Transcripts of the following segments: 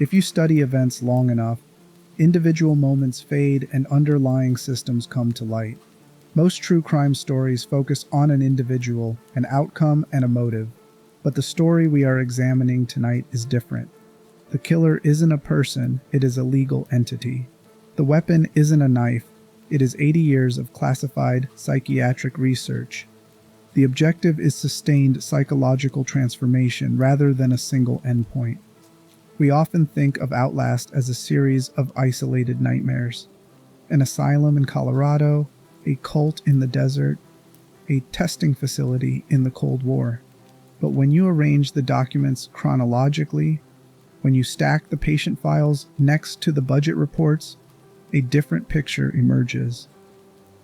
If you study events long enough, individual moments fade and underlying systems come to light. Most true crime stories focus on an individual, an outcome, and a motive. But the story we are examining tonight is different. The killer isn't a person, it is a legal entity. The weapon isn't a knife, it is 80 years of classified psychiatric research. The objective is sustained psychological transformation rather than a single endpoint. We often think of Outlast as a series of isolated nightmares. An asylum in Colorado, a cult in the desert, a testing facility in the Cold War. But when you arrange the documents chronologically, when you stack the patient files next to the budget reports, a different picture emerges.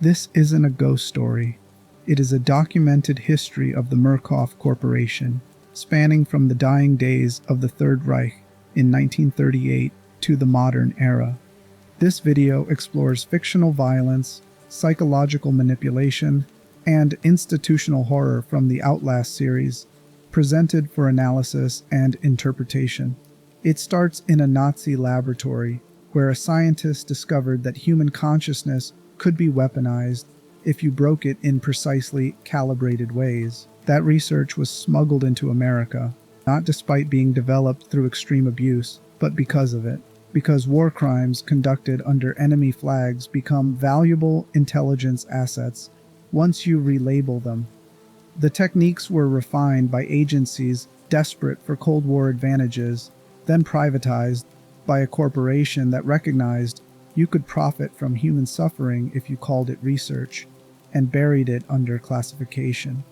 This isn't a ghost story. It is a documented history of the Murkoff Corporation, spanning from the dying days of the Third Reich in 1938 to the modern era. This video explores fictional violence, psychological manipulation, and institutional horror from the Outlast series, presented for analysis and interpretation. It starts in a Nazi laboratory, where a scientist discovered that human consciousness could be weaponized if you broke it in precisely calibrated ways. That research was smuggled into America, not despite being developed through extreme abuse, but because of it. Because war crimes conducted under enemy flags become valuable intelligence assets once you relabel them. The techniques were refined by agencies desperate for Cold War advantages, then privatized by a corporation that recognized you could profit from human suffering if you called it research, and buried it under classification.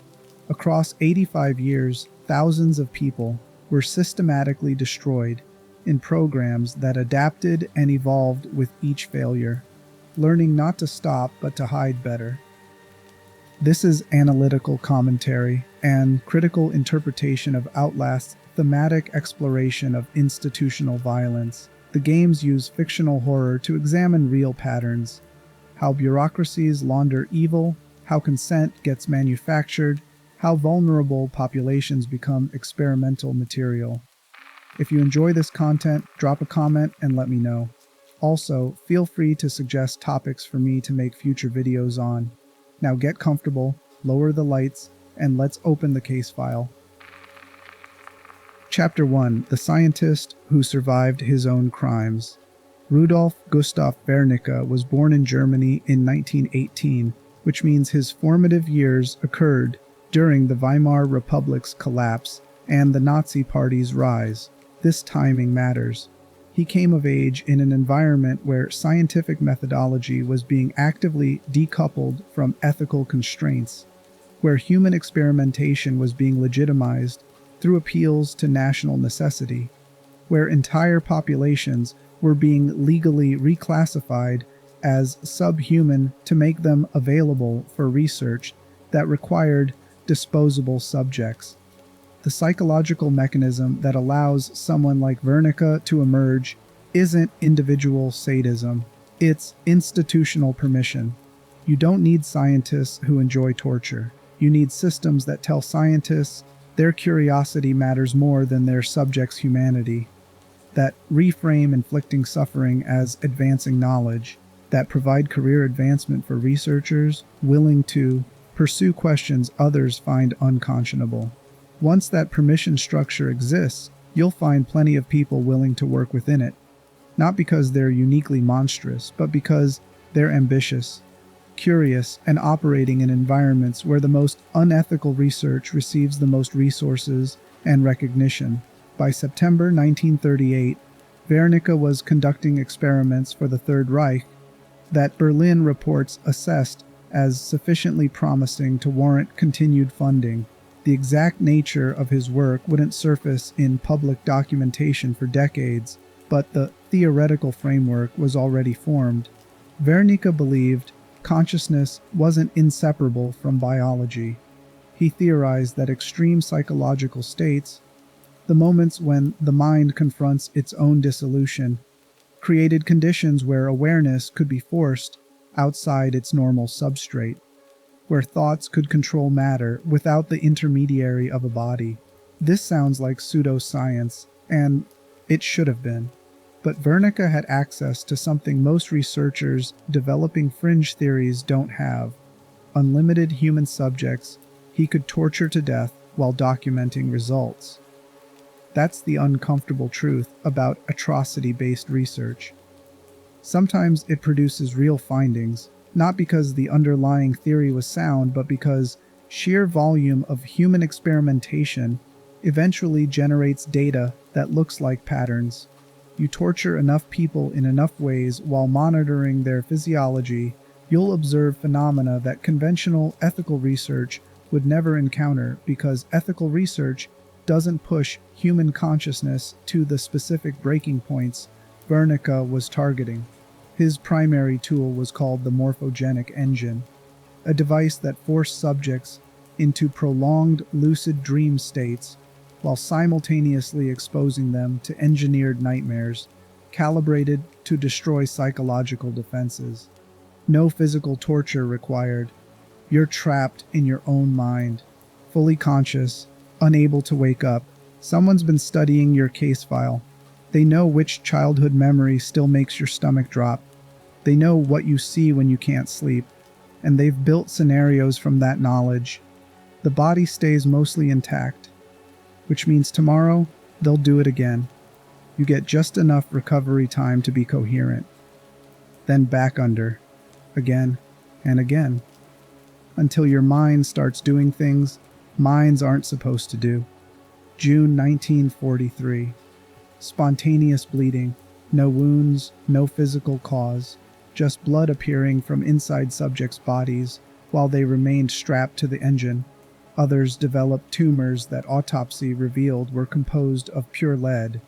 Across 85 years, thousands of people were systematically destroyed in programs that adapted and evolved with each failure, learning not to stop but to hide better. This is analytical commentary and critical interpretation of Outlast's thematic exploration of institutional violence. The games use fictional horror to examine real patterns, how bureaucracies launder evil, how consent gets manufactured, how vulnerable populations become experimental material. If you enjoy this content, drop a comment and let me know. Also, feel free to suggest topics for me to make future videos on. Now get comfortable, lower the lights, and let's open the case file. Chapter 1. The Scientist Who Survived His Own Crimes. Rudolf Gustav Wernicke was born in Germany in 1918, which means his formative years occurred during the Weimar Republic's collapse and the Nazi Party's rise. This timing matters. He came of age in an environment where scientific methodology was being actively decoupled from ethical constraints, where human experimentation was being legitimized through appeals to national necessity, where entire populations were being legally reclassified as subhuman to make them available for research that required disposable subjects. The psychological mechanism that allows someone like Wernicke to emerge isn't individual sadism, it's institutional permission. You don't need scientists who enjoy torture. You need systems that tell scientists their curiosity matters more than their subjects' humanity, that reframe inflicting suffering as advancing knowledge, that provide career advancement for researchers willing to pursue questions others find unconscionable. Once that permission structure exists, you'll find plenty of people willing to work within it, not because they're uniquely monstrous, but because they're ambitious, curious, and operating in environments where the most unethical research receives the most resources and recognition. By September 1938, Wernicke was conducting experiments for the Third Reich that Berlin reports assessed as sufficiently promising to warrant continued funding. The exact nature of his work wouldn't surface in public documentation for decades, but the theoretical framework was already formed. Wernicke believed consciousness wasn't inseparable from biology. He theorized that extreme psychological states, the moments when the mind confronts its own dissolution, created conditions where awareness could be forced outside its normal substrate, where thoughts could control matter without the intermediary of a body. This sounds like pseudoscience, and It should have been. But Wernicke had access to something most researchers developing fringe theories don't have: unlimited human subjects he could torture to death while documenting results. That's the uncomfortable truth about atrocity-based research. Sometimes it produces real findings, not because the underlying theory was sound, but because sheer volume of human experimentation eventually generates data that looks like patterns. You torture enough people in enough ways while monitoring their physiology, you'll observe phenomena that conventional ethical research would never encounter, because ethical research doesn't push human consciousness to the specific breaking points Wernicke was targeting. His primary tool was called the morphogenic engine, a device that forced subjects into prolonged lucid dream states while simultaneously exposing them to engineered nightmares, calibrated to destroy psychological defenses. No physical torture required. You're trapped in your own mind, fully conscious, unable to wake up. Someone's been studying your case file. They know which childhood memory still makes your stomach drop. They know what you see when you can't sleep, and they've built scenarios from that knowledge. The body stays mostly intact, which means tomorrow they'll do it again. You get just enough recovery time to be coherent. Then back under, again and again, until your mind starts doing things minds aren't supposed to do. June 1943. Spontaneous bleeding. No wounds, no physical cause. Just blood appearing from inside subjects' bodies while they remained strapped to the engine. Others developed tumors that autopsy revealed were composed of pure lead.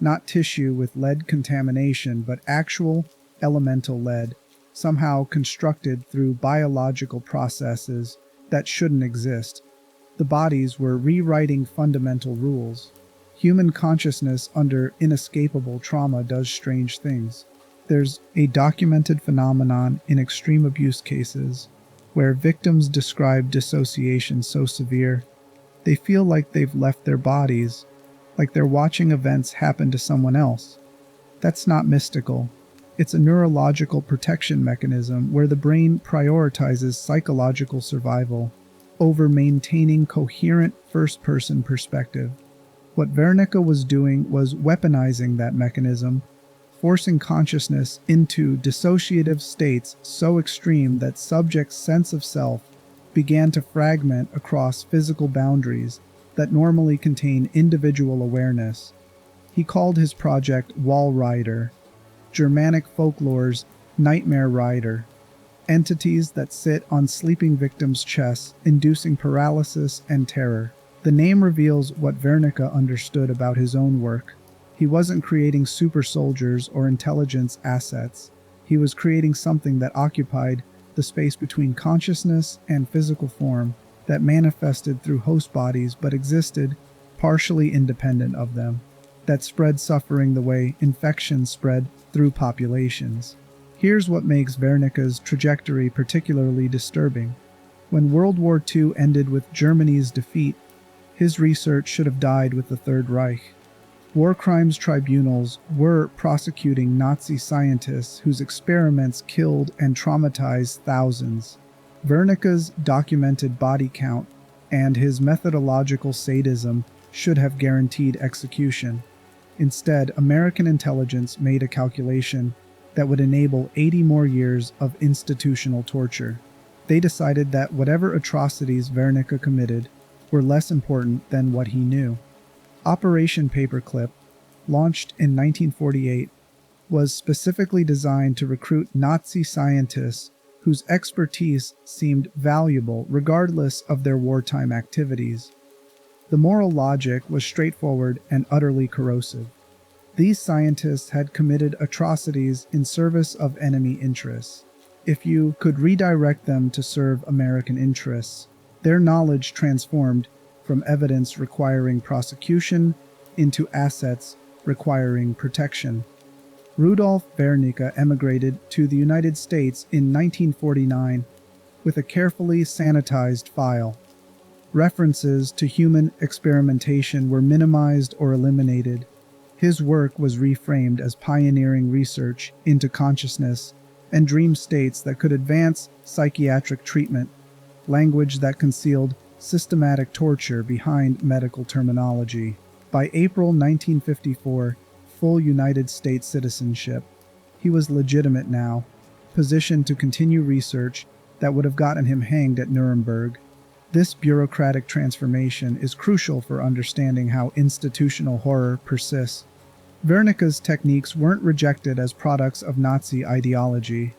Not tissue with lead contamination, but actual elemental lead, somehow constructed through biological processes that shouldn't exist. The bodies were rewriting fundamental rules. Human consciousness under inescapable trauma does strange things. There's a documented phenomenon in extreme abuse cases where victims describe dissociation so severe they feel like they've left their bodies, like they're watching events happen to someone else. That's not mystical. It's a neurological protection mechanism where the brain prioritizes psychological survival over maintaining coherent first-person perspective. What Wernicke was doing was weaponizing that mechanism, forcing consciousness into dissociative states so extreme that subjects' sense of self began to fragment across physical boundaries that normally contain individual awareness. He called his project Walrider, Germanic folklore's nightmare rider, entities that sit on sleeping victims' chests, inducing paralysis and terror. The name reveals what Wernicke understood about his own work. He wasn't creating super soldiers or intelligence assets. He was creating something that occupied the space between consciousness and physical form, that manifested through host bodies but existed partially independent of them, that spread suffering the way infections spread through populations. Here's what makes Wernicke's trajectory particularly disturbing. When World War II ended with Germany's defeat, his research should have died with the Third Reich. War crimes tribunals were prosecuting Nazi scientists whose experiments killed and traumatized thousands. Wernicke's documented body count and his methodological sadism should have guaranteed execution. Instead, American intelligence made a calculation that would enable 80 more years of institutional torture. They decided that whatever atrocities Wernicke committed were less important than what he knew. Operation Paperclip, launched in 1948, was specifically designed to recruit Nazi scientists whose expertise seemed valuable regardless of their wartime activities. The moral logic was straightforward and utterly corrosive. These scientists had committed atrocities in service of enemy interests. If you could redirect them to serve American interests, their knowledge transformed from evidence requiring prosecution into assets requiring protection. Rudolf Wernicke emigrated to the United States in 1949 with a carefully sanitized file. References to human experimentation were minimized or eliminated. His work was reframed as pioneering research into consciousness and dream states that could advance psychiatric treatment, language that concealed systematic torture behind medical terminology. By April 1954, full United States citizenship, he was legitimate now, positioned to continue research that would have gotten him hanged at Nuremberg. This bureaucratic transformation is crucial for understanding how institutional horror persists. Wernicke's techniques weren't rejected as products of Nazi ideology.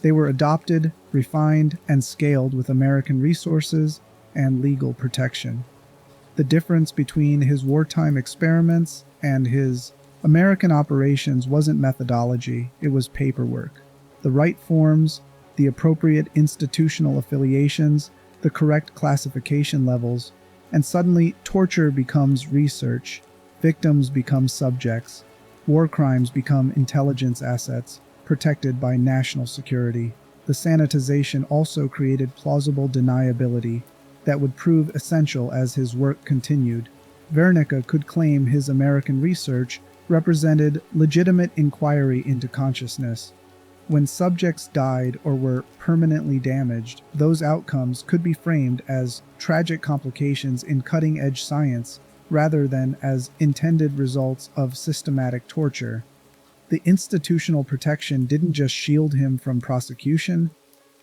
They were adopted, refined, and scaled with American resources and legal protection. The difference between his wartime experiments and his American operations wasn't methodology, it was paperwork. The right forms, the appropriate institutional affiliations, the correct classification levels, and suddenly torture becomes research, victims become subjects, war crimes become intelligence assets protected by national security. The sanitization also created plausible deniability that would prove essential as his work continued. Wernicke could claim his American research represented legitimate inquiry into consciousness. When subjects died or were permanently damaged, those outcomes could be framed as tragic complications in cutting-edge science rather than as intended results of systematic torture. The institutional protection didn't just shield him from prosecution,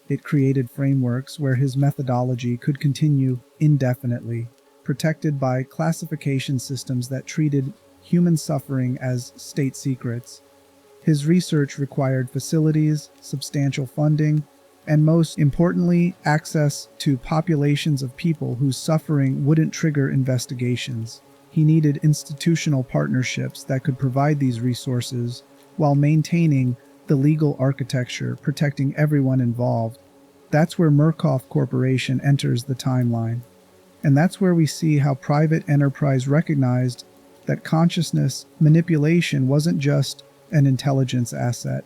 it created frameworks where his methodology could continue indefinitely, protected by classification systems that treated human suffering as state secrets. His research required facilities, substantial funding, and most importantly, access to populations of people whose suffering wouldn't trigger investigations. He needed institutional partnerships that could provide these resources while maintaining the legal architecture protecting everyone involved. That's where Murkoff Corporation enters the timeline. And that's where we see how private enterprise recognized that consciousness manipulation wasn't just an intelligence asset.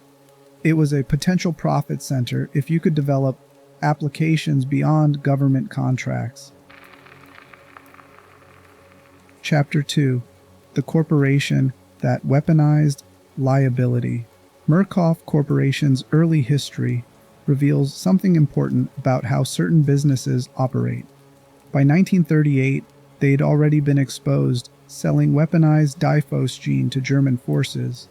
It was a potential profit center if you could develop applications beyond government contracts. Chapter 2. The Corporation that Weaponized Liability. Murkoff Corporation's early history reveals something important about how certain businesses operate. By 1938, they'd already been exposed selling weaponized diphosgene to German forces,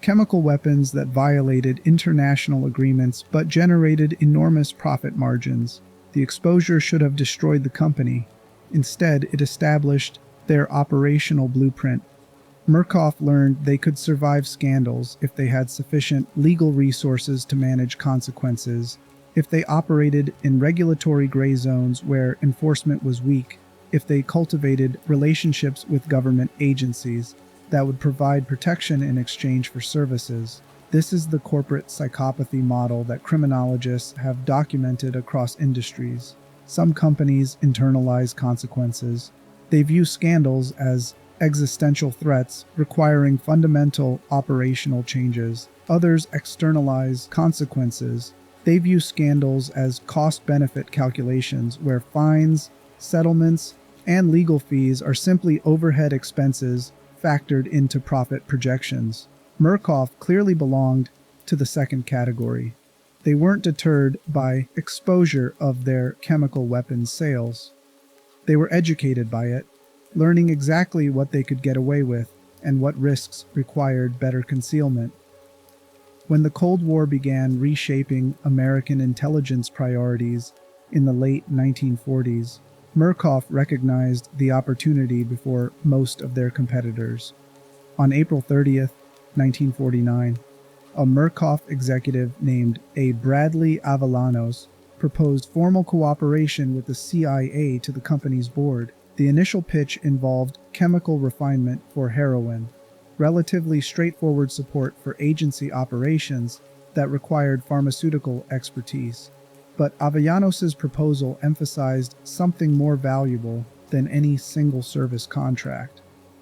chemical weapons that violated international agreements but generated enormous profit margins. The exposure should have destroyed the company. Instead, it established their operational blueprint. Murkoff learned they could survive scandals if they had sufficient legal resources to manage consequences, if they operated in regulatory gray zones where enforcement was weak, if they cultivated relationships with government agencies that would provide protection in exchange for services. This is the corporate psychopathy model that criminologists have documented across industries. Some companies internalize consequences. They view scandals as existential threats requiring fundamental operational changes. Others externalize consequences. They view scandals as cost-benefit calculations where fines, settlements, and legal fees are simply overhead expenses factored into profit projections. Merkoff clearly belonged to the second category. They weren't deterred by exposure of their chemical weapons sales. They were educated by it, learning exactly what they could get away with and what risks required better concealment. When the Cold War began reshaping American intelligence priorities in the late 1940s, Murkoff recognized the opportunity before most of their competitors. On April 30th, 1949, a Murkoff executive named A. Bradley Avellanos proposed formal cooperation with the CIA to the company's board. The initial pitch involved chemical refinement for heroin, relatively straightforward support for agency operations that required pharmaceutical expertise. But Avellanos' proposal emphasized something more valuable than any single service contract.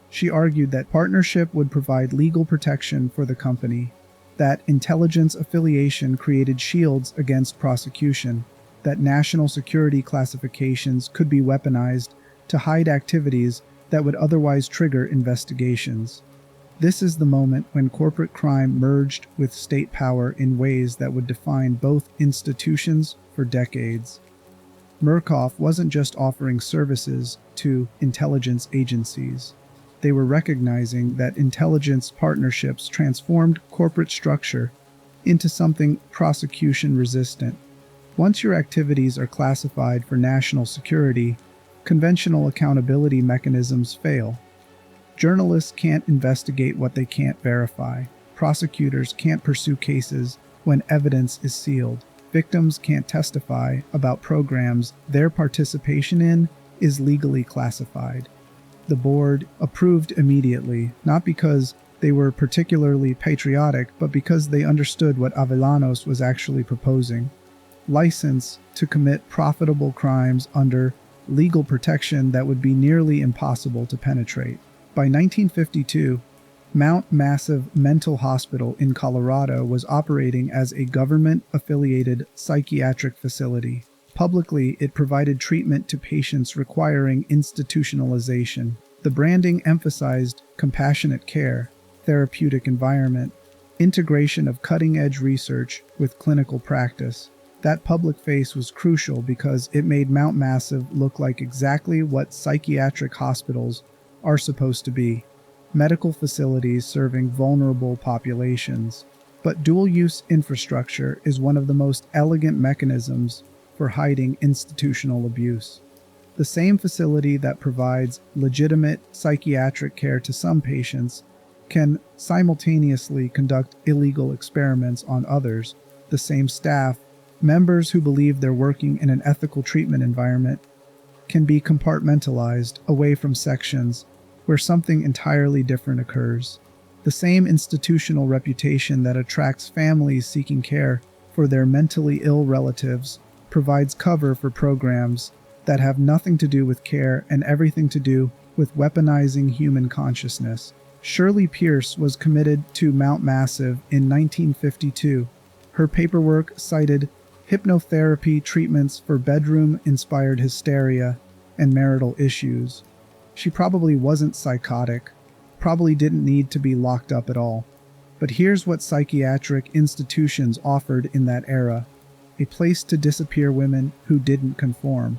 She argued that partnership would provide legal protection for the company, that intelligence affiliation created shields against prosecution, that national security classifications could be weaponized to hide activities that would otherwise trigger investigations. This is the moment when corporate crime merged with state power in ways that would define both institutions for decades. Murkoff wasn't just offering services to intelligence agencies. They were recognizing that intelligence partnerships transformed corporate structure into something prosecution-resistant. Once your activities are classified for national security, conventional accountability mechanisms fail. Journalists can't investigate what they can't verify. Prosecutors can't pursue cases when evidence is sealed. Victims can't testify about programs their participation in is legally classified. The board approved immediately, not because they were particularly patriotic, but because they understood what Avellanos was actually proposing. License to commit profitable crimes under legal protection that would be nearly impossible to penetrate. By 1952, Mount Massive Mental Hospital in Colorado was operating as a government-affiliated psychiatric facility. Publicly, it provided treatment to patients requiring institutionalization. The branding emphasized compassionate care, therapeutic environment, integration of cutting-edge research with clinical practice. That public face was crucial because it made Mount Massive look like exactly what psychiatric hospitals are supposed to be. Medical facilities serving vulnerable populations. But dual-use infrastructure is one of the most elegant mechanisms for hiding institutional abuse. The same facility that provides legitimate psychiatric care to some patients can simultaneously conduct illegal experiments on others. The same staff, members who believe they're working in an ethical treatment environment, can be compartmentalized away from sections where something entirely different occurs. The same institutional reputation that attracts families seeking care for their mentally ill relatives provides cover for programs that have nothing to do with care and everything to do with weaponizing human consciousness. Shirley Pierce was committed to Mount Massive in 1952. Her paperwork cited hypnotherapy treatments for bedroom-inspired hysteria and marital issues. She probably wasn't psychotic, probably didn't need to be locked up at all. But here's what psychiatric institutions offered in that era: a place to disappear women who didn't conform.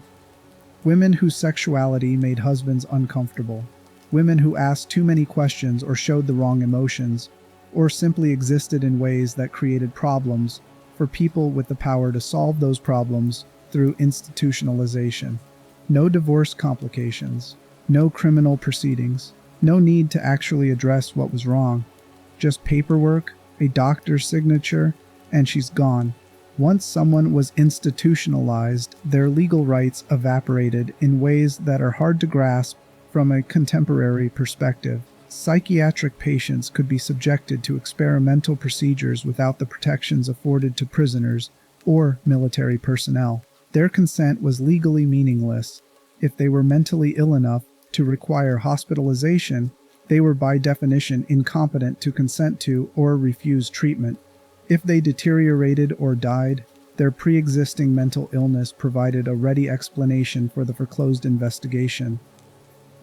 Women whose sexuality made husbands uncomfortable. Women who asked too many questions or showed the wrong emotions, or simply existed in ways that created problems for people with the power to solve those problems through institutionalization. No divorce complications. No criminal proceedings. No need to actually address what was wrong. Just paperwork, a doctor's signature, and she's gone. Once someone was institutionalized, their legal rights evaporated in ways that are hard to grasp from a contemporary perspective. Psychiatric patients could be subjected to experimental procedures without the protections afforded to prisoners or military personnel. Their consent was legally meaningless. If they were mentally ill enough to require hospitalization, they were by definition incompetent to consent to or refuse treatment. If they deteriorated or died, their pre-existing mental illness provided a ready explanation for the foreclosed investigation.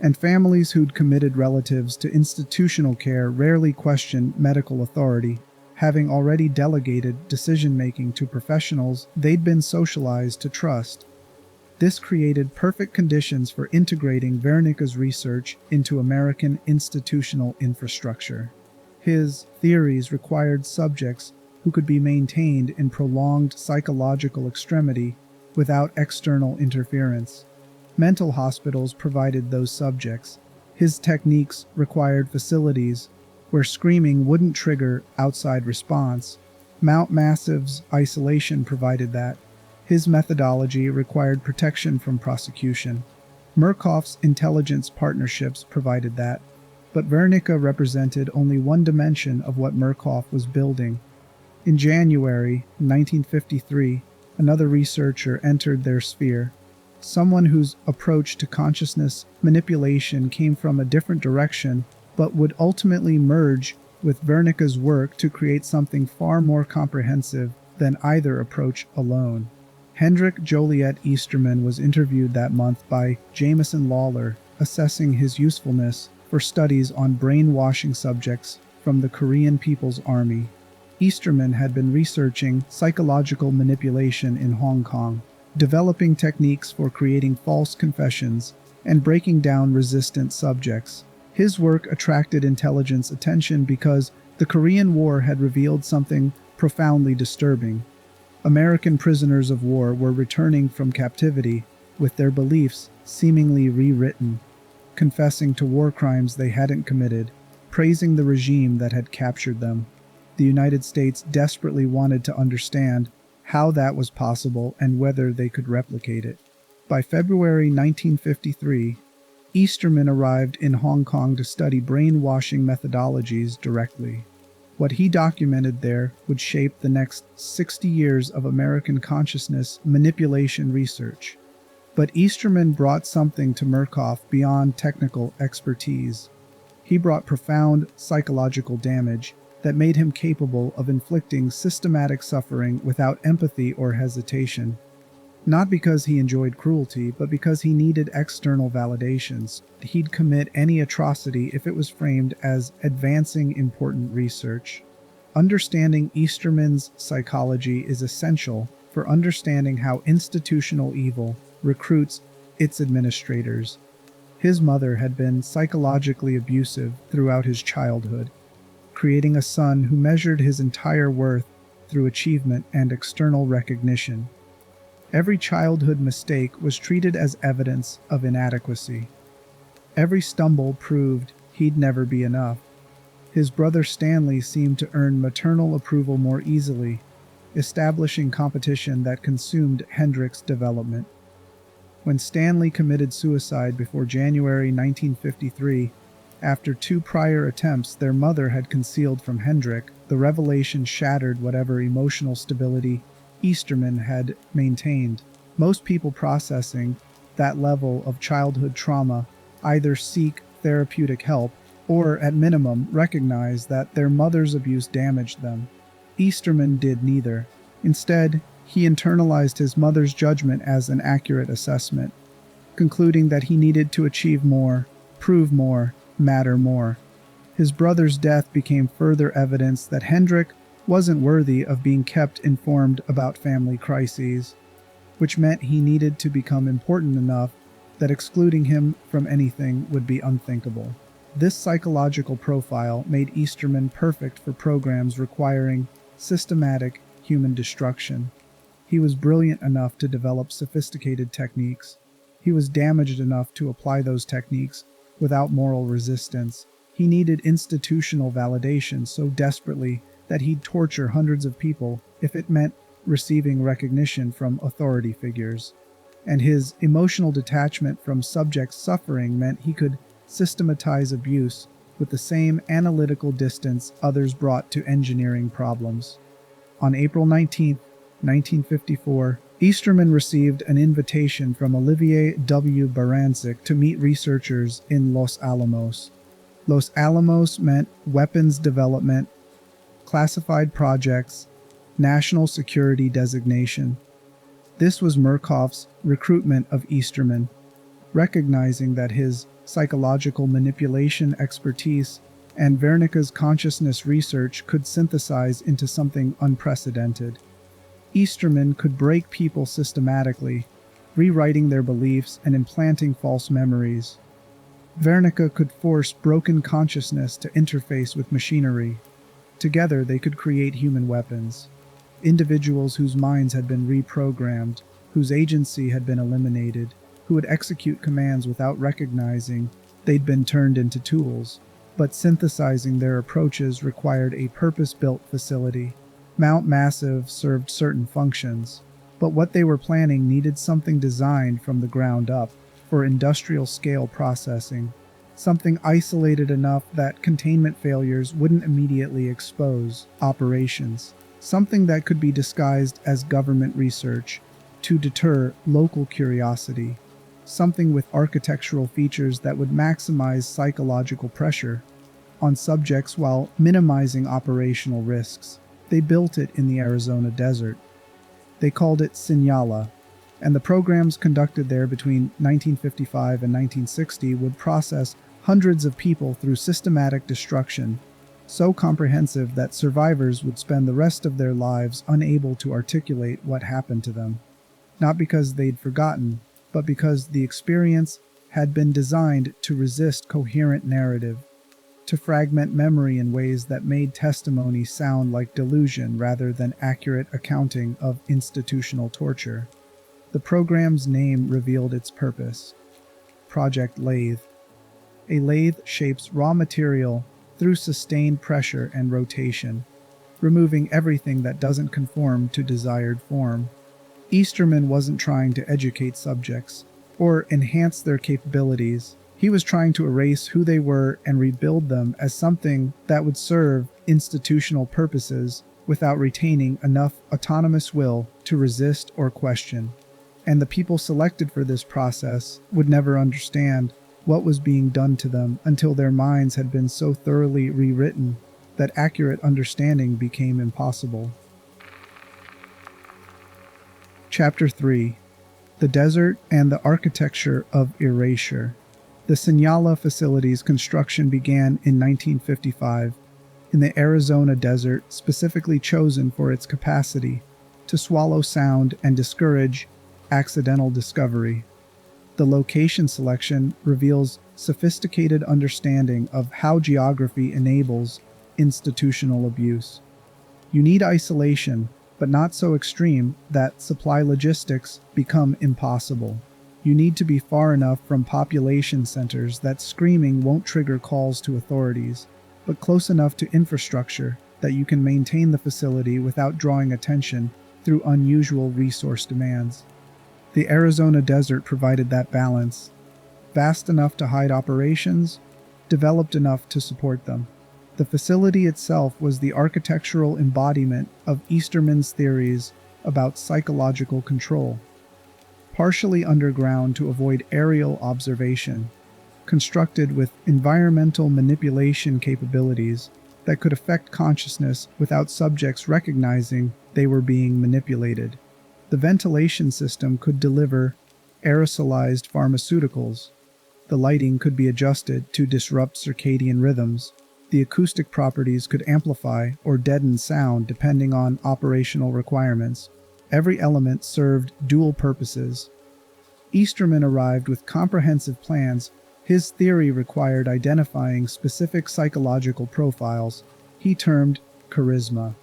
And families who'd committed relatives to institutional care rarely questioned medical authority, having already delegated decision-making to professionals they'd been socialized to trust. This created perfect conditions for integrating Wernicke's research into American institutional infrastructure. His theories required subjects who could be maintained in prolonged psychological extremity without external interference. Mental hospitals provided those subjects. His techniques required facilities where screaming wouldn't trigger outside response. Mount Massive's isolation provided that. His methodology required protection from prosecution. Murkoff's intelligence partnerships provided that. But Wernicke represented only one dimension of what Murkoff was building. In January 1953, another researcher entered their sphere. Someone whose approach to consciousness manipulation came from a different direction, but would ultimately merge with Wernicke's work to create something far more comprehensive than either approach alone. Hendrik Joliet Easterman was interviewed that month by Jameson Lawler, assessing his usefulness for studies on brainwashing subjects from the Korean People's Army. Easterman had been researching psychological manipulation in Hong Kong, developing techniques for creating false confessions and breaking down resistant subjects. His work attracted intelligence attention because the Korean War had revealed something profoundly disturbing. American prisoners of war were returning from captivity with their beliefs seemingly rewritten, confessing to war crimes they hadn't committed, praising the regime that had captured them. The United States desperately wanted to understand how that was possible and whether they could replicate it. By February 1953, Easterman arrived in Hong Kong to study brainwashing methodologies directly. What he documented there would shape the next 60 years of American consciousness manipulation research. But Easterman brought something to Murkoff beyond technical expertise. He brought profound psychological damage that made him capable of inflicting systematic suffering without empathy or hesitation. Not because he enjoyed cruelty, but because he needed external validations. He'd commit any atrocity if it was framed as advancing important research. Understanding Easterman's psychology is essential for understanding how institutional evil recruits its administrators. His mother had been psychologically abusive throughout his childhood, creating a son who measured his entire worth through achievement and external recognition. Every childhood mistake was treated as evidence of inadequacy. Every stumble proved he'd never be enough. His brother Stanley seemed to earn maternal approval more easily, establishing competition that consumed Hendrik's development. When Stanley committed suicide before January 1953, after 2 prior attempts their mother had concealed from Hendrik, the revelation shattered whatever emotional stability Easterman had maintained. Most people processing that level of childhood trauma either seek therapeutic help or, at minimum, recognize that their mother's abuse damaged them. Easterman did neither. Instead, he internalized his mother's judgment as an accurate assessment, concluding that he needed to achieve more, prove more, matter more. His brother's death became further evidence that Hendrik wasn't worthy of being kept informed about family crises, which meant he needed to become important enough that excluding him from anything would be unthinkable. This psychological profile made Easterman perfect for programs requiring systematic human destruction. He was brilliant enough to develop sophisticated techniques. He was damaged enough to apply those techniques without moral resistance. He needed institutional validation so desperately that he'd torture hundreds of people if it meant receiving recognition from authority figures. And his emotional detachment from subjects' suffering meant he could systematize abuse with the same analytical distance others brought to engineering problems. On April 19, 1954, Easterman received an invitation from Olivier W. Baranczyk to meet researchers in Los Alamos. Los Alamos meant weapons development, classified projects, national security designation. This was Murkoff's recruitment of Easterman, recognizing that his psychological manipulation expertise and Wernicke's consciousness research could synthesize into something unprecedented. Easterman could break people systematically, rewriting their beliefs and implanting false memories. Wernicke could force broken consciousness to interface with machinery. Together they could create human weapons, individuals whose minds had been reprogrammed, whose agency had been eliminated, who would execute commands without recognizing they'd been turned into tools. But synthesizing their approaches required a purpose-built facility. Mount Massive served certain functions, but what they were planning needed something designed from the ground up for industrial-scale processing, something isolated enough that containment failures wouldn't immediately expose operations, something that could be disguised as government research to deter local curiosity, something with architectural features that would maximize psychological pressure on subjects while minimizing operational risks. They built it in the Arizona desert. They called it Sinyala, and the programs conducted there between 1955 and 1960 would process hundreds of people through systematic destruction, so comprehensive that survivors would spend the rest of their lives unable to articulate what happened to them. Not because they'd forgotten, but because the experience had been designed to resist coherent narrative, to fragment memory in ways that made testimony sound like delusion rather than accurate accounting of institutional torture. The program's name revealed its purpose: Project Lathe. A lathe shapes raw material through sustained pressure and rotation, removing everything that doesn't conform to desired form. Easterman wasn't trying to educate subjects or enhance their capabilities. He was trying to erase who they were and rebuild them as something that would serve institutional purposes without retaining enough autonomous will to resist or question. And the people selected for this process would never understand what was being done to them until their minds had been so thoroughly rewritten that accurate understanding became impossible. Chapter 3: The Desert and the Architecture of Erasure. The Sinyala Facility's construction began in 1955 in the Arizona desert, specifically chosen for its capacity to swallow sound and discourage accidental discovery. The location selection reveals sophisticated understanding of how geography enables institutional abuse. You need isolation, but not so extreme that supply logistics become impossible. You need to be far enough from population centers that screaming won't trigger calls to authorities, but close enough to infrastructure that you can maintain the facility without drawing attention through unusual resource demands. The Arizona desert provided that balance, vast enough to hide operations, developed enough to support them. The facility itself was the architectural embodiment of Easterman's theories about psychological control. Partially underground to avoid aerial observation, constructed with environmental manipulation capabilities that could affect consciousness without subjects recognizing they were being manipulated. The ventilation system could deliver aerosolized pharmaceuticals. The lighting could be adjusted to disrupt circadian rhythms. The acoustic properties could amplify or deaden sound depending on operational requirements. Every element served dual purposes. Easterman arrived with comprehensive plans. His theory required identifying specific psychological profiles he termed charisma,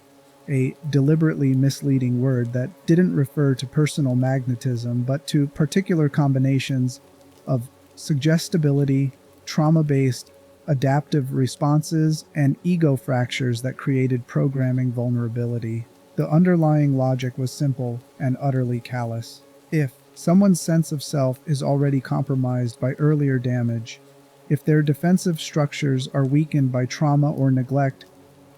a deliberately misleading word that didn't refer to personal magnetism but to particular combinations of suggestibility, trauma-based adaptive responses, and ego fractures that created programming vulnerability. The underlying logic was simple and utterly callous. If someone's sense of self is already compromised by earlier damage, if their defensive structures are weakened by trauma or neglect,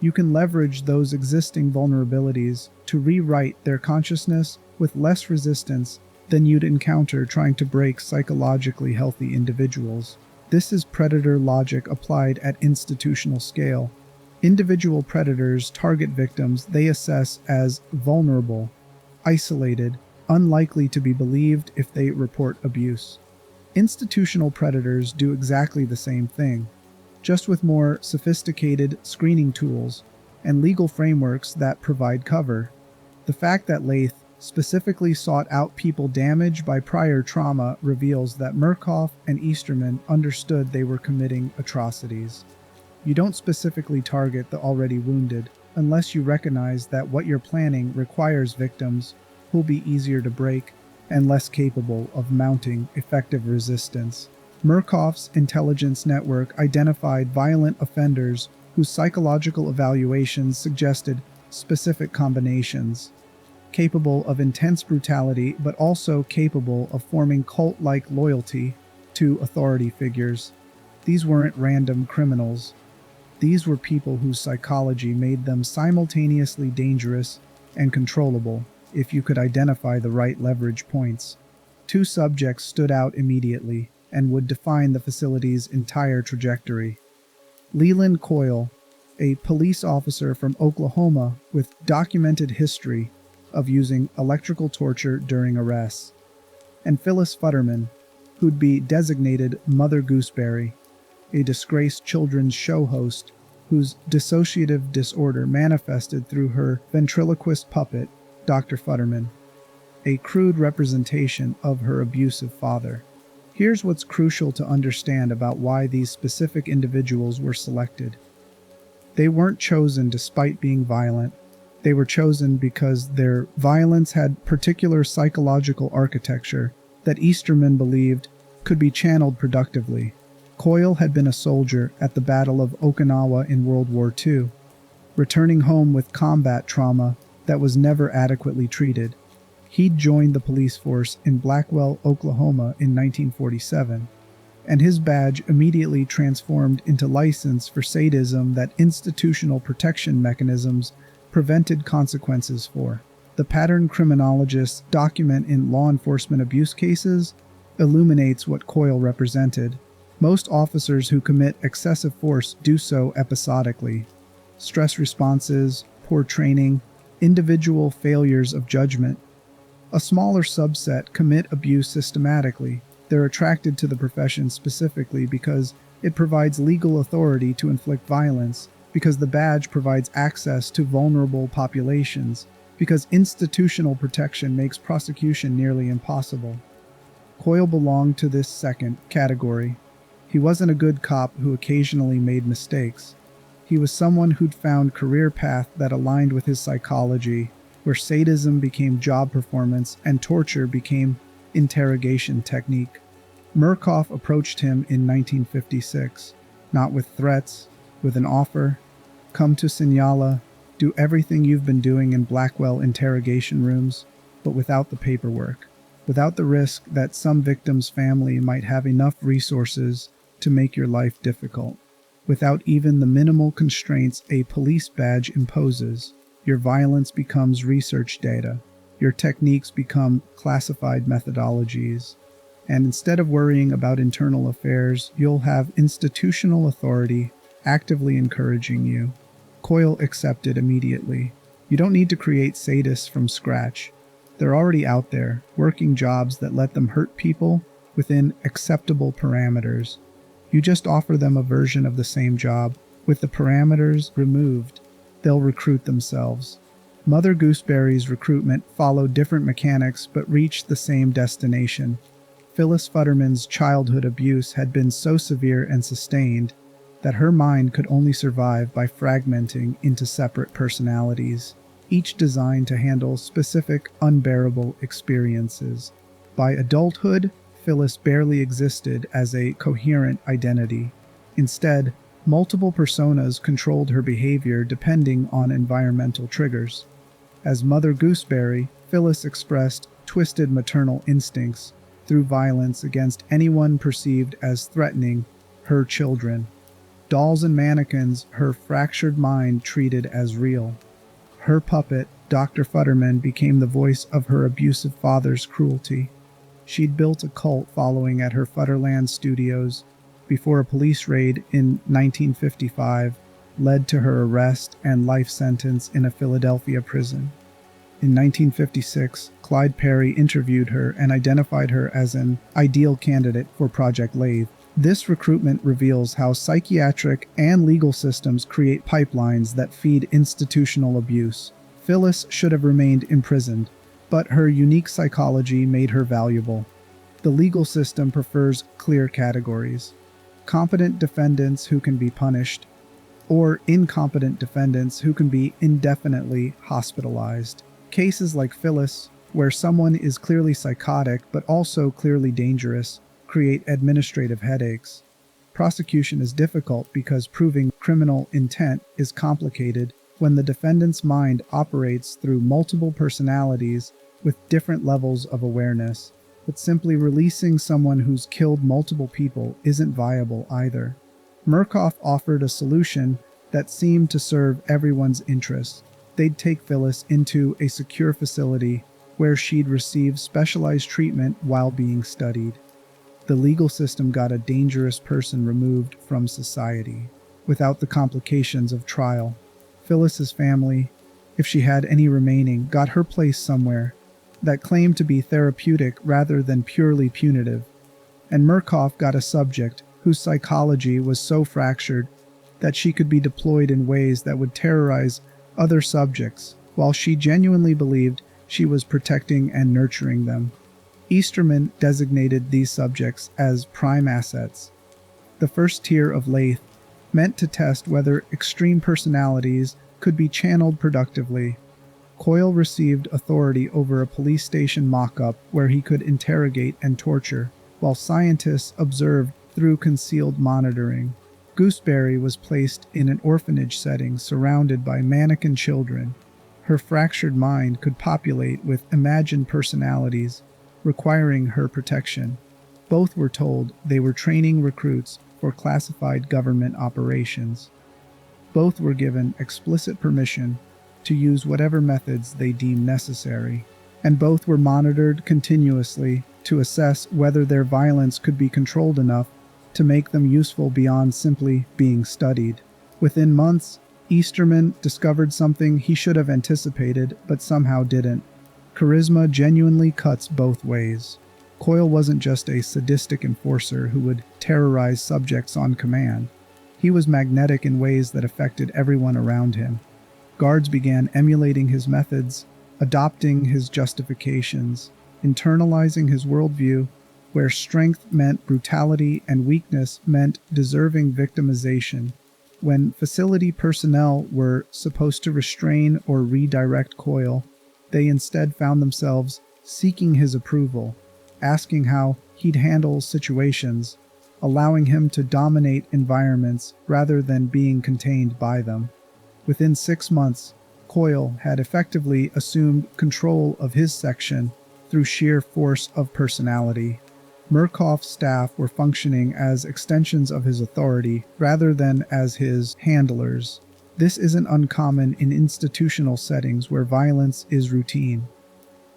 you can leverage those existing vulnerabilities to rewrite their consciousness with less resistance than you'd encounter trying to break psychologically healthy individuals. This is predator logic applied at institutional scale. Individual predators target victims they assess as vulnerable, isolated, unlikely to be believed if they report abuse. Institutional predators do exactly the same thing, just with more sophisticated screening tools and legal frameworks that provide cover. The fact that Lathe specifically sought out people damaged by prior trauma reveals that Murkoff and Easterman understood they were committing atrocities. You don't specifically target the already wounded unless you recognize that what you're planning requires victims who'll be easier to break and less capable of mounting effective resistance. Murkoff's intelligence network identified violent offenders whose psychological evaluations suggested specific combinations, capable of intense brutality but also capable of forming cult-like loyalty to authority figures. These weren't random criminals. These were people whose psychology made them simultaneously dangerous and controllable if you could identify the right leverage points. Two subjects stood out immediately and would define the facility's entire trajectory. Leland Coyle, a police officer from Oklahoma with documented history of using electrical torture during arrests, and Phyllis Futterman, who'd be designated Mother Gooseberry, a disgraced children's show host whose dissociative disorder manifested through her ventriloquist puppet, Dr. Futterman, a crude representation of her abusive father. Here's what's crucial to understand about why these specific individuals were selected. They weren't chosen despite being violent. They were chosen because their violence had particular psychological architecture that Easterman believed could be channeled productively. Coyle had been a soldier at the Battle of Okinawa in World War II, returning home with combat trauma that was never adequately treated. He'd joined the police force in Blackwell, Oklahoma in 1947, and his badge immediately transformed into license for sadism that institutional protection mechanisms prevented consequences for. The pattern criminologists document in law enforcement abuse cases illuminates what Coyle represented. Most officers who commit excessive force do so episodically. Stress responses, poor training, individual failures of judgment. A smaller subset commit abuse systematically. They're attracted to the profession specifically because it provides legal authority to inflict violence, because the badge provides access to vulnerable populations, because institutional protection makes prosecution nearly impossible. Coyle belonged to this second category. He wasn't a good cop who occasionally made mistakes. He was someone who'd found career path that aligned with his psychology, where sadism became job performance and torture became interrogation technique. Murkoff approached him in 1956, not with threats, with an offer. Come to Sinyala, do everything you've been doing in Blackwell interrogation rooms, but without the paperwork, without the risk that some victim's family might have enough resources to make your life difficult, without even the minimal constraints a police badge imposes. Your violence becomes research data. Your techniques become classified methodologies. And instead of worrying about internal affairs, you'll have institutional authority actively encouraging you. Coyle accepted immediately. You don't need to create sadists from scratch. They're already out there, working jobs that let them hurt people within acceptable parameters. You just offer them a version of the same job, with the parameters removed. They'll recruit themselves. Mother Gooseberry's recruitment followed different mechanics but reached the same destination. Phyllis Futterman's childhood abuse had been so severe and sustained that her mind could only survive by fragmenting into separate personalities, each designed to handle specific, unbearable experiences. By adulthood, Phyllis barely existed as a coherent identity. Instead, multiple personas controlled her behavior depending on environmental triggers. As Mother Gooseberry, Phyllis expressed twisted maternal instincts through violence against anyone perceived as threatening her children. Dolls and mannequins her fractured mind treated as real. Her puppet, Dr. Futterman, became the voice of her abusive father's cruelty. She'd built a cult following at her Futterland studios before a police raid in 1955 led to her arrest and life sentence in a Philadelphia prison. In 1956, Clyde Perry interviewed her and identified her as an ideal candidate for Project Lathe. This recruitment reveals how psychiatric and legal systems create pipelines that feed institutional abuse. Phyllis should have remained imprisoned, but her unique psychology made her valuable. The legal system prefers clear categories: competent defendants who can be punished, or incompetent defendants who can be indefinitely hospitalized. Cases like Phyllis, where someone is clearly psychotic but also clearly dangerous, create administrative headaches. Prosecution is difficult because proving criminal intent is complicated when the defendant's mind operates through multiple personalities with different levels of awareness. But simply releasing someone who's killed multiple people isn't viable either. Merkoff offered a solution that seemed to serve everyone's interests. They'd take Phyllis into a secure facility where she'd receive specialized treatment while being studied. The legal system got a dangerous person removed from society, without the complications of trial. Phyllis's family, if she had any remaining, got her place somewhere that claimed to be therapeutic rather than purely punitive. And Murkoff got a subject whose psychology was so fractured that she could be deployed in ways that would terrorize other subjects, while she genuinely believed she was protecting and nurturing them. Easterman designated these subjects as prime assets, the first tier of Lathe, meant to test whether extreme personalities could be channeled productively. Coyle received authority over a police station mock-up where he could interrogate and torture, while scientists observed through concealed monitoring. Gooseberry was placed in an orphanage setting surrounded by mannequin children. Her fractured mind could populate with imagined personalities, requiring her protection. Both were told they were training recruits for classified government operations. Both were given explicit permission to use whatever methods they deemed necessary, and both were monitored continuously to assess whether their violence could be controlled enough to make them useful beyond simply being studied. Within months, Easterman discovered something he should have anticipated but somehow didn't. Charisma genuinely cuts both ways. Coyle wasn't just a sadistic enforcer who would terrorize subjects on command. He was magnetic in ways that affected everyone around him. Guards began emulating his methods, adopting his justifications, internalizing his worldview, where strength meant brutality and weakness meant deserving victimization. When facility personnel were supposed to restrain or redirect Coyle, they instead found themselves seeking his approval, asking how he'd handle situations, allowing him to dominate environments rather than being contained by them. Within 6 months, Coyle had effectively assumed control of his section through sheer force of personality. Murkoff's staff were functioning as extensions of his authority rather than as his handlers. This isn't uncommon in institutional settings where violence is routine.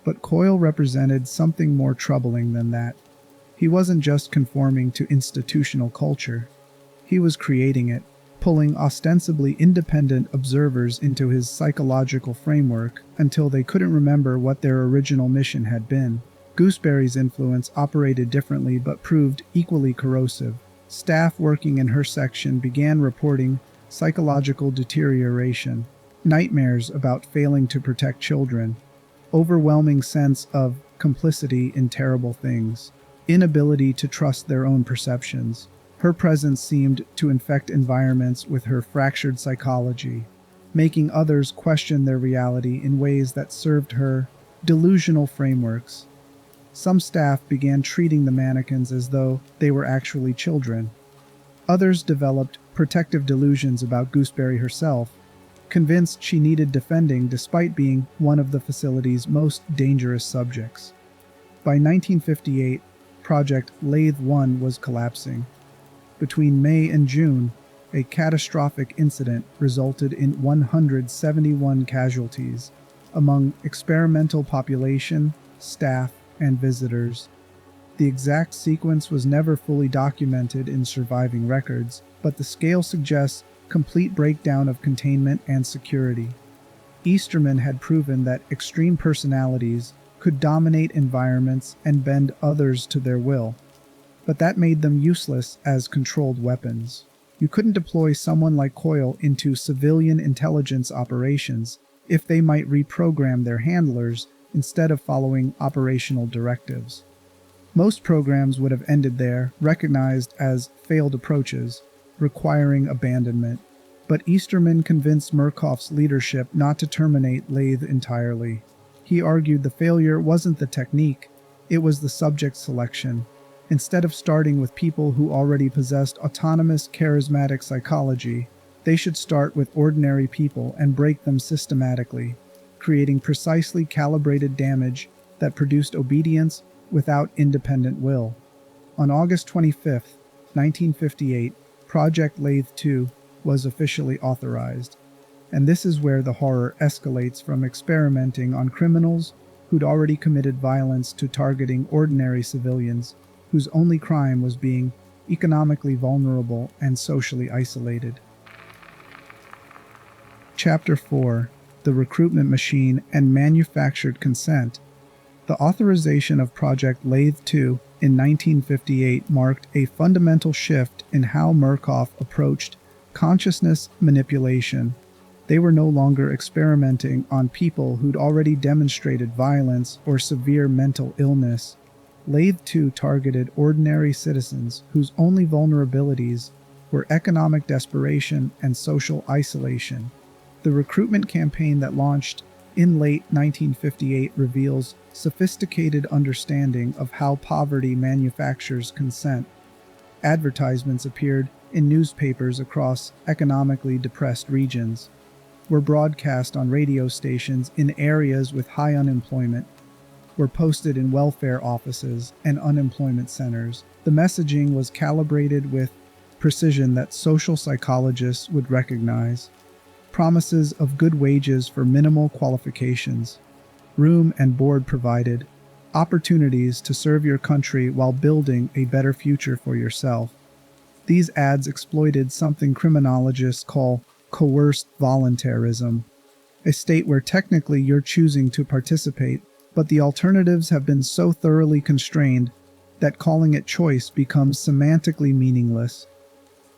But Coyle represented something more troubling than that. He wasn't just conforming to institutional culture. He was creating it, pulling ostensibly independent observers into his psychological framework until they couldn't remember what their original mission had been. Gooseberry's influence operated differently but proved equally corrosive. Staff working in her section began reporting psychological deterioration, nightmares about failing to protect children, overwhelming sense of complicity in terrible things, inability to trust their own perceptions. Her presence seemed to infect environments with her fractured psychology, making others question their reality in ways that served her delusional frameworks. Some staff began treating the mannequins as though they were actually children. Others developed protective delusions about Gooseberry herself, convinced she needed defending despite being one of the facility's most dangerous subjects. By 1958, Project Lathe 1 was collapsing. Between May and June, a catastrophic incident resulted in 171 casualties among experimental population, staff, and visitors. The exact sequence was never fully documented in surviving records, but the scale suggests complete breakdown of containment and security. Easterman had proven that extreme personalities could dominate environments and bend others to their will, but that made them useless as controlled weapons. You couldn't deploy someone like Coyle into civilian intelligence operations if they might reprogram their handlers instead of following operational directives. Most programs would have ended there, recognized as failed approaches, requiring abandonment. But Easterman convinced Murkoff's leadership not to terminate Lathe entirely. He argued the failure wasn't the technique, it was the subject selection. Instead of starting with people who already possessed autonomous, charismatic psychology, they should start with ordinary people and break them systematically, creating precisely calibrated damage that produced obedience without independent will. On August 25, 1958, Project Lathe 2 was officially authorized, and this is where the horror escalates from experimenting on criminals who'd already committed violence to targeting ordinary civilians whose only crime was being economically vulnerable and socially isolated. Chapter 4: The Recruitment Machine and Manufactured Consent. The authorization of Project Lathe 2 in 1958 marked a fundamental shift in how Murkoff approached consciousness manipulation. They were no longer experimenting on people who'd already demonstrated violence or severe mental illness. Lathe 2 targeted ordinary citizens whose only vulnerabilities were economic desperation and social isolation. The recruitment campaign that launched in late 1958 reveals sophisticated understanding of how poverty manufactures consent. Advertisements appeared in newspapers across economically depressed regions, were broadcast on radio stations in areas with high unemployment, were posted in welfare offices and unemployment centers. The messaging was calibrated with precision that social psychologists would recognize. Promises of good wages for minimal qualifications, room and board provided, opportunities to serve your country while building a better future for yourself. These ads exploited something criminologists call coerced voluntarism, a state where technically you're choosing to participate, but the alternatives have been so thoroughly constrained that calling it choice becomes semantically meaningless.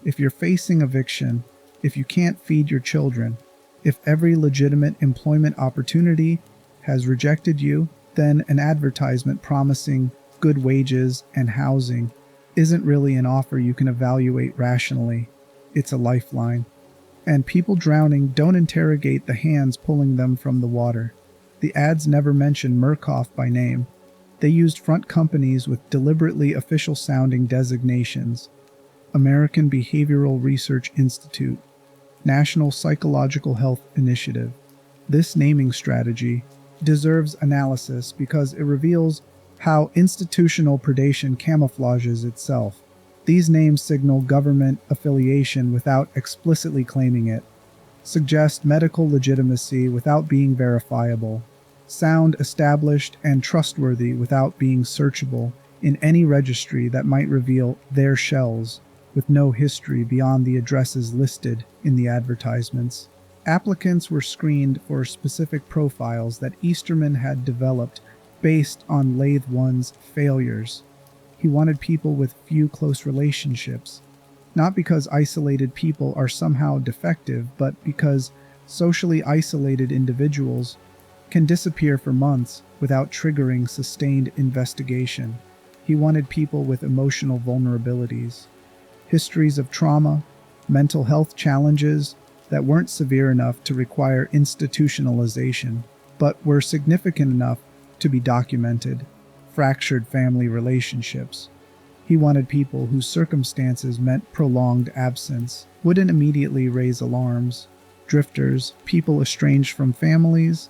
If you're facing eviction, if you can't feed your children, if every legitimate employment opportunity has rejected you, then an advertisement promising good wages and housing isn't really an offer you can evaluate rationally. It's a lifeline. And people drowning don't interrogate the hands pulling them from the water. The ads never mention Merkoff by name. They used front companies with deliberately official-sounding designations: American Behavioral Research Institute, National Psychological Health Initiative. This naming strategy deserves analysis because it reveals how institutional predation camouflages itself. These names signal government affiliation without explicitly claiming it, suggest medical legitimacy without being verifiable, sound established and trustworthy without being searchable in any registry that might reveal their shells, with no history beyond the addresses listed in the advertisements. Applicants were screened for specific profiles that Easterman had developed based on Lathe 1's failures. He wanted people with few close relationships, not because isolated people are somehow defective, but because socially isolated individuals can disappear for months without triggering sustained investigation. He wanted people with emotional vulnerabilities, histories of trauma, mental health challenges that weren't severe enough to require institutionalization, but were significant enough to be documented, fractured family relationships. He wanted people whose circumstances meant prolonged absence, wouldn't immediately raise alarms, drifters, people estranged from families,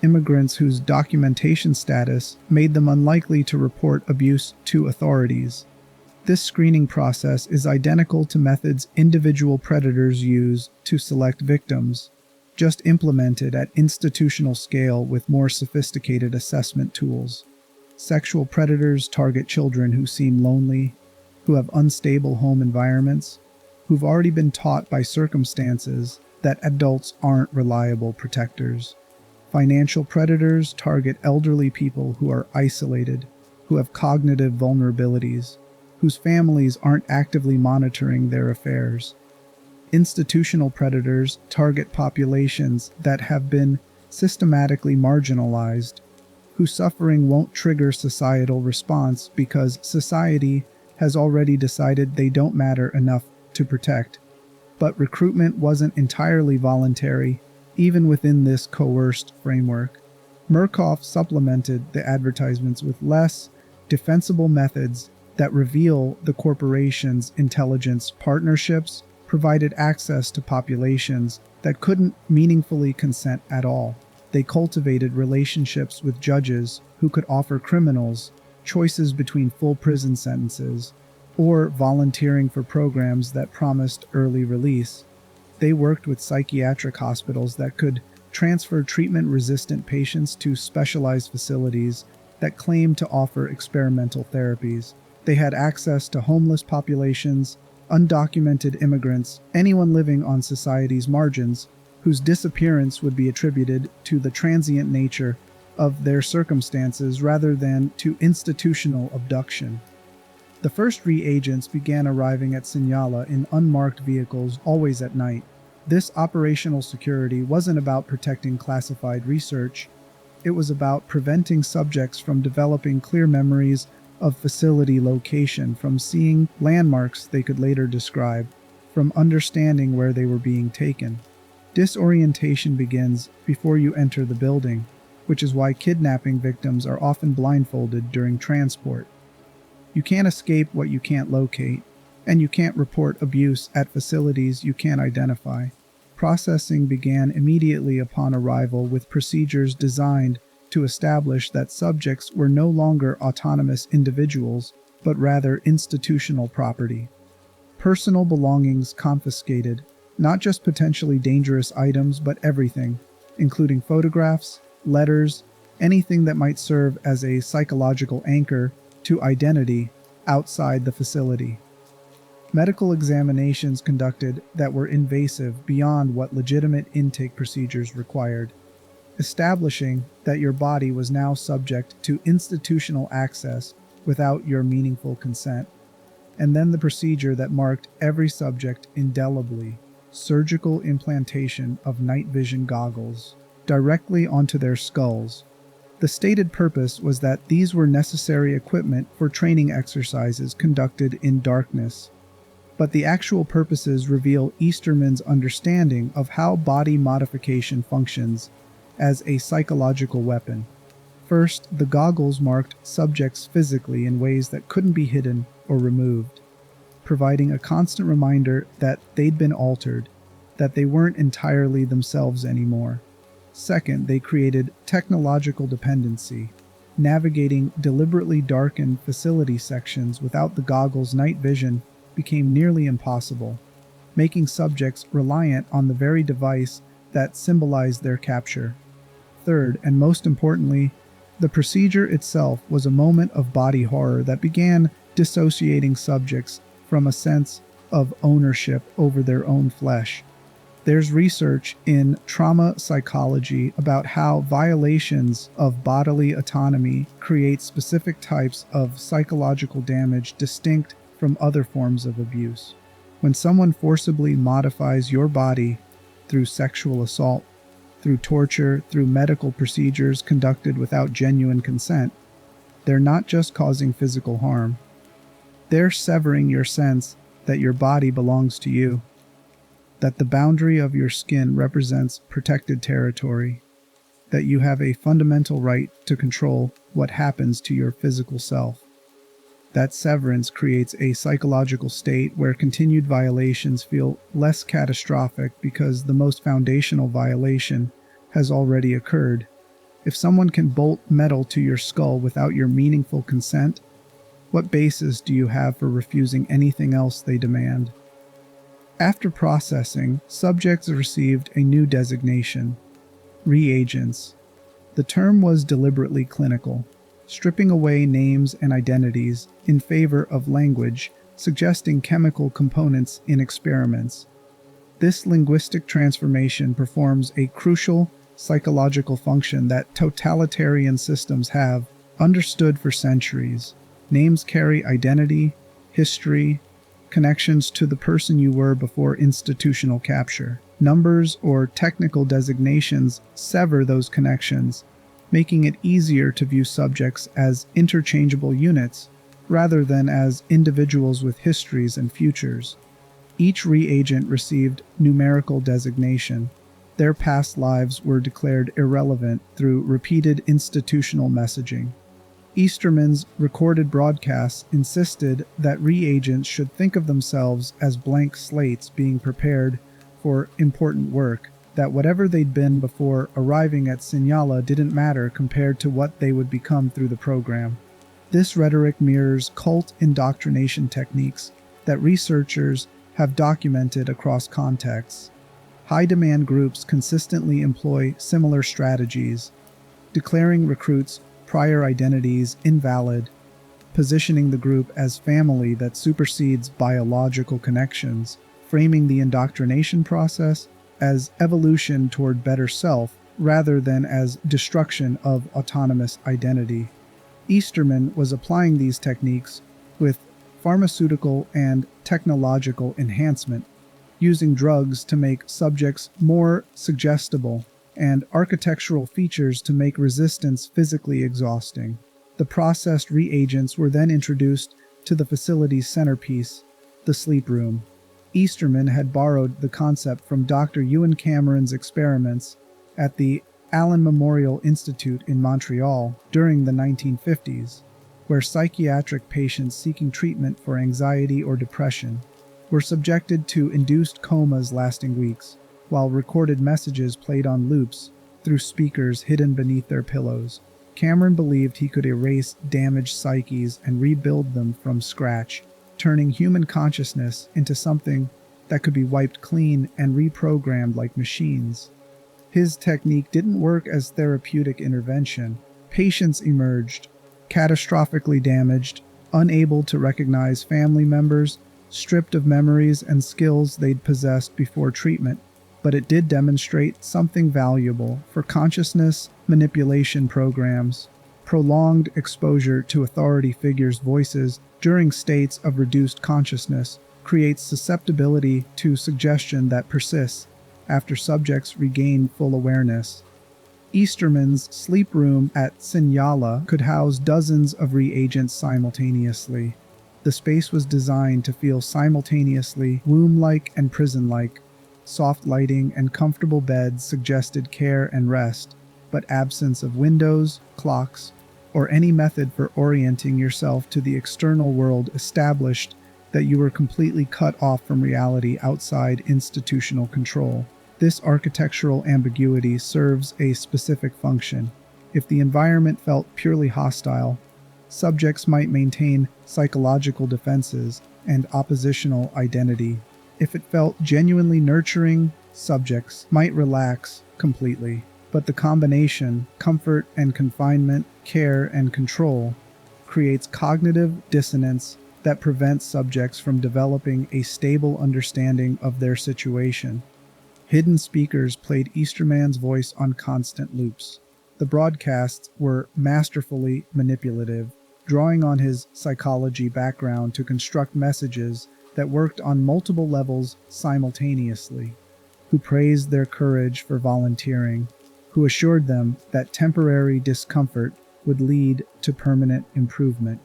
immigrants whose documentation status made them unlikely to report abuse to authorities. This screening process is identical to methods individual predators use to select victims, just implemented at institutional scale with more sophisticated assessment tools. Sexual predators target children who seem lonely, who have unstable home environments, who've already been taught by circumstances that adults aren't reliable protectors. Financial predators target elderly people who are isolated, who have cognitive vulnerabilities, whose families aren't actively monitoring their affairs. Institutional predators target populations that have been systematically marginalized, whose suffering won't trigger societal response because society has already decided they don't matter enough to protect. But recruitment wasn't entirely voluntary, even within this coerced framework. Murkoff supplemented the advertisements with less defensible methods that reveal the corporation's intelligence partnerships provided access to populations that couldn't meaningfully consent at all. They cultivated relationships with judges who could offer criminals choices between full prison sentences or volunteering for programs that promised early release. They worked with psychiatric hospitals that could transfer treatment-resistant patients to specialized facilities that claimed to offer experimental therapies. They had access to homeless populations, undocumented immigrants, anyone living on society's margins, whose disappearance would be attributed to the transient nature of their circumstances rather than to institutional abduction. The first reagents began arriving at Sinyala in unmarked vehicles, always at night. This operational security wasn't about protecting classified research. It was about preventing subjects from developing clear memories of facility location, from seeing landmarks they could later describe, from understanding where they were being taken. Disorientation begins before you enter the building, which is why kidnapping victims are often blindfolded during transport. You can't escape what you can't locate, and you can't report abuse at facilities you can't identify. Processing began immediately upon arrival with procedures designed to establish that subjects were no longer autonomous individuals, but rather institutional property. Personal belongings confiscated, not just potentially dangerous items, but everything, including photographs, letters, anything that might serve as a psychological anchor to identity outside the facility. Medical examinations conducted that were invasive beyond what legitimate intake procedures required, establishing that your body was now subject to institutional access without your meaningful consent. And then the procedure that marked every subject indelibly: surgical implantation of night vision goggles directly onto their skulls. The stated purpose was that these were necessary equipment for training exercises conducted in darkness. But the actual purposes reveal Easterman's understanding of how body modification functions as a psychological weapon. First, the goggles marked subjects physically in ways that couldn't be hidden or removed, providing a constant reminder that they'd been altered, that they weren't entirely themselves anymore. Second, they created technological dependency. Navigating deliberately darkened facility sections without the goggles' night vision became nearly impossible, making subjects reliant on the very device that symbolized their capture. Third, and most importantly, the procedure itself was a moment of body horror that began dissociating subjects from a sense of ownership over their own flesh. There's research in trauma psychology about how violations of bodily autonomy create specific types of psychological damage distinct from other forms of abuse. When someone forcibly modifies your body through sexual assault, through torture, through medical procedures conducted without genuine consent, they're not just causing physical harm. They're severing your sense that your body belongs to you, that the boundary of your skin represents protected territory, that you have a fundamental right to control what happens to your physical self. That severance creates a psychological state where continued violations feel less catastrophic because the most foundational violation has already occurred. If someone can bolt metal to your skull without your meaningful consent, what basis do you have for refusing anything else they demand? After processing, subjects received a new designation: reagents. The term was deliberately clinical, stripping away names and identities in favor of language, suggesting chemical components in experiments. This linguistic transformation performs a crucial psychological function that totalitarian systems have understood for centuries. Names carry identity, history, connections to the person you were before institutional capture. Numbers or technical designations sever those connections, making it easier to view subjects as interchangeable units rather than as individuals with histories and futures. Each reagent received numerical designation. Their past lives were declared irrelevant through repeated institutional messaging. Easterman's recorded broadcasts insisted that reagents should think of themselves as blank slates being prepared for important work, that whatever they'd been before arriving at Sinyala didn't matter compared to what they would become through the program. This rhetoric mirrors cult indoctrination techniques that researchers have documented across contexts. High-demand groups consistently employ similar strategies, declaring recruits' prior identities invalid, positioning the group as family that supersedes biological connections, framing the indoctrination process as evolution toward better self rather than as destruction of autonomous identity. Easterman was applying these techniques with pharmaceutical and technological enhancement, using drugs to make subjects more suggestible and architectural features to make resistance physically exhausting. The processed reagents were then introduced to the facility's centerpiece, the sleep room. Easterman had borrowed the concept from Dr. Ewan Cameron's experiments at the Allen Memorial Institute in Montreal during the 1950s, where psychiatric patients seeking treatment for anxiety or depression were subjected to induced comas lasting weeks, while recorded messages played on loops through speakers hidden beneath their pillows. Cameron believed he could erase damaged psyches and rebuild them from scratch, turning human consciousness into something that could be wiped clean and reprogrammed like machines. His technique didn't work as therapeutic intervention. Patients emerged catastrophically damaged, unable to recognize family members, stripped of memories and skills they'd possessed before treatment. But it did demonstrate something valuable for consciousness manipulation programs. Prolonged exposure to authority figures' voices during states of reduced consciousness creates susceptibility to suggestion that persists after subjects regain full awareness. Easterman's sleep room at Sinyala could house dozens of reagents simultaneously. The space was designed to feel simultaneously womb-like and prison-like. Soft lighting and comfortable beds suggested care and rest, but absence of windows, clocks, or any method for orienting yourself to the external world established that you were completely cut off from reality outside institutional control. This architectural ambiguity serves a specific function. If the environment felt purely hostile, subjects might maintain psychological defenses and oppositional identity. If it felt genuinely nurturing, subjects might relax completely. But the combination, comfort and confinement, care and control, creates cognitive dissonance that prevents subjects from developing a stable understanding of their situation. Hidden speakers played Easterman's voice on constant loops. The broadcasts were masterfully manipulative, drawing on his psychology background to construct messages that worked on multiple levels simultaneously, who praised their courage for volunteering, who assured them that temporary discomfort would lead to permanent improvement.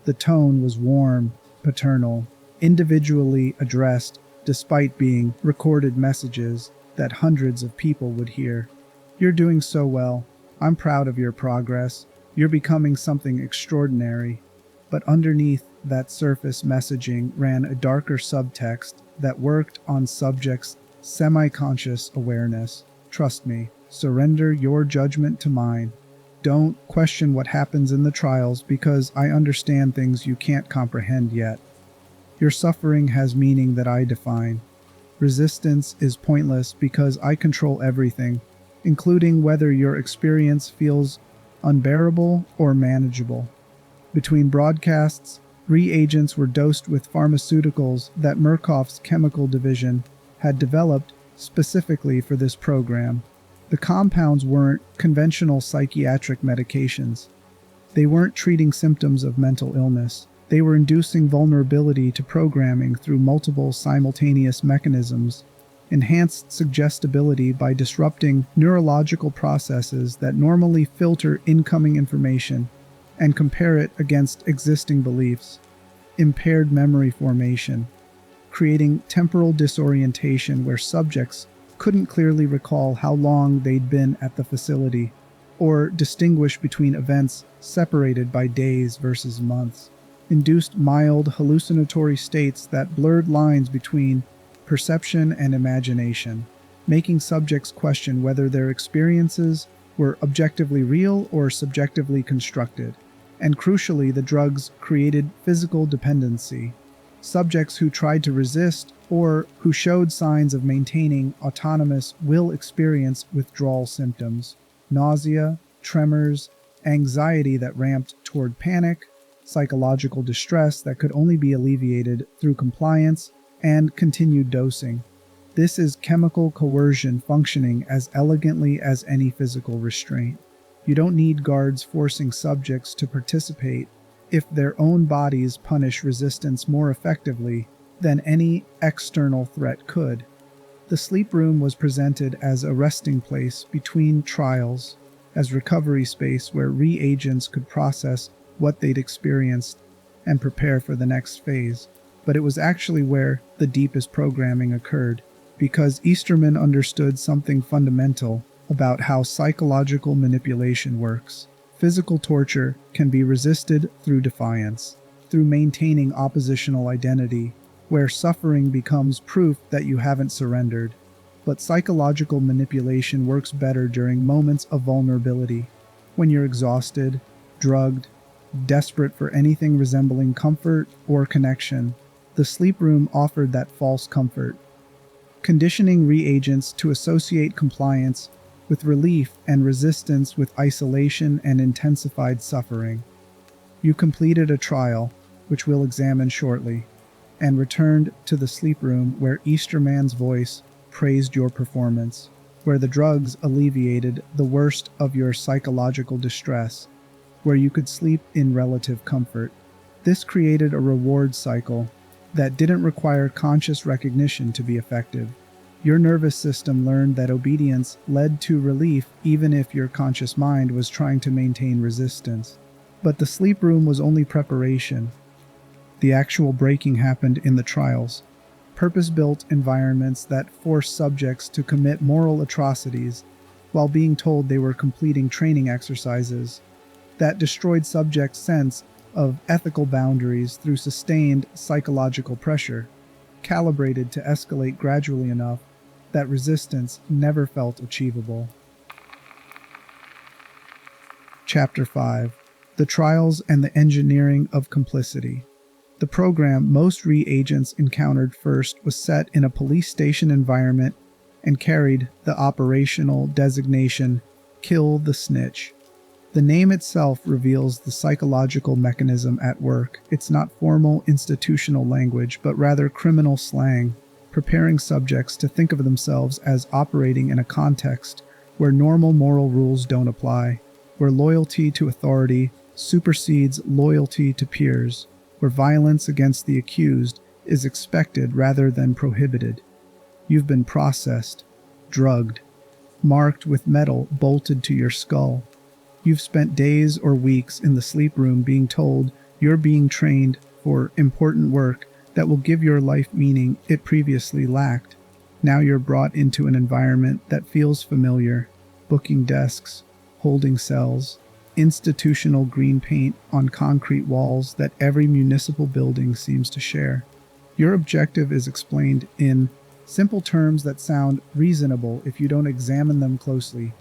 The tone was warm, paternal, individually addressed despite being recorded messages that hundreds of people would hear. "You're doing so well. I'm proud of your progress. You're becoming something extraordinary." But underneath that surface messaging ran a darker subtext that worked on subjects' semi-conscious awareness. "Trust me. Surrender your judgment to mine. Don't question what happens in the trials because I understand things you can't comprehend yet. Your suffering has meaning that I define. Resistance is pointless because I control everything, including whether your experience feels unbearable or manageable." Between broadcasts, reagents were dosed with pharmaceuticals that Murkoff's chemical division had developed specifically for this program. The compounds weren't conventional psychiatric medications. They weren't treating symptoms of mental illness. They were inducing vulnerability to programming through multiple simultaneous mechanisms, enhanced suggestibility by disrupting neurological processes that normally filter incoming information and compare it against existing beliefs, impaired memory formation, creating temporal disorientation where subjects couldn't clearly recall how long they'd been at the facility, or distinguish between events separated by days versus months, induced mild hallucinatory states that blurred lines between perception and imagination, making subjects question whether their experiences were objectively real or subjectively constructed. And crucially, the drugs created physical dependency. Subjects who tried to resist or who showed signs of maintaining autonomous will experience withdrawal symptoms, nausea, tremors, anxiety that ramped toward panic, psychological distress that could only be alleviated through compliance and continued dosing. This is chemical coercion functioning as elegantly as any physical restraint. You don't need guards forcing subjects to participate if their own bodies punish resistance more effectively than any external threat could. The sleep room was presented as a resting place between trials, as recovery space where reagents could process what they'd experienced and prepare for the next phase. But it was actually where the deepest programming occurred, because Easterman understood something fundamental about how psychological manipulation works. Physical torture can be resisted through defiance, through maintaining oppositional identity, where suffering becomes proof that you haven't surrendered. But psychological manipulation works better during moments of vulnerability, when you're exhausted, drugged, desperate for anything resembling comfort or connection. The sleep room offered that false comfort, conditioning reagents to associate compliance with relief and resistance with isolation and intensified suffering. You completed a trial, which we'll examine shortly, and returned to the sleep room where Easterman's voice praised your performance, where the drugs alleviated the worst of your psychological distress, where you could sleep in relative comfort. This created a reward cycle that didn't require conscious recognition to be effective. Your nervous system learned that obedience led to relief even if your conscious mind was trying to maintain resistance. But the sleep room was only preparation. The actual breaking happened in the trials, purpose-built environments that forced subjects to commit moral atrocities while being told they were completing training exercises, that destroyed subjects' sense of ethical boundaries through sustained psychological pressure, calibrated to escalate gradually enough that resistance never felt achievable. Chapter 5. The Trials and the Engineering of Complicity. The program most reagents encountered first was set in a police station environment and carried the operational designation, "Kill the Snitch." The name itself reveals the psychological mechanism at work. It's not formal institutional language, but rather criminal slang, preparing subjects to think of themselves as operating in a context where normal moral rules don't apply, where loyalty to authority supersedes loyalty to peers, where violence against the accused is expected rather than prohibited. You've been processed, drugged, marked with metal bolted to your skull. You've spent days or weeks in the sleep room being told you're being trained for important work that will give your life meaning it previously lacked. Now you're brought into an environment that feels familiar: booking desks, holding cells, institutional green paint on concrete walls that every municipal building seems to share. Your objective is explained in simple terms that sound reasonable if you don't examine them closely.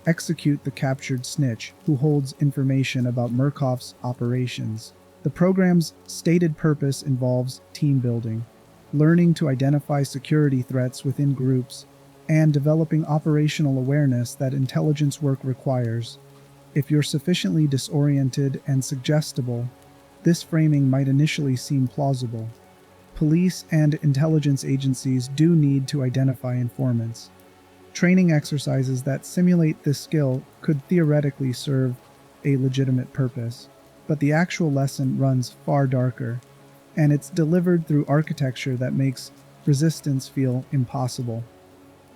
Execute the captured snitch who holds information about Murkoff's operations. The program's stated purpose involves team building, learning to identify security threats within groups, and developing operational awareness that intelligence work requires. If you're sufficiently disoriented and suggestible, this framing might initially seem plausible. Police and intelligence agencies do need to identify informants. Training exercises that simulate this skill could theoretically serve a legitimate purpose, but the actual lesson runs far darker, and it's delivered through architecture that makes resistance feel impossible.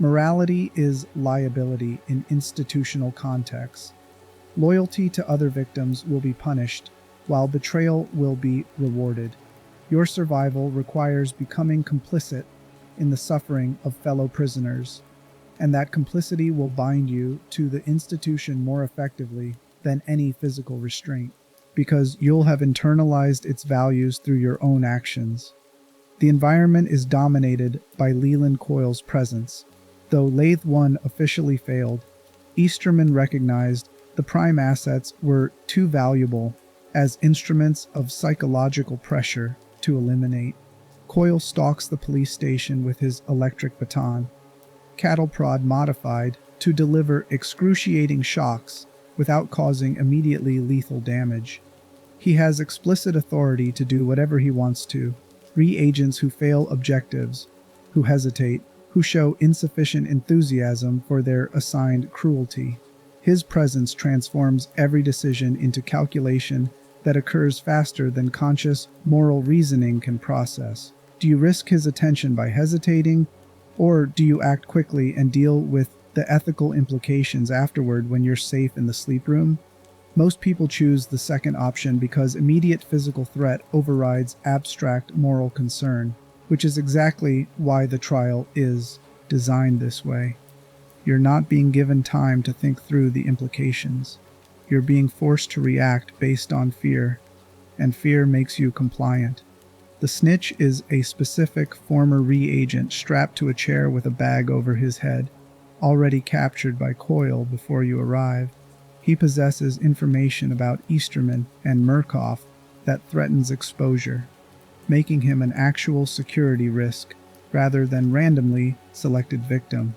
Morality is liability in institutional contexts. Loyalty to other victims will be punished, while betrayal will be rewarded. Your survival requires becoming complicit in the suffering of fellow prisoners, and that complicity will bind you to the institution more effectively than any physical restraint, because you'll have internalized its values through your own actions. The environment is dominated by Leland Coyle's presence. Though Lathe 1 officially failed, Easterman recognized the prime assets were too valuable as instruments of psychological pressure to eliminate. Coyle stalks the police station with his electric baton, cattle prod modified to deliver excruciating shocks without causing immediately lethal damage. He has explicit authority to do whatever he wants to. Reagents who fail objectives, who hesitate, who show insufficient enthusiasm for their assigned cruelty. His presence transforms every decision into calculation that occurs faster than conscious, moral reasoning can process. Do you risk his attention by hesitating, or do you act quickly and deal with the ethical implications afterward when you're safe in the sleep room? Most people choose the second option because immediate physical threat overrides abstract moral concern, which is exactly why the trial is designed this way. You're not being given time to think through the implications. You're being forced to react based on fear, and fear makes you compliant. The snitch is a specific former reagent strapped to a chair with a bag over his head, already captured by Coyle before you arrive. He possesses information about Easterman and Murkoff that threatens exposure, making him an actual security risk rather than randomly selected victim.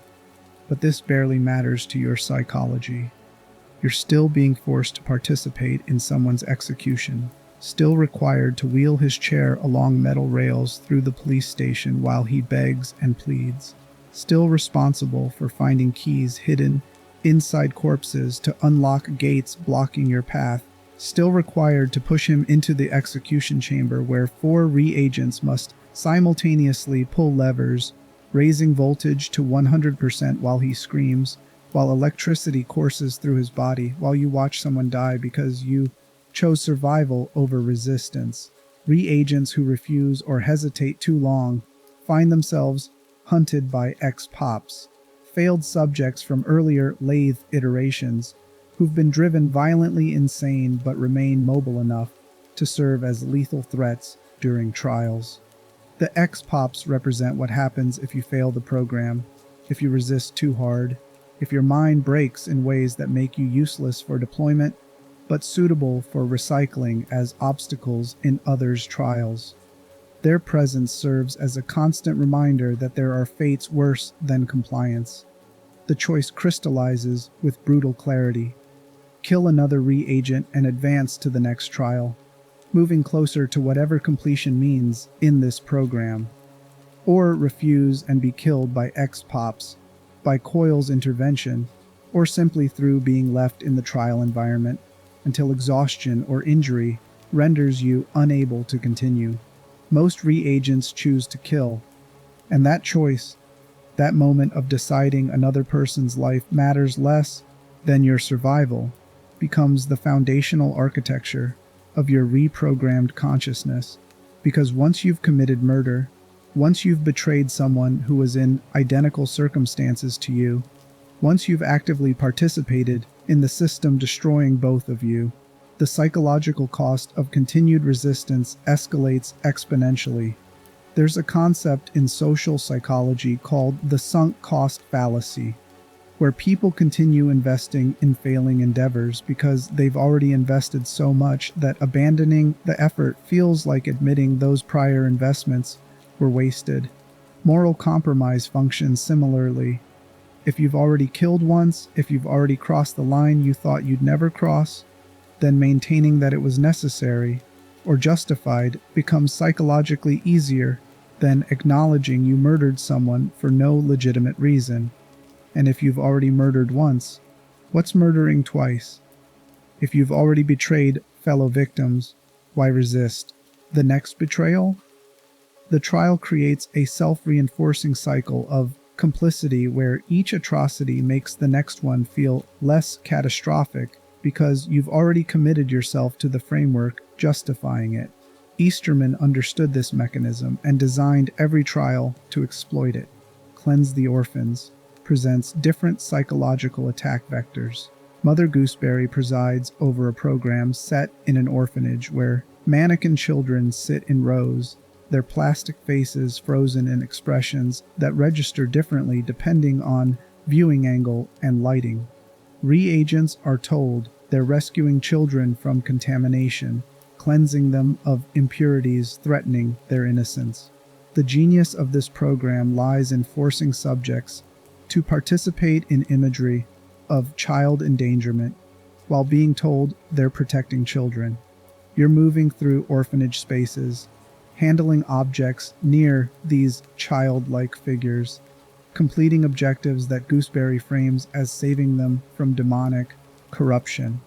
But this barely matters to your psychology. You're still being forced to participate in someone's execution, still required to wheel his chair along metal rails through the police station while he begs and pleads, still responsible for finding keys hidden inside corpses to unlock gates blocking your path, still required to push him into the execution chamber where 4 reagents must simultaneously pull levers, raising voltage to 100% while he screams, while electricity courses through his body, while you watch someone die because you chose survival over resistance. Reagents who refuse or hesitate too long find themselves hunted by ex-pops, failed subjects from earlier Lathe iterations who've been driven violently insane but remain mobile enough to serve as lethal threats during trials. The ex-pops represent what happens if you fail the program, if you resist too hard, if your mind breaks in ways that make you useless for deployment, but suitable for recycling as obstacles in others' trials. Their presence serves as a constant reminder that there are fates worse than compliance. The choice crystallizes with brutal clarity. Kill another reagent and advance to the next trial, moving closer to whatever completion means in this program. Or refuse and be killed by ex-pops, by Coyle's intervention, or simply through being left in the trial environment until exhaustion or injury renders you unable to continue. Most reagents choose to kill, and that choice, that moment of deciding another person's life matters less than your survival, becomes the foundational architecture of your reprogrammed consciousness. Because once you've committed murder, once you've betrayed someone who was in identical circumstances to you, once you've actively participated in the system destroying both of you, the psychological cost of continued resistance escalates exponentially. There's a concept in social psychology called the sunk cost fallacy, where people continue investing in failing endeavors because they've already invested so much that abandoning the effort feels like admitting those prior investments were wasted. Moral compromise functions similarly. If you've already killed once, if you've already crossed the line you thought you'd never cross, then maintaining that it was necessary or justified becomes psychologically easier than acknowledging you murdered someone for no legitimate reason. And if you've already murdered once, what's murdering twice? If you've already betrayed fellow victims, why resist the next betrayal? The trial creates a self-reinforcing cycle of complicity where each atrocity makes the next one feel less catastrophic because you've already committed yourself to the framework justifying it. Easterman understood this mechanism and designed every trial to exploit it. Cleanse the Orphans presents different psychological attack vectors. Mother Gooseberry presides over a program set in an orphanage where mannequin children sit in rows, their plastic faces frozen in expressions that register differently depending on viewing angle and lighting. Reagents are told they're rescuing children from contamination, cleansing them of impurities threatening their innocence. The genius of this program lies in forcing subjects to participate in imagery of child endangerment while being told they're protecting children. You're moving through orphanage spaces, handling objects near these childlike figures, completing objectives that Gooseberry frames as saving them from demonic corruption.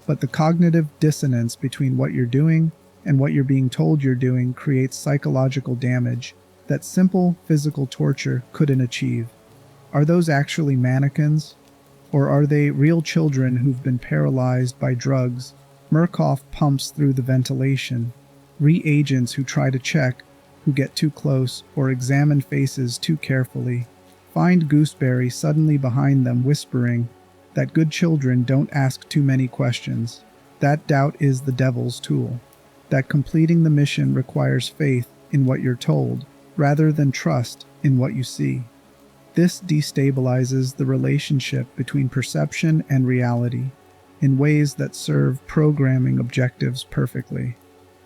But the cognitive dissonance between what you're doing and what you're being told you're doing creates psychological damage that simple physical torture couldn't achieve. Are those actually mannequins? Or are they real children who've been paralyzed by drugs? Murkoff pumps through the ventilation. Reagents who try to check, who get too close, or examine faces too carefully. Find Gooseberry suddenly behind them whispering that good children don't ask too many questions. That doubt is the devil's tool. That completing the mission requires faith in what you're told, rather than trust in what you see. This destabilizes the relationship between perception and reality in ways that serve programming objectives perfectly.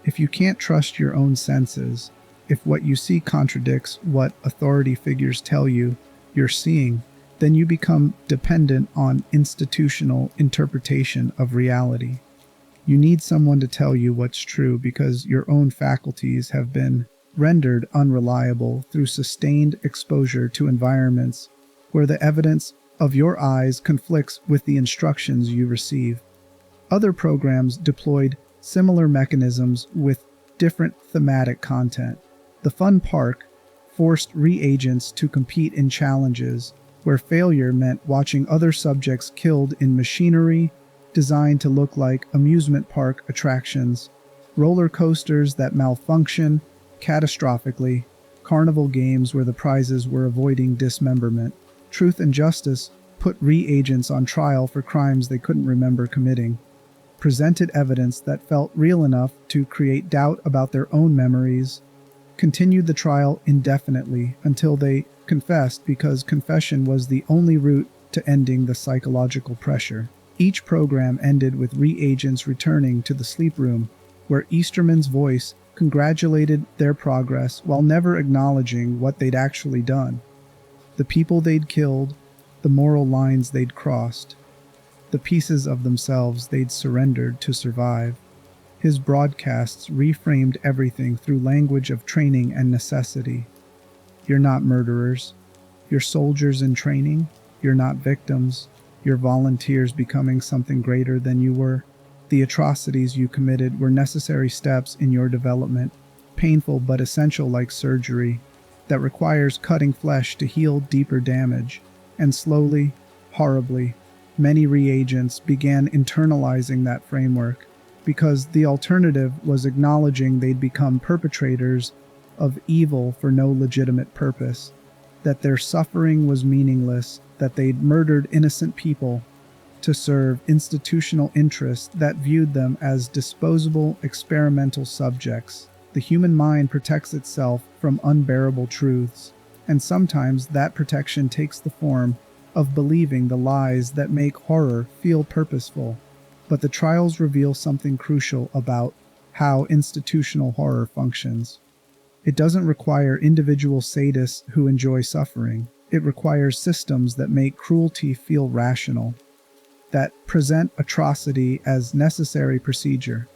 If you can't trust your own senses, if what you see contradicts what authority figures tell you you're seeing, then you become dependent on institutional interpretation of reality. You need someone to tell you what's true because your own faculties have been rendered unreliable through sustained exposure to environments where the evidence of your eyes conflicts with the instructions you receive. Other programs deployed similar mechanisms with different thematic content. The Fun Park forced reagents to compete in challenges where failure meant watching other subjects killed in machinery designed to look like amusement park attractions, roller coasters that malfunction catastrophically, carnival games where the prizes were avoiding dismemberment. Truth and Justice put reagents on trial for crimes they couldn't remember committing, presented evidence that felt real enough to create doubt about their own memories, continued the trial indefinitely until they confessed because confession was the only route to ending the psychological pressure. Each program ended with reagents returning to the sleep room, where Easterman's voice congratulated their progress while never acknowledging what they'd actually done, the people they'd killed, the moral lines they'd crossed, the pieces of themselves they'd surrendered to survive. His broadcasts reframed everything through language of training and necessity. You're not murderers. You're soldiers in training. You're not victims. You're volunteers becoming something greater than you were. The atrocities you committed were necessary steps in your development, painful but essential like surgery, that requires cutting flesh to heal deeper damage. And slowly, horribly, many reagents began internalizing that framework, because the alternative was acknowledging they'd become perpetrators of evil for no legitimate purpose, that their suffering was meaningless, that they'd murdered innocent people to serve institutional interests that viewed them as disposable experimental subjects. The human mind protects itself from unbearable truths, and sometimes that protection takes the form of believing the lies that make horror feel purposeful. But the trials reveal something crucial about how institutional horror functions. It doesn't require individual sadists who enjoy suffering. It requires systems that make cruelty feel rational, that present atrocity as necessary procedure,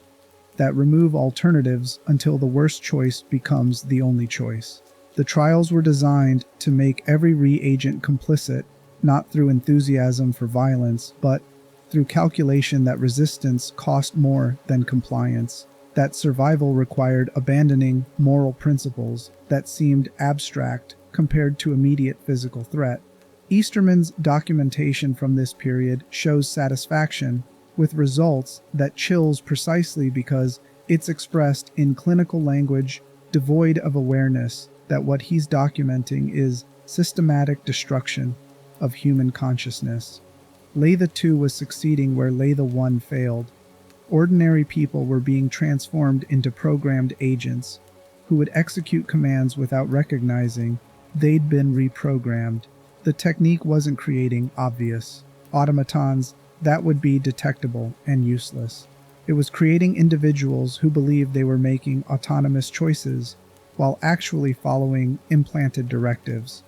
that remove alternatives until the worst choice becomes the only choice. The trials were designed to make every reagent complicit, not through enthusiasm for violence, but through calculation that resistance cost more than compliance, that survival required abandoning moral principles that seemed abstract compared to immediate physical threat. Easterman's documentation from this period shows satisfaction with results that chills precisely because it's expressed in clinical language devoid of awareness that what he's documenting is systematic destruction of human consciousness. Lathe 2 was succeeding where Lathe 1 failed. Ordinary people were being transformed into programmed agents who would execute commands without recognizing they'd been reprogrammed. The technique wasn't creating obvious automatons that would be detectable and useless. It was creating individuals who believed they were making autonomous choices while actually following implanted directives,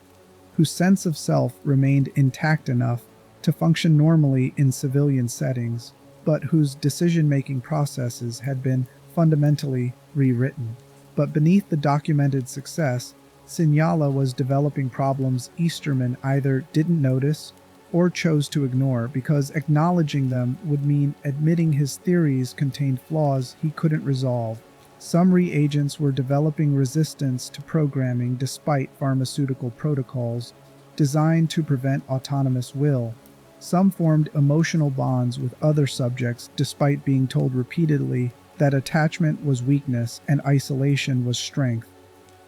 whose sense of self remained intact enough to function normally in civilian settings, but whose decision-making processes had been fundamentally rewritten. But beneath the documented success Sinyala was developing problems Easterman either didn't notice or chose to ignore because acknowledging them would mean admitting his theories contained flaws he couldn't resolve. Some reagents were developing resistance to programming despite pharmaceutical protocols designed to prevent autonomous will. Some formed emotional bonds with other subjects despite being told repeatedly that attachment was weakness and isolation was strength.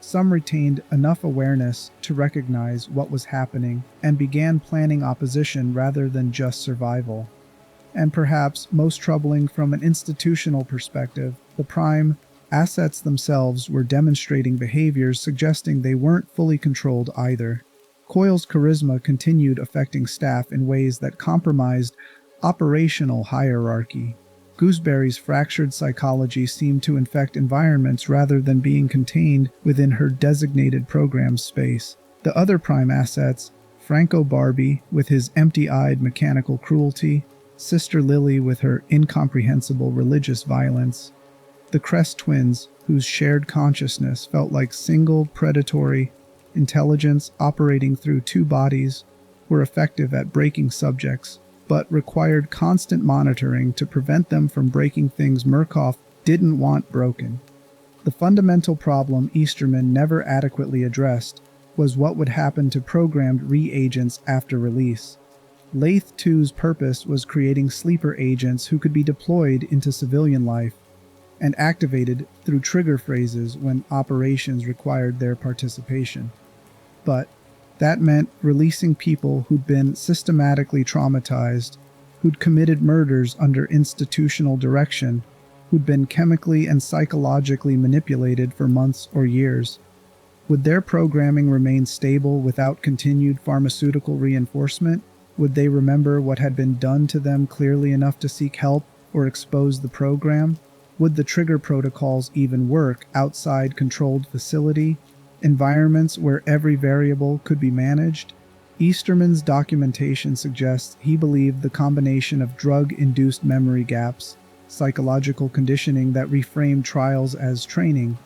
Some retained enough awareness to recognize what was happening and began planning opposition rather than just survival. And perhaps most troubling from an institutional perspective, the prime assets themselves were demonstrating behaviors suggesting they weren't fully controlled either. Coyle's charisma continued affecting staff in ways that compromised operational hierarchy. Gooseberry's fractured psychology seemed to infect environments rather than being contained within her designated program space. The other prime assets, Franco Barbie with his empty-eyed mechanical cruelty, Sister Lily with her incomprehensible religious violence, the Crest twins, whose shared consciousness felt like single predatory intelligence operating through two bodies, were effective at breaking subjects, but required constant monitoring to prevent them from breaking things Murkoff didn't want broken. The fundamental problem Easterman never adequately addressed was what would happen to programmed reagents after release. Lathe 2's purpose was creating sleeper agents who could be deployed into civilian life and activated through trigger phrases when operations required their participation. But that meant releasing people who'd been systematically traumatized, who'd committed murders under institutional direction, who'd been chemically and psychologically manipulated for months or years. Would their programming remain stable without continued pharmaceutical reinforcement? Would they remember what had been done to them clearly enough to seek help or expose the program? Would the trigger protocols even work outside controlled facility, environments where every variable could be managed? Easterman's documentation suggests he believed the combination of drug-induced memory gaps, psychological conditioning that reframed trials as training,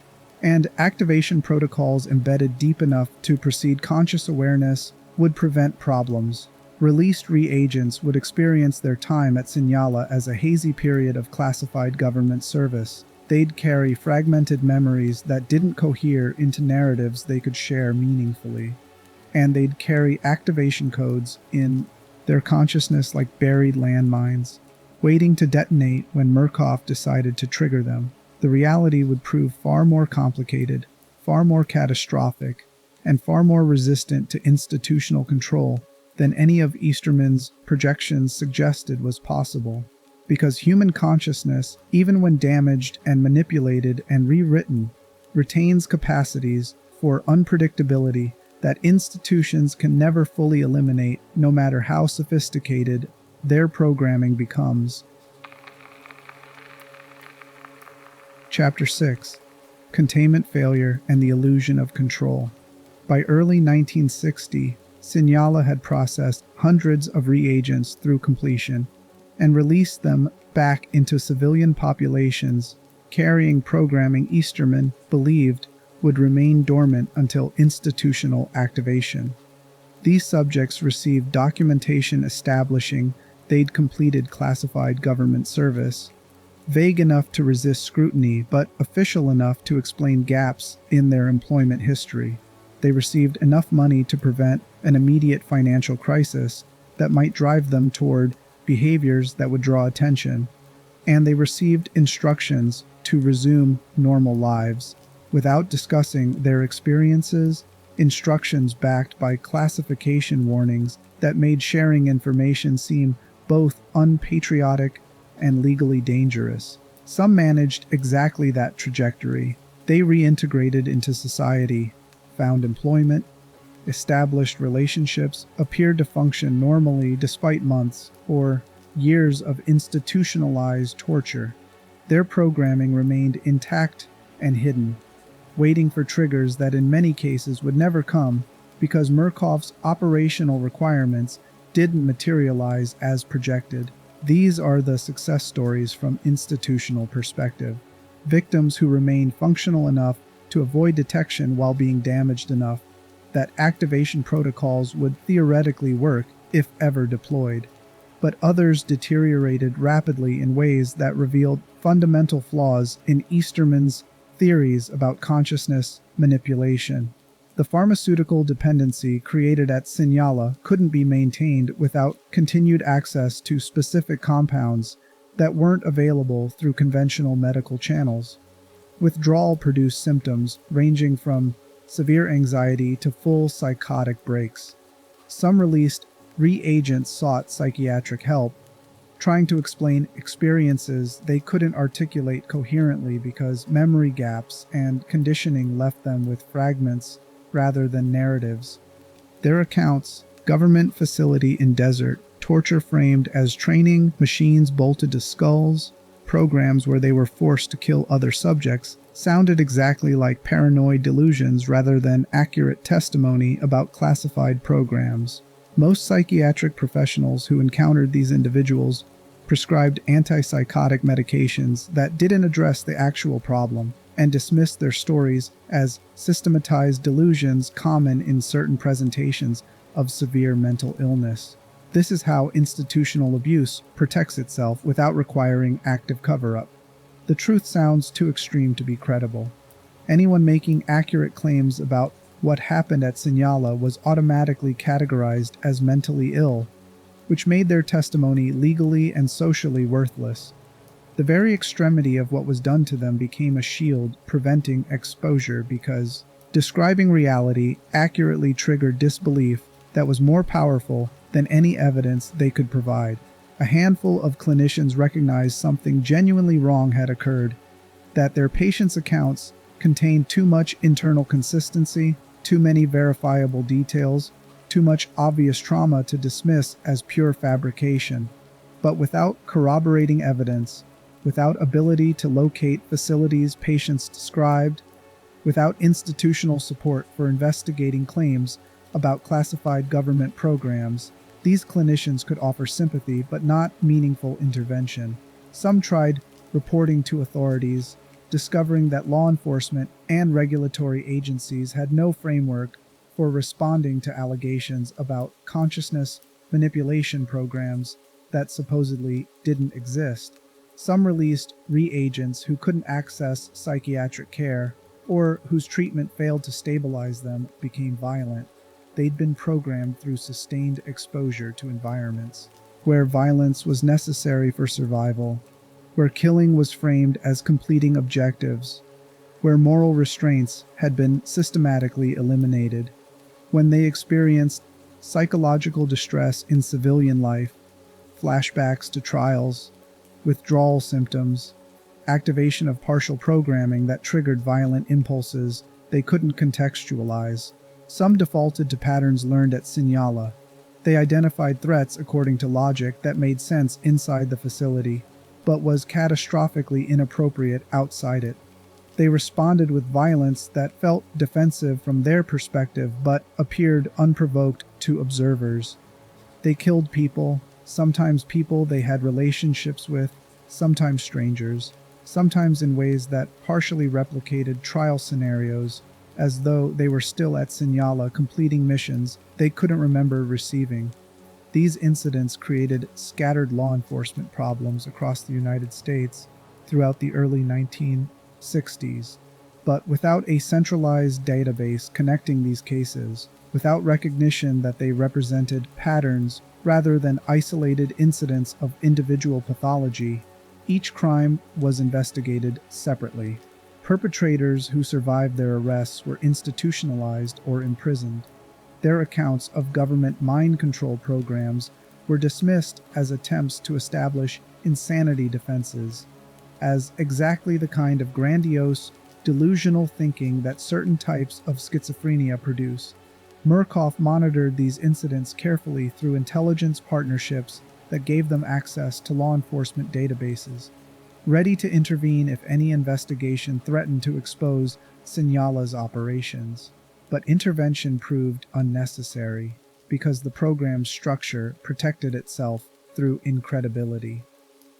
and activation protocols embedded deep enough to precede conscious awareness would prevent problems. Released reagents would experience their time at Sinyala as a hazy period of classified government service. They'd carry fragmented memories that didn't cohere into narratives they could share meaningfully. And they'd carry activation codes in their consciousness like buried landmines, waiting to detonate when Murkoff decided to trigger them. The reality would prove far more complicated, far more catastrophic, and far more resistant to institutional control than any of Easterman's projections suggested was possible. Because human consciousness, even when damaged and manipulated and rewritten, retains capacities for unpredictability that institutions can never fully eliminate, no matter how sophisticated their programming becomes. Chapter 6: Containment Failure and the Illusion of Control. By early 1960, Sinyala had processed hundreds of reagents through completion and released them back into civilian populations, carrying programming Easterman believed would remain dormant until institutional activation. These subjects received documentation establishing they'd completed classified government service, vague enough to resist scrutiny but official enough to explain gaps in their employment history. They received enough money to prevent an immediate financial crisis that might drive them toward behaviors that would draw attention, and they received instructions to resume normal lives without discussing their experiences, instructions backed by classification warnings that made sharing information seem both unpatriotic and legally dangerous. Some managed exactly that trajectory. They reintegrated into society, found employment, established relationships, appeared to function normally despite months or years of institutionalized torture. Their programming remained intact and hidden, waiting for triggers that in many cases would never come because Murkoff's operational requirements didn't materialize as projected. These are the success stories from institutional perspective. Victims who remained functional enough to avoid detection while being damaged enough that activation protocols would theoretically work if ever deployed. But others deteriorated rapidly in ways that revealed fundamental flaws in Easterman's theories about consciousness manipulation. The pharmaceutical dependency created at Sinyala couldn't be maintained without continued access to specific compounds that weren't available through conventional medical channels. Withdrawal produced symptoms ranging from severe anxiety to full psychotic breaks. Some released reagents sought psychiatric help, trying to explain experiences they couldn't articulate coherently because memory gaps and conditioning left them with fragments rather than narratives. Their accounts, government facility in desert, torture framed as training, machines bolted to skulls, programs where they were forced to kill other subjects, sounded exactly like paranoid delusions rather than accurate testimony about classified programs. Most psychiatric professionals who encountered these individuals prescribed antipsychotic medications that didn't address the actual problem and dismissed their stories as systematized delusions common in certain presentations of severe mental illness. This is how institutional abuse protects itself without requiring active cover-up. The truth sounds too extreme to be credible. Anyone making accurate claims about what happened at Sinyala was automatically categorized as mentally ill, which made their testimony legally and socially worthless. The very extremity of what was done to them became a shield preventing exposure because describing reality accurately triggered disbelief that was more powerful than any evidence they could provide. A handful of clinicians recognized something genuinely wrong had occurred, that their patients' accounts contained too much internal consistency, too many verifiable details, too much obvious trauma to dismiss as pure fabrication. But without corroborating evidence, without ability to locate facilities patients described, without institutional support for investigating claims about classified government programs, these clinicians could offer sympathy but not meaningful intervention. Some tried reporting to authorities, discovering that law enforcement and regulatory agencies had no framework for responding to allegations about consciousness manipulation programs that supposedly didn't exist. Some released reagents who couldn't access psychiatric care or whose treatment failed to stabilize them became violent. They'd been programmed through sustained exposure to environments where violence was necessary for survival, where killing was framed as completing objectives, where moral restraints had been systematically eliminated. When they experienced psychological distress in civilian life, flashbacks to trials, withdrawal symptoms, activation of partial programming that triggered violent impulses they couldn't contextualize. Some defaulted to patterns learned at Sinyala. They identified threats according to logic that made sense inside the facility, but was catastrophically inappropriate outside it. They responded with violence that felt defensive from their perspective but appeared unprovoked to observers. They killed people, sometimes people they had relationships with, sometimes strangers, sometimes in ways that partially replicated trial scenarios, as though they were still at Sinyala completing missions they couldn't remember receiving. These incidents created scattered law enforcement problems across the United States throughout the early 1960s. But without a centralized database connecting these cases, without recognition that they represented patterns rather than isolated incidents of individual pathology, each crime was investigated separately. Perpetrators who survived their arrests were institutionalized or imprisoned. Their accounts of government mind control programs were dismissed as attempts to establish insanity defenses, as exactly the kind of grandiose, delusional thinking that certain types of schizophrenia produce. Murkoff monitored these incidents carefully through intelligence partnerships that gave them access to law enforcement databases, ready to intervene if any investigation threatened to expose Sinyala's operations. But intervention proved unnecessary because the program's structure protected itself through incredibility.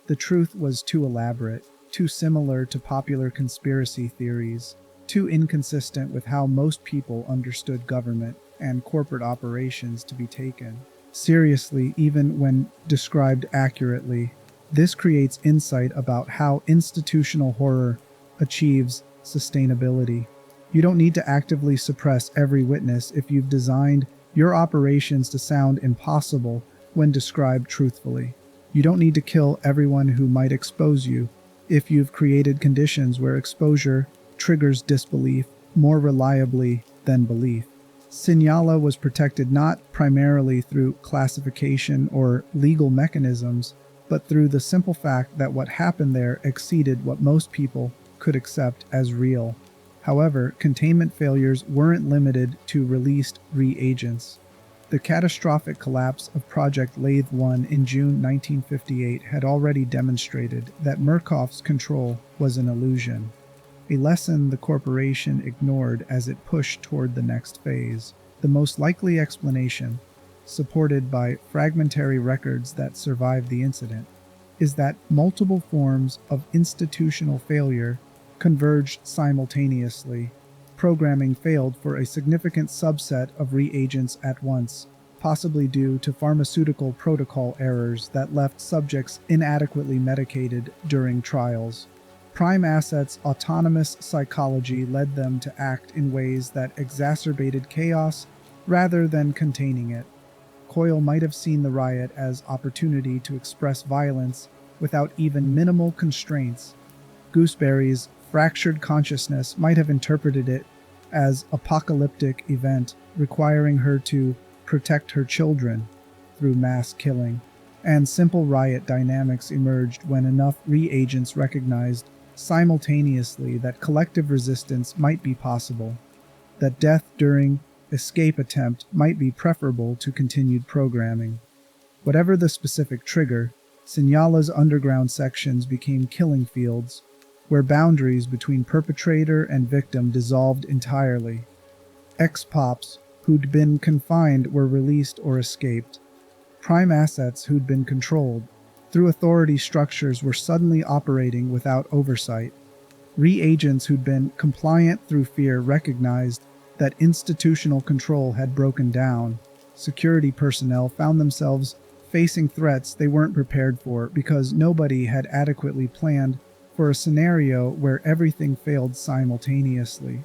The truth was too elaborate, too similar to popular conspiracy theories, too inconsistent with how most people understood government and corporate operations to be taken seriously, even when described accurately. This creates insight about how institutional horror achieves sustainability. You don't need to actively suppress every witness if you've designed your operations to sound impossible when described truthfully. You don't need to kill everyone who might expose you if you've created conditions where exposure triggers disbelief more reliably than belief. Sinyala was protected not primarily through classification or legal mechanisms, but through the simple fact that what happened there exceeded what most people could accept as real. However, containment failures weren't limited to released reagents. The catastrophic collapse of Project Lathe 1 in June 1958 had already demonstrated that Murkoff's control was an illusion, a lesson the corporation ignored as it pushed toward the next phase. The most likely explanation, supported by fragmentary records that survived the incident, is that multiple forms of institutional failure converged simultaneously. Programming failed for a significant subset of reagents at once, possibly due to pharmaceutical protocol errors that left subjects inadequately medicated during trials. Prime Asset's autonomous psychology led them to act in ways that exacerbated chaos rather than containing it. Coyle might have seen the riot as opportunity to express violence without even minimal constraints. Gooseberry's fractured consciousness might have interpreted it as apocalyptic event requiring her to protect her children through mass killing. And simple riot dynamics emerged when enough reagents recognized simultaneously that collective resistance might be possible, that death during escape attempt might be preferable to continued programming. Whatever the specific trigger, Sinyala's underground sections became killing fields, where boundaries between perpetrator and victim dissolved entirely. Ex-pops who'd been confined were released or escaped. Prime assets who'd been controlled through authority structures were suddenly operating without oversight. Reagents who'd been compliant through fear recognized that institutional control had broken down. Security personnel found themselves facing threats they weren't prepared for because nobody had adequately planned for a scenario where everything failed simultaneously.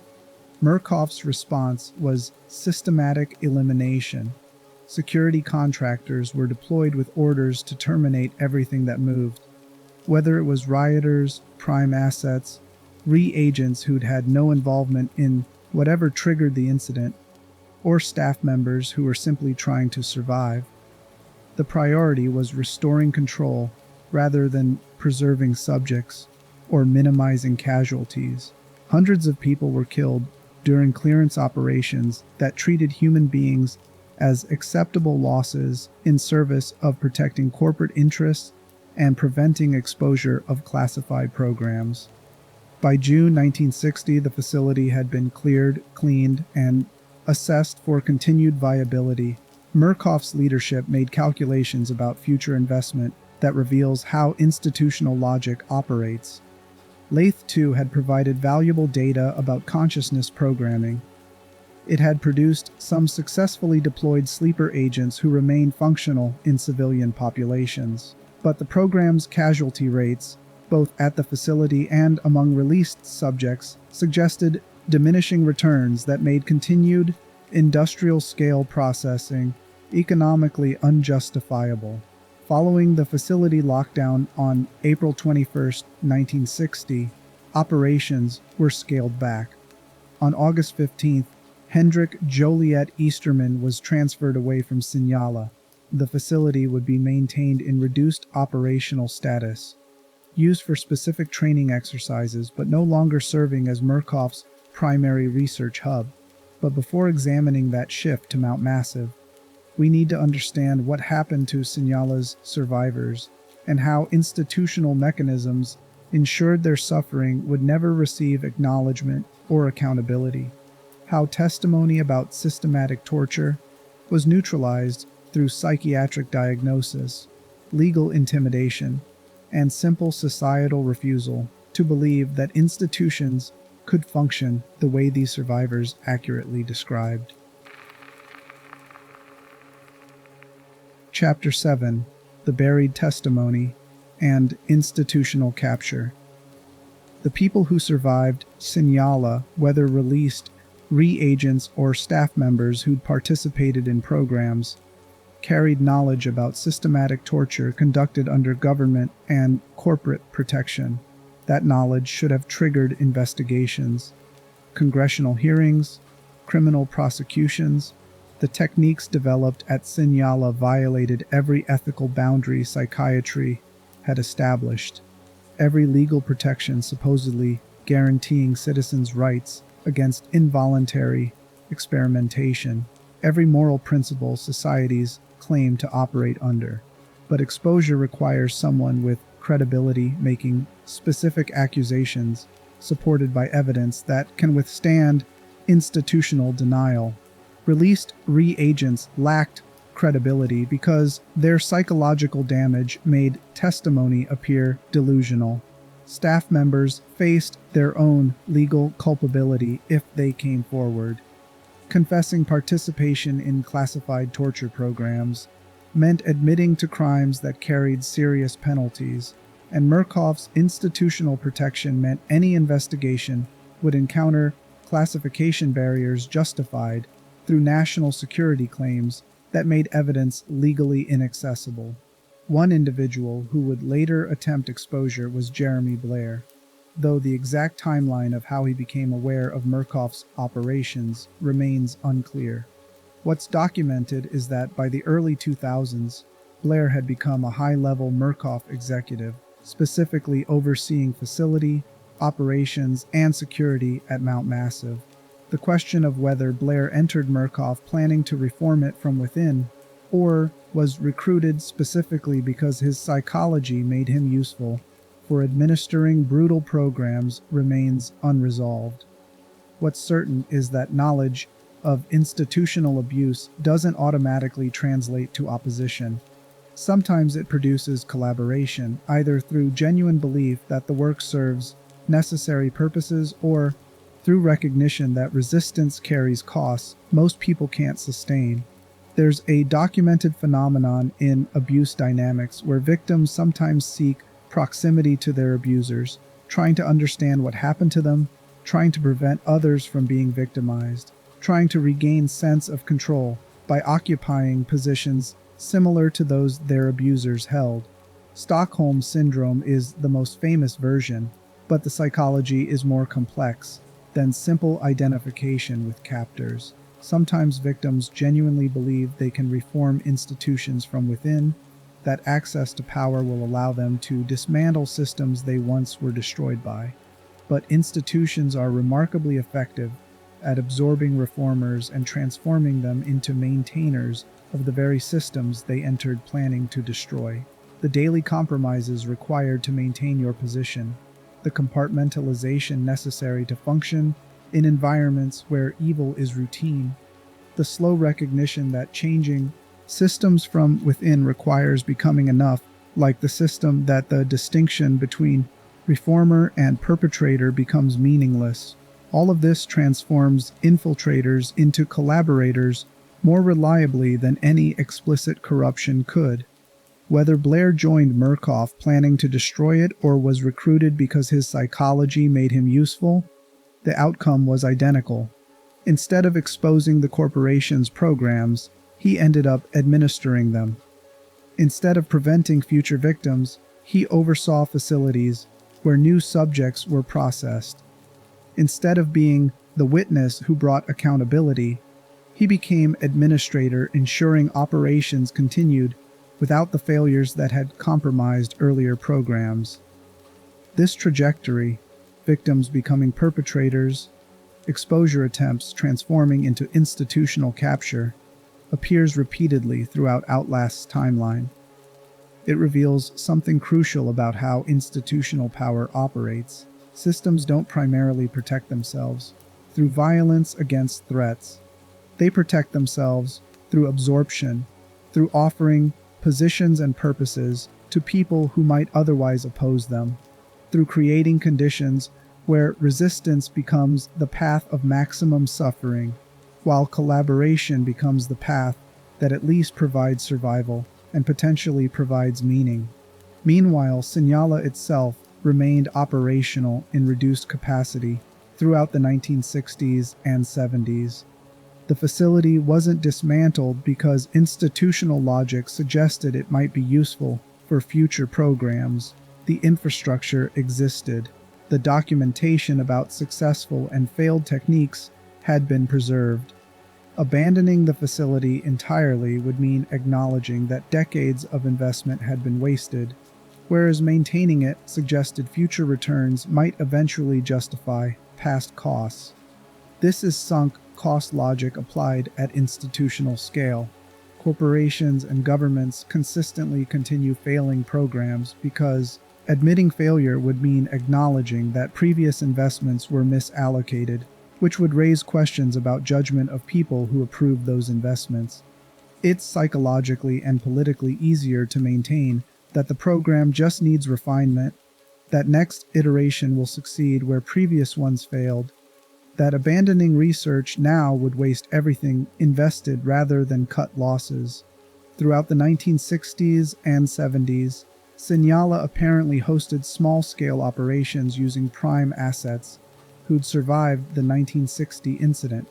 Murkoff's response was systematic elimination. Security contractors were deployed with orders to terminate everything that moved, whether it was rioters, prime assets, reagents who'd had no involvement in whatever triggered the incident, or staff members who were simply trying to survive. The priority was restoring control rather than preserving subjects or minimizing casualties. Hundreds of people were killed during clearance operations that treated human beings as acceptable losses in service of protecting corporate interests and preventing exposure of classified programs. By June 1960, the facility had been cleared, cleaned, and assessed for continued viability. Murkoff's leadership made calculations about future investment that reveals how institutional logic operates. Lathe 2 had provided valuable data about consciousness programming. It had produced some successfully deployed sleeper agents who remained functional in civilian populations. But the program's casualty rates, both at the facility and among released subjects, suggested diminishing returns that made continued industrial-scale processing economically unjustifiable. Following the facility lockdown on April 21, 1960, operations were scaled back. On August 15th, Hendrik Joliet Easterman was transferred away from Sinyala. The facility would be maintained in reduced operational status, used for specific training exercises but no longer serving as Murkoff's primary research hub. But before examining that shift to Mount Massive, we need to understand what happened to Sinyala's survivors and how institutional mechanisms ensured their suffering would never receive acknowledgement or accountability. How testimony about systematic torture was neutralized through psychiatric diagnosis, legal intimidation, and simple societal refusal to believe that institutions could function the way these survivors accurately described. Chapter 7: The Buried Testimony and Institutional Capture. The people who survived Sinyala, whether released reagents or staff members who'd participated in programs, carried knowledge about systematic torture conducted under government and corporate protection. That knowledge should have triggered investigations, congressional hearings, criminal prosecutions. The techniques developed at Sinyala violated every ethical boundary psychiatry had established, every legal protection supposedly guaranteeing citizens' rights against involuntary experimentation, every moral principle societies claim to operate under. But exposure requires someone with credibility making specific accusations supported by evidence that can withstand institutional denial. Released reagents lacked credibility because their psychological damage made testimony appear delusional. Staff members faced their own legal culpability if they came forward. Confessing participation in classified torture programs meant admitting to crimes that carried serious penalties, and Murkoff's institutional protection meant any investigation would encounter classification barriers justified through national security claims that made evidence legally inaccessible. One individual who would later attempt exposure was Jeremy Blair, though the exact timeline of how he became aware of Murkoff's operations remains unclear. What's documented is that by the early 2000s, Blair had become a high-level Murkoff executive, specifically overseeing facility, operations, and security at Mount Massive. The question of whether Blair entered Merkoff planning to reform it from within, or was recruited specifically because his psychology made him useful for administering brutal programs remains unresolved. What's certain is that knowledge of institutional abuse doesn't automatically translate to opposition. Sometimes it produces collaboration, either through genuine belief that the work serves necessary purposes or through recognition that resistance carries costs most people can't sustain. There's a documented phenomenon in abuse dynamics where victims sometimes seek proximity to their abusers, trying to understand what happened to them, trying to prevent others from being victimized, trying to regain sense of control by occupying positions similar to those their abusers held. Stockholm Syndrome is the most famous version, but the psychology is more complex than simple identification with captors. Sometimes victims genuinely believe they can reform institutions from within, that access to power will allow them to dismantle systems they once were destroyed by. But institutions are remarkably effective at absorbing reformers and transforming them into maintainers of the very systems they entered planning to destroy. The daily compromises required to maintain your position, the compartmentalization necessary to function in environments where evil is routine, the slow recognition that changing systems from within requires becoming enough like the system that the distinction between reformer and perpetrator becomes meaningless. All of this transforms infiltrators into collaborators more reliably than any explicit corruption could. Whether Blair joined Merkoff planning to destroy it or was recruited because his psychology made him useful, the outcome was identical. Instead of exposing the corporation's programs, he ended up administering them. Instead of preventing future victims, he oversaw facilities where new subjects were processed. Instead of being the witness who brought accountability, he became administrator, ensuring operations continued without the failures that had compromised earlier programs. This trajectory, victims becoming perpetrators, exposure attempts transforming into institutional capture, appears repeatedly throughout Outlast's timeline. It reveals something crucial about how institutional power operates. Systems don't primarily protect themselves through violence against threats. They protect themselves through absorption, through offering positions and purposes to people who might otherwise oppose them, through creating conditions where resistance becomes the path of maximum suffering, while collaboration becomes the path that at least provides survival and potentially provides meaning. Meanwhile, Sinyala itself remained operational in reduced capacity throughout the 1960s and 70s. The facility wasn't dismantled because institutional logic suggested it might be useful for future programs. The infrastructure existed. The documentation about successful and failed techniques had been preserved. Abandoning the facility entirely would mean acknowledging that decades of investment had been wasted, whereas maintaining it suggested future returns might eventually justify past costs. This is sunk cost logic applied at institutional scale. Corporations and governments consistently continue failing programs because admitting failure would mean acknowledging that previous investments were misallocated, which would raise questions about judgment of people who approved those investments. It's psychologically and politically easier to maintain that the program just needs refinement, that next iteration will succeed where previous ones failed, that abandoning research now would waste everything invested rather than cut losses. Throughout the 1960s and 70s, Sinyala apparently hosted small-scale operations using prime assets who'd survived the 1960 incident.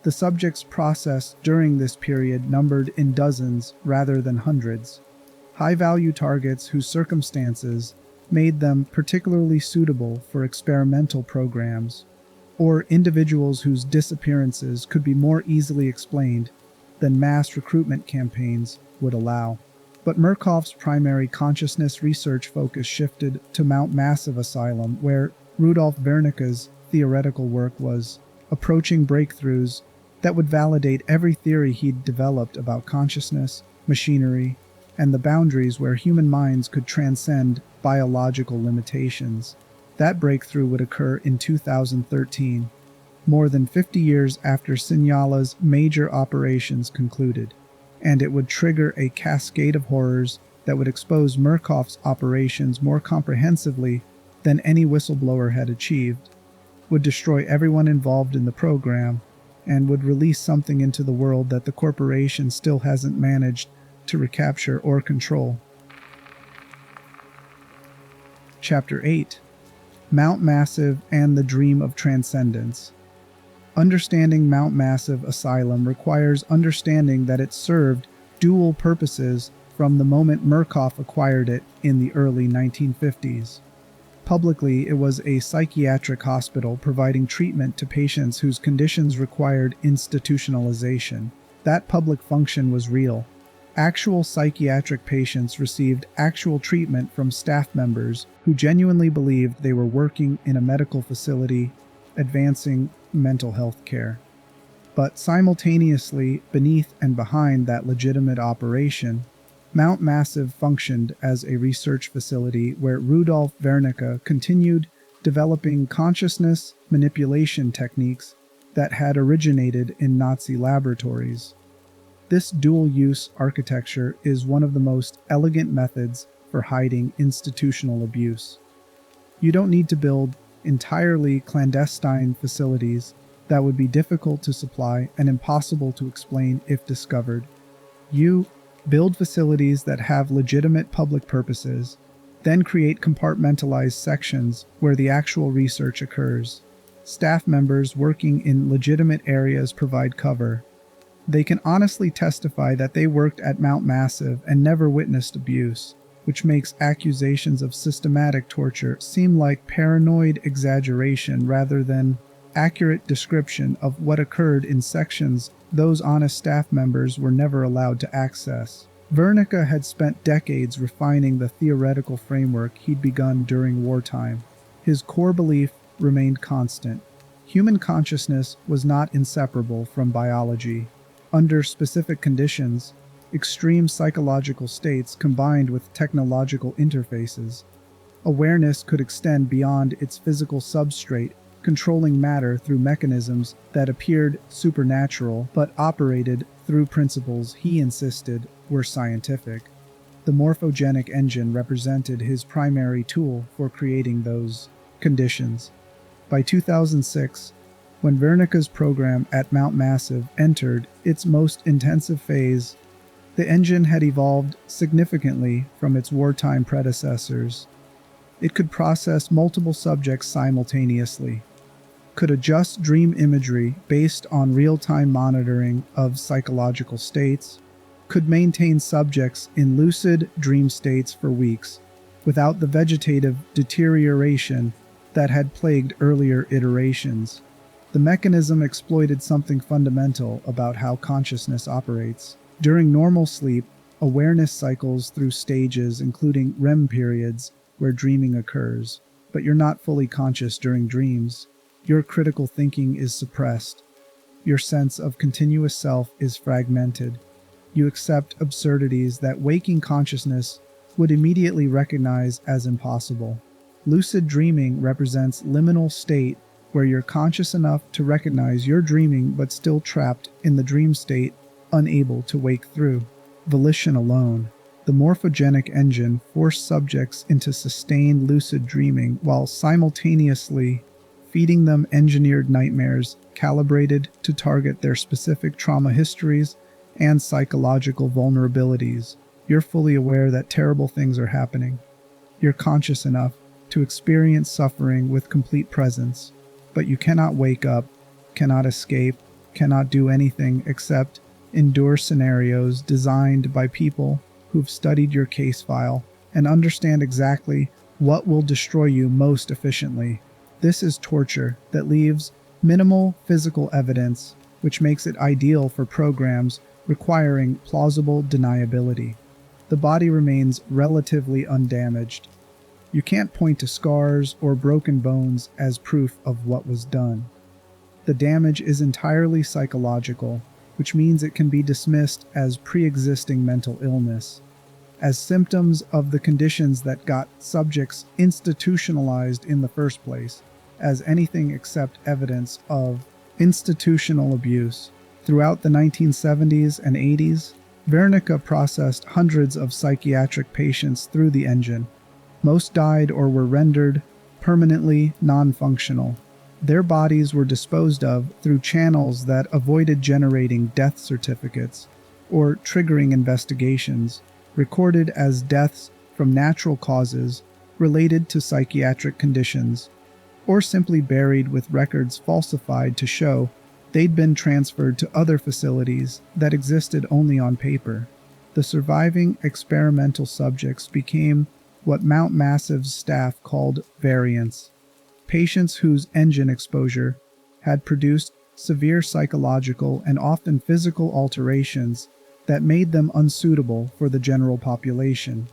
The subjects processed during this period numbered in dozens rather than hundreds. High-value targets whose circumstances made them particularly suitable for experimental programs, or individuals whose disappearances could be more easily explained than mass recruitment campaigns would allow. But Murkoff's primary consciousness research focus shifted to Mount Massive Asylum, where Rudolf Wernicke's theoretical work was approaching breakthroughs that would validate every theory he'd developed about consciousness, machinery, and the boundaries where human minds could transcend biological limitations. That breakthrough would occur in 2013, more than 50 years after Sinyala's major operations concluded, and it would trigger a cascade of horrors that would expose Murkoff's operations more comprehensively than any whistleblower had achieved, would destroy everyone involved in the program, and would release something into the world that the corporation still hasn't managed to recapture or control. Chapter 8: Mount Massive and the Dream of Transcendence. Understanding Mount Massive Asylum requires understanding that it served dual purposes from the moment Murkoff acquired it in the early 1950s. Publicly, it was a psychiatric hospital providing treatment to patients whose conditions required institutionalization. That public function was real. Actual psychiatric patients received actual treatment from staff members who genuinely believed they were working in a medical facility advancing mental health care. But simultaneously, beneath and behind that legitimate operation, Mount Massive functioned as a research facility where Rudolf Wernicke continued developing consciousness manipulation techniques that had originated in Nazi laboratories. This dual-use architecture is one of the most elegant methods for hiding institutional abuse. You don't need to build entirely clandestine facilities that would be difficult to supply and impossible to explain if discovered. You build facilities that have legitimate public purposes, then create compartmentalized sections where the actual research occurs. Staff members working in legitimate areas provide cover. They can honestly testify that they worked at Mount Massive and never witnessed abuse, which makes accusations of systematic torture seem like paranoid exaggeration rather than accurate description of what occurred in sections those honest staff members were never allowed to access. Wernicke had spent decades refining the theoretical framework he'd begun during wartime. His core belief remained constant. Human consciousness was not inseparable from biology. Under specific conditions, extreme psychological states combined with technological interfaces, awareness could extend beyond its physical substrate, controlling matter through mechanisms that appeared supernatural but operated through principles he insisted were scientific. The morphogenic engine represented his primary tool for creating those conditions. By 2006, when Wernicke's program at Mount Massive entered its most intensive phase, the engine had evolved significantly from its wartime predecessors. It could process multiple subjects simultaneously, could adjust dream imagery based on real-time monitoring of psychological states, could maintain subjects in lucid dream states for weeks without the vegetative deterioration that had plagued earlier iterations. The mechanism exploited something fundamental about how consciousness operates. During normal sleep, awareness cycles through stages including REM periods where dreaming occurs, but you're not fully conscious during dreams. Your critical thinking is suppressed. Your sense of continuous self is fragmented. You accept absurdities that waking consciousness would immediately recognize as impossible. Lucid dreaming represents liminal state where you're conscious enough to recognize you're dreaming but still trapped in the dream state, unable to wake through. Volition alone. The morphogenic engine forced subjects into sustained lucid dreaming while simultaneously feeding them engineered nightmares calibrated to target their specific trauma histories and psychological vulnerabilities. You're fully aware that terrible things are happening. You're conscious enough to experience suffering with complete presence, but you cannot wake up, cannot escape, cannot do anything except endure scenarios designed by people who've studied your case file and understand exactly what will destroy you most efficiently. This is torture that leaves minimal physical evidence, which makes it ideal for programs requiring plausible deniability. The body remains relatively undamaged. You can't point to scars or broken bones as proof of what was done. The damage is entirely psychological, which means it can be dismissed as pre-existing mental illness, as symptoms of the conditions that got subjects institutionalized in the first place, as anything except evidence of institutional abuse. Throughout the 1970s and 80s, Wernicke processed hundreds of psychiatric patients through the engine. Most died or were rendered permanently non-functional. Their bodies were disposed of through channels that avoided generating death certificates or triggering investigations, recorded as deaths from natural causes related to psychiatric conditions, or simply buried with records falsified to show they'd been transferred to other facilities that existed only on paper. The surviving experimental subjects became what Mount Massive's staff called variants, patients whose engine exposure had produced severe psychological and often physical alterations that made them unsuitable for the general population.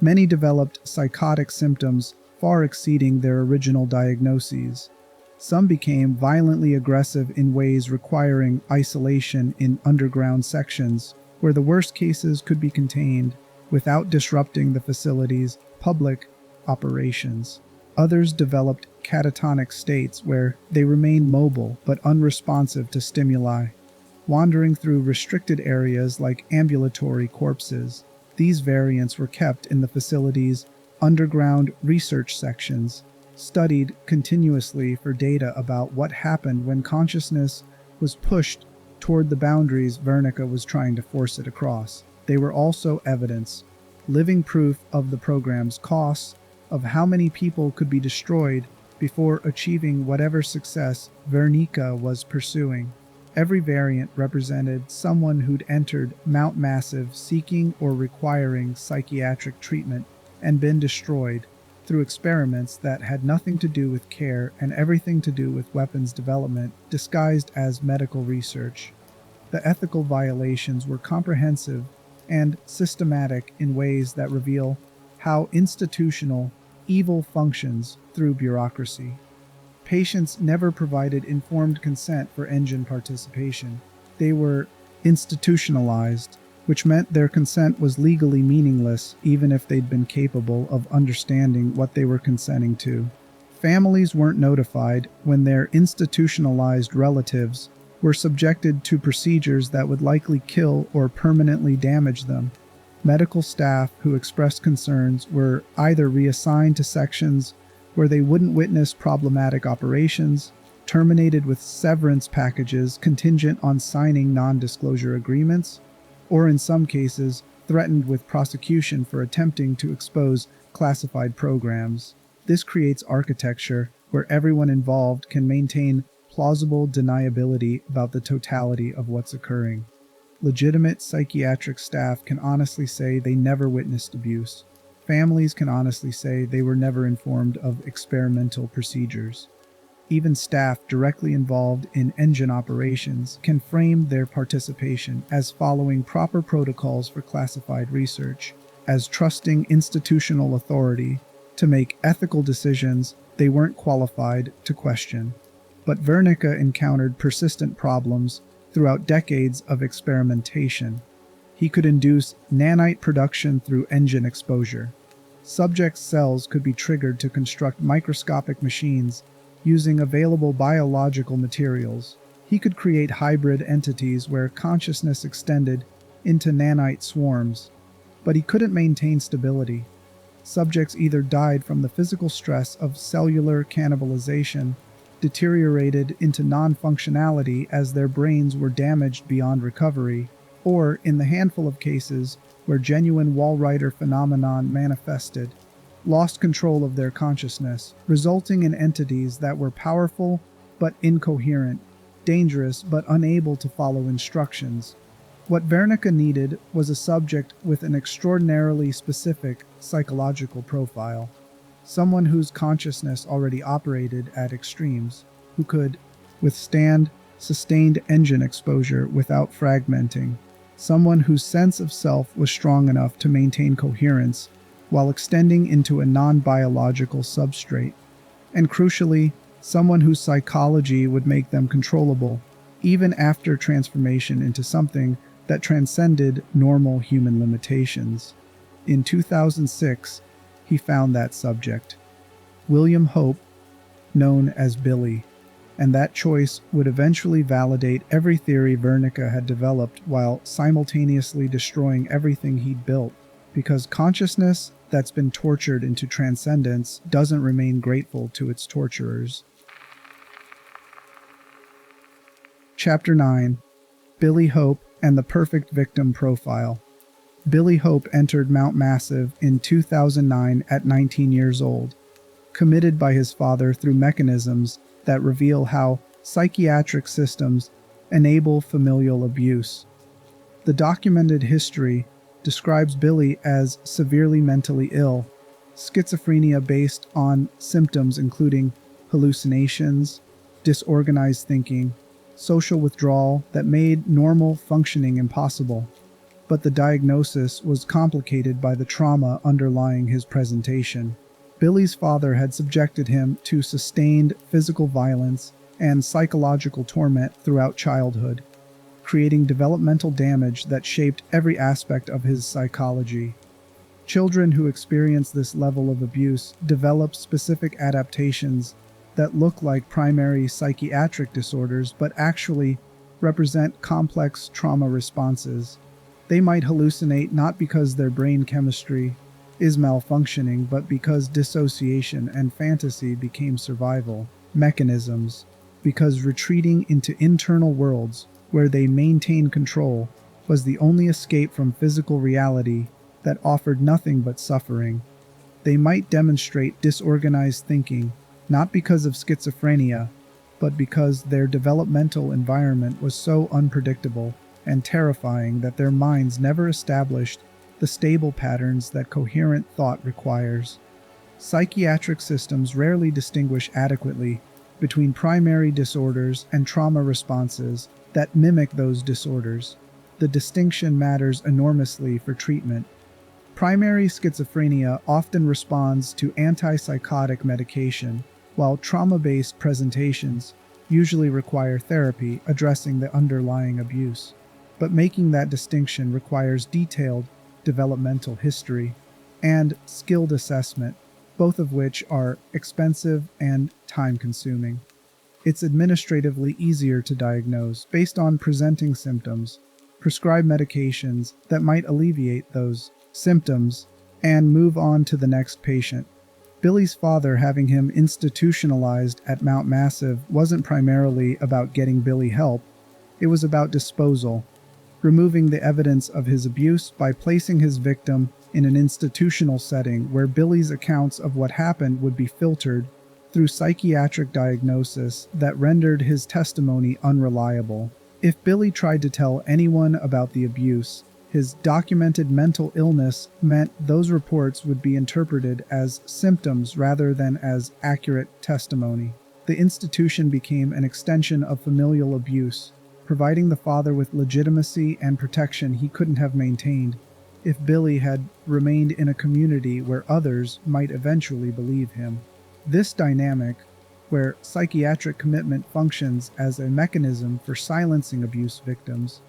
Many developed psychotic symptoms far exceeding their original diagnoses. Some became violently aggressive in ways requiring isolation in underground sections, where the worst cases could be contained without disrupting the facility's public operations. Others developed catatonic states where they remained mobile but unresponsive to stimuli, wandering through restricted areas like ambulatory corpses. These variants were kept in the facility's underground research sections, studied continuously for data about what happened when consciousness was pushed toward the boundaries Wernicke was trying to force it across. They were also evidence, living proof of the program's costs, of how many people could be destroyed before achieving whatever success Verneika was pursuing. Every variant represented someone who'd entered Mount Massive seeking or requiring psychiatric treatment and been destroyed through experiments that had nothing to do with care and everything to do with weapons development disguised as medical research. The ethical violations were comprehensive and systematic in ways that reveal how institutional evil functions through bureaucracy. Patients never provided informed consent for engine participation. They were institutionalized, which meant their consent was legally meaningless even if they'd been capable of understanding what they were consenting to. Families weren't notified when their institutionalized relatives were subjected to procedures that would likely kill or permanently damage them. Medical staff who expressed concerns were either reassigned to sections where they wouldn't witness problematic operations, terminated with severance packages contingent on signing non-disclosure agreements, or in some cases, threatened with prosecution for attempting to expose classified programs. This creates architecture where everyone involved can maintain plausible deniability about the totality of what's occurring. Legitimate psychiatric staff can honestly say they never witnessed abuse. Families can honestly say they were never informed of experimental procedures. Even staff directly involved in engine operations can frame their participation as following proper protocols for classified research, as trusting institutional authority to make ethical decisions they weren't qualified to question. But Wernicke encountered persistent problems throughout decades of experimentation. He could induce nanite production through engine exposure. Subjects' cells could be triggered to construct microscopic machines using available biological materials. He could create hybrid entities where consciousness extended into nanite swarms, but he couldn't maintain stability. Subjects either died from the physical stress of cellular cannibalization, deteriorated into non-functionality as their brains were damaged beyond recovery, or, in the handful of cases where genuine Walrider phenomenon manifested, lost control of their consciousness, resulting in entities that were powerful but incoherent, dangerous but unable to follow instructions. What Wernicke needed was a subject with an extraordinarily specific psychological profile, someone whose consciousness already operated at extremes, who could withstand sustained engine exposure without fragmenting, someone whose sense of self was strong enough to maintain coherence while extending into a non-biological substrate, and crucially, someone whose psychology would make them controllable, even after transformation into something that transcended normal human limitations. In 2006, he found that subject, William Hope, known as Billy, and that choice would eventually validate every theory Wernicke had developed while simultaneously destroying everything he'd built, because consciousness that's been tortured into transcendence doesn't remain grateful to its torturers. Chapter 9. Billy Hope and the Perfect Victim Profile. Billy Hope entered Mount Massive in 2009 at 19 years old, committed by his father through mechanisms that reveal how psychiatric systems enable familial abuse. The documented history describes Billy as severely mentally ill, schizophrenia based on symptoms including hallucinations, disorganized thinking, social withdrawal that made normal functioning impossible. But the diagnosis was complicated by the trauma underlying his presentation. Billy's father had subjected him to sustained physical violence and psychological torment throughout childhood, creating developmental damage that shaped every aspect of his psychology. Children who experience this level of abuse develop specific adaptations that look like primary psychiatric disorders but actually represent complex trauma responses. They might hallucinate not because their brain chemistry is malfunctioning, but because dissociation and fantasy became survival mechanisms, because retreating into internal worlds where they maintain control was the only escape from physical reality that offered nothing but suffering. They might demonstrate disorganized thinking, not because of schizophrenia, but because their developmental environment was so unpredictable and terrifying that their minds never established the stable patterns that coherent thought requires. Psychiatric systems rarely distinguish adequately between primary disorders and trauma responses that mimic those disorders. The distinction matters enormously for treatment. Primary schizophrenia often responds to antipsychotic medication, while trauma-based presentations usually require therapy addressing the underlying abuse. But making that distinction requires detailed developmental history and skilled assessment, both of which are expensive and time-consuming. It's administratively easier to diagnose based on presenting symptoms, prescribe medications that might alleviate those symptoms, and move on to the next patient. Billy's father having him institutionalized at Mount Massive wasn't primarily about getting Billy help, it was about disposal, removing the evidence of his abuse by placing his victim in an institutional setting where Billy's accounts of what happened would be filtered through psychiatric diagnosis that rendered his testimony unreliable. If Billy tried to tell anyone about the abuse, his documented mental illness meant those reports would be interpreted as symptoms rather than as accurate testimony. The institution became an extension of familial abuse, providing the father with legitimacy and protection he couldn't have maintained if Billy had remained in a community where others might eventually believe him. This dynamic, where psychiatric commitment functions as a mechanism for silencing abuse victims,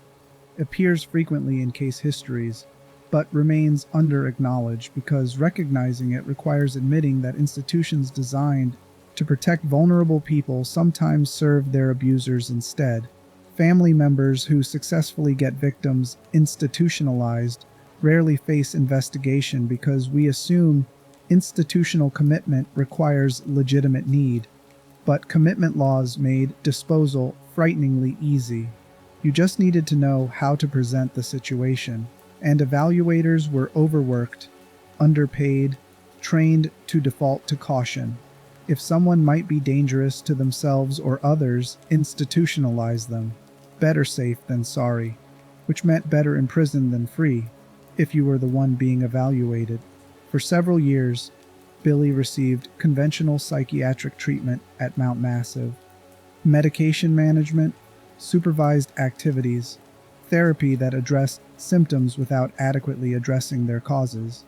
appears frequently in case histories, but remains under-acknowledged because recognizing it requires admitting that institutions designed to protect vulnerable people sometimes serve their abusers instead. Family members who successfully get victims institutionalized rarely face investigation because we assume institutional commitment requires legitimate need, but commitment laws made disposal frighteningly easy. You just needed to know how to present the situation, and evaluators were overworked, underpaid, trained to default to caution. If someone might be dangerous to themselves or others, institutionalize them. Better safe than sorry, which meant better in prison than free, if you were the one being evaluated. For several years, Billy received conventional psychiatric treatment at Mount Massive, medication management, supervised activities, therapy that addressed symptoms without adequately addressing their causes.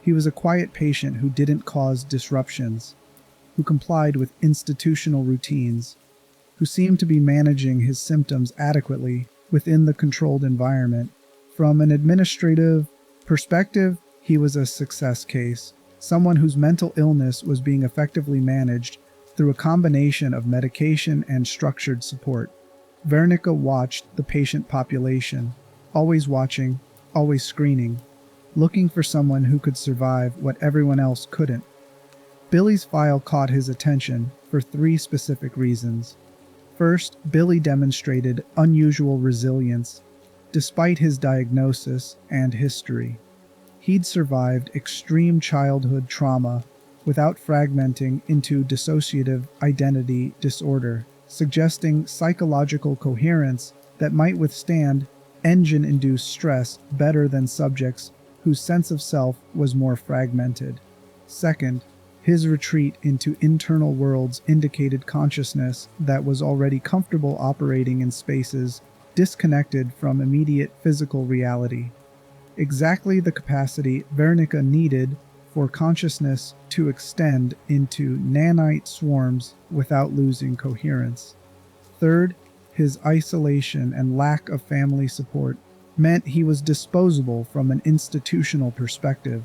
He was a quiet patient who didn't cause disruptions, who complied with institutional routines, who seemed to be managing his symptoms adequately within the controlled environment. From an administrative perspective, he was a success case, someone whose mental illness was being effectively managed through a combination of medication and structured support. Wernicke watched the patient population, always watching, always screening, looking for someone who could survive what everyone else couldn't. Billy's file caught his attention for three specific reasons. First, Billy demonstrated unusual resilience despite his diagnosis and history. He'd survived extreme childhood trauma without fragmenting into dissociative identity disorder, suggesting psychological coherence that might withstand engine-induced stress better than subjects whose sense of self was more fragmented. Second, his retreat into internal worlds indicated consciousness that was already comfortable operating in spaces disconnected from immediate physical reality. Exactly the capacity Verneika needed for consciousness to extend into nanite swarms without losing coherence. Third, his isolation and lack of family support meant he was disposable from an institutional perspective.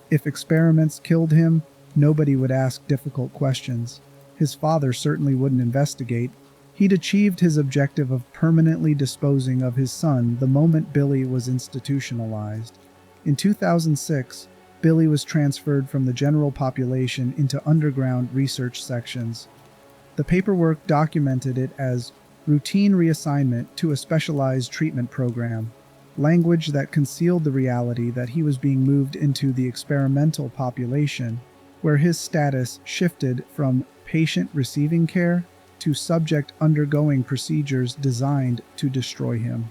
If experiments killed him, nobody would ask difficult questions. His father certainly wouldn't investigate. He'd achieved his objective of permanently disposing of his son the moment Billy was institutionalized. In 2006, Billy was transferred from the general population into underground research sections. The paperwork documented it as routine reassignment to a specialized treatment program, language that concealed the reality that he was being moved into the experimental population, where his status shifted from patient receiving care to subject undergoing procedures designed to destroy him.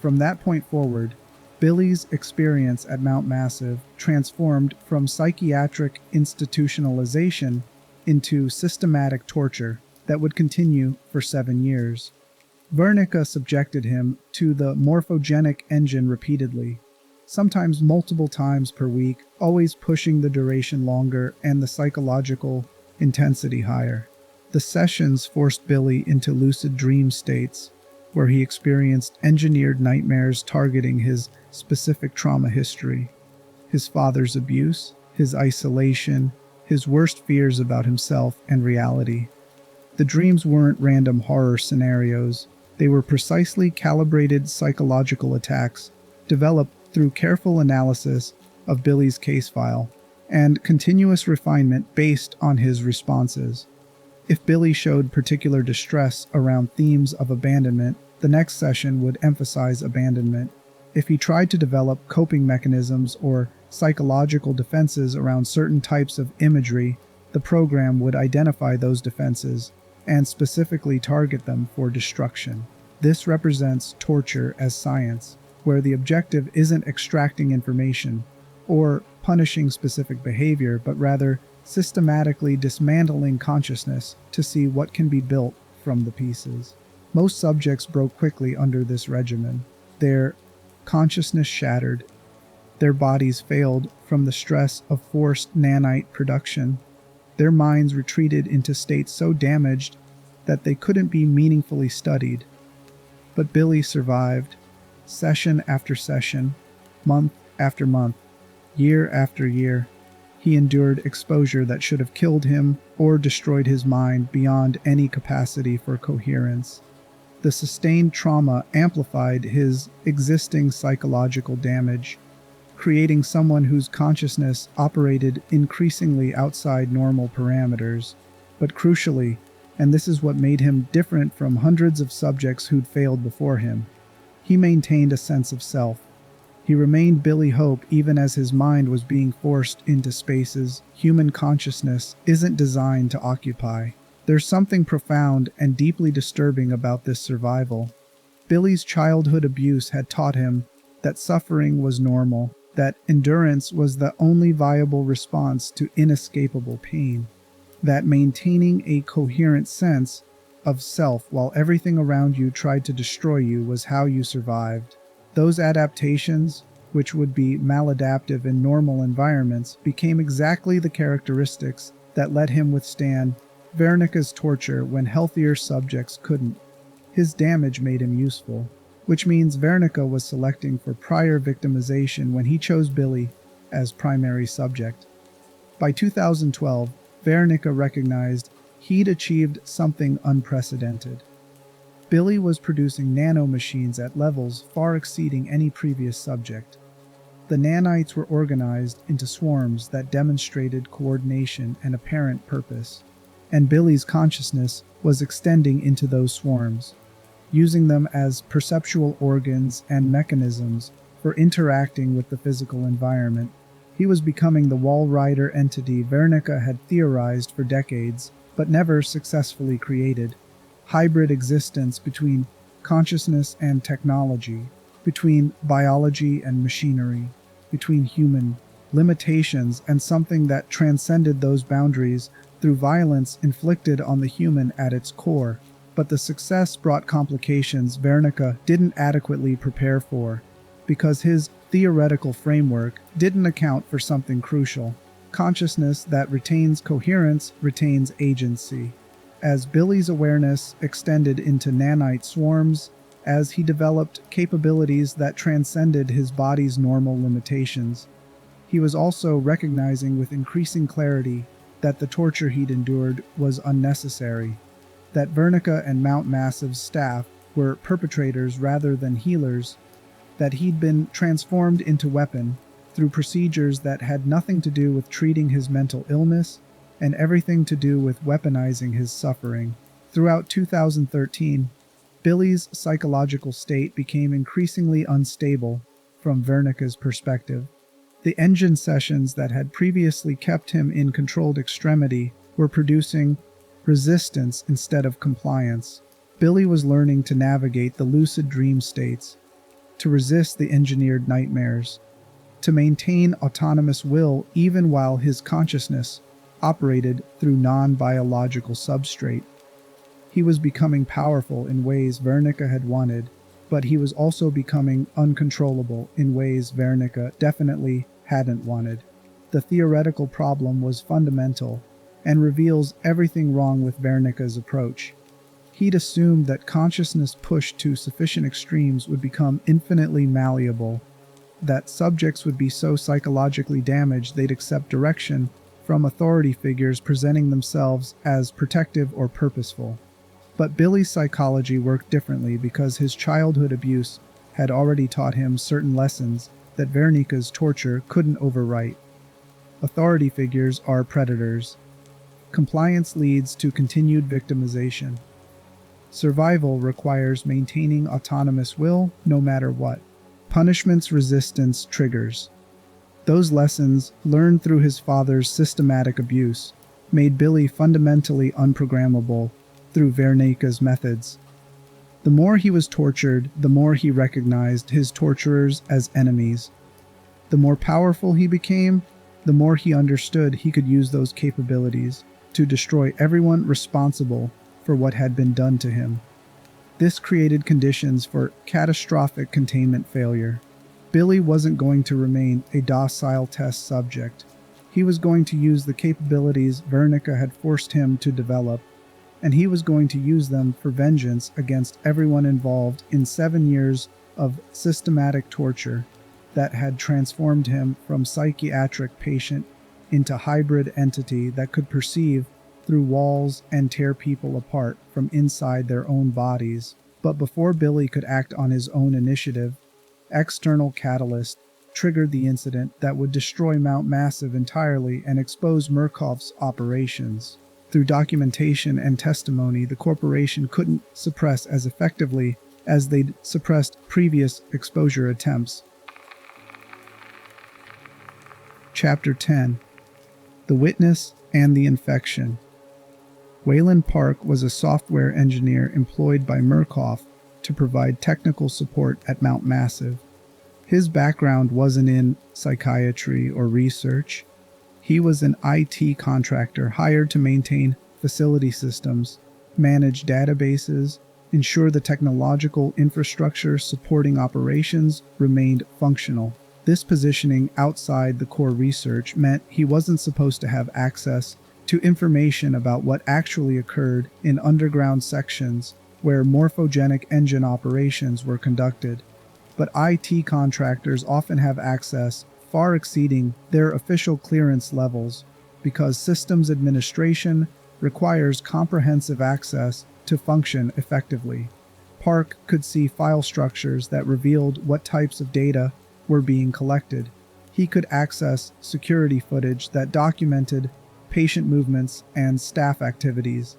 From that point forward, Billy's experience at Mount Massive transformed from psychiatric institutionalization into systematic torture that would continue for 7 years. Wernicke subjected him to the morphogenic engine repeatedly, sometimes multiple times per week, always pushing the duration longer and the psychological intensity higher. The sessions forced Billy into lucid dream states, where he experienced engineered nightmares targeting his specific trauma history, his father's abuse, his isolation, his worst fears about himself and reality. The dreams weren't random horror scenarios. They were precisely calibrated psychological attacks developed through careful analysis of Billy's case file. and continuous refinement based on his responses. If Billy showed particular distress around themes of abandonment, the next session would emphasize abandonment. If he tried to develop coping mechanisms or psychological defenses around certain types of imagery, the program would identify those defenses and specifically target them for destruction. This represents torture as science, where the objective isn't extracting information or punishing specific behavior, but rather systematically dismantling consciousness to see what can be built from the pieces. Most subjects broke quickly under this regimen. Their consciousness shattered. Their bodies failed from the stress of forced nanite production. Their minds retreated into states so damaged that they couldn't be meaningfully studied. But Billy survived, session after session, month after month, year after year. He endured exposure that should have killed him or destroyed his mind beyond any capacity for coherence. The sustained trauma amplified his existing psychological damage, creating someone whose consciousness operated increasingly outside normal parameters. But crucially, and this is what made him different from hundreds of subjects who'd failed before him, he maintained a sense of self. He remained Billy Hope even as his mind was being forced into spaces human consciousness isn't designed to occupy. There's something profound and deeply disturbing about this survival. Billy's childhood abuse had taught him that suffering was normal, that endurance was the only viable response to inescapable pain, that maintaining a coherent sense of self while everything around you tried to destroy you was how you survived. Those adaptations, which would be maladaptive in normal environments, became exactly the characteristics that let him withstand Wernicke's torture when healthier subjects couldn't. His damage made him useful, which means Wernicke was selecting for prior victimization when he chose Billy as primary subject. By 2012, Wernicke recognized he'd achieved something unprecedented. Billy was producing nanomachines at levels far exceeding any previous subject. The nanites were organized into swarms that demonstrated coordination and apparent purpose, and Billy's consciousness was extending into those swarms, using them as perceptual organs and mechanisms for interacting with the physical environment. He was becoming the Walrider entity Verneika had theorized for decades, but never successfully created. Hybrid existence between consciousness and technology, between biology and machinery, between human limitations and something that transcended those boundaries through violence inflicted on the human at its core. But the success brought complications Verneika didn't adequately prepare for, because his theoretical framework didn't account for something crucial. Consciousness that retains coherence retains agency. As Billy's awareness extended into nanite swarms, as he developed capabilities that transcended his body's normal limitations, he was also recognizing with increasing clarity that the torture he'd endured was unnecessary, that Verneika and Mount Massive's staff were perpetrators rather than healers, that he'd been transformed into weapon through procedures that had nothing to do with treating his mental illness and everything to do with weaponizing his suffering. Throughout 2013, Billy's psychological state became increasingly unstable from Verneika's perspective. The engine sessions that had previously kept him in controlled extremity were producing resistance instead of compliance. Billy was learning to navigate the lucid dream states, to resist the engineered nightmares, to maintain autonomous will even while his consciousness operated through non-biological substrate. He was becoming powerful in ways Wernicke had wanted, but he was also becoming uncontrollable in ways Wernicke definitely hadn't wanted. The theoretical problem was fundamental and reveals everything wrong with Wernicke's approach. He'd assumed that consciousness pushed to sufficient extremes would become infinitely malleable, that subjects would be so psychologically damaged they'd accept direction from authority figures presenting themselves as protective or purposeful. But Billy's psychology worked differently because his childhood abuse had already taught him certain lessons that Wernicke's torture couldn't overwrite. Authority figures are predators. Compliance leads to continued victimization. Survival requires maintaining autonomous will no matter what. Punishment's resistance triggers. Those lessons, learned through his father's systematic abuse, made Billy fundamentally unprogrammable through Verneika's methods. The more he was tortured, the more he recognized his torturers as enemies. The more powerful he became, the more he understood he could use those capabilities to destroy everyone responsible for what had been done to him. This created conditions for catastrophic containment failure. Billy wasn't going to remain a docile test subject. He was going to use the capabilities Wernicke had forced him to develop, and he was going to use them for vengeance against everyone involved in 7 years of systematic torture that had transformed him from psychiatric patient into hybrid entity that could perceive through walls and tear people apart from inside their own bodies. But before Billy could act on his own initiative, external catalyst triggered the incident that would destroy Mount Massive entirely and expose Murkoff's operations. Through documentation and testimony, the corporation couldn't suppress as effectively as they'd suppressed previous exposure attempts. Chapter 10. The Witness and the Infection. Wayland Park was a software engineer employed by Murkoff to provide technical support at Mount Massive. His background wasn't in psychiatry or research. He was an IT contractor hired to maintain facility systems, manage databases, ensure the technological infrastructure supporting operations remained functional. This positioning outside the core research meant he wasn't supposed to have access to information about what actually occurred in underground sections where morphogenic engine operations were conducted. But IT contractors often have access far exceeding their official clearance levels because systems administration requires comprehensive access to function effectively. Park could see file structures that revealed what types of data were being collected. He could access security footage that documented patient movements and staff activities.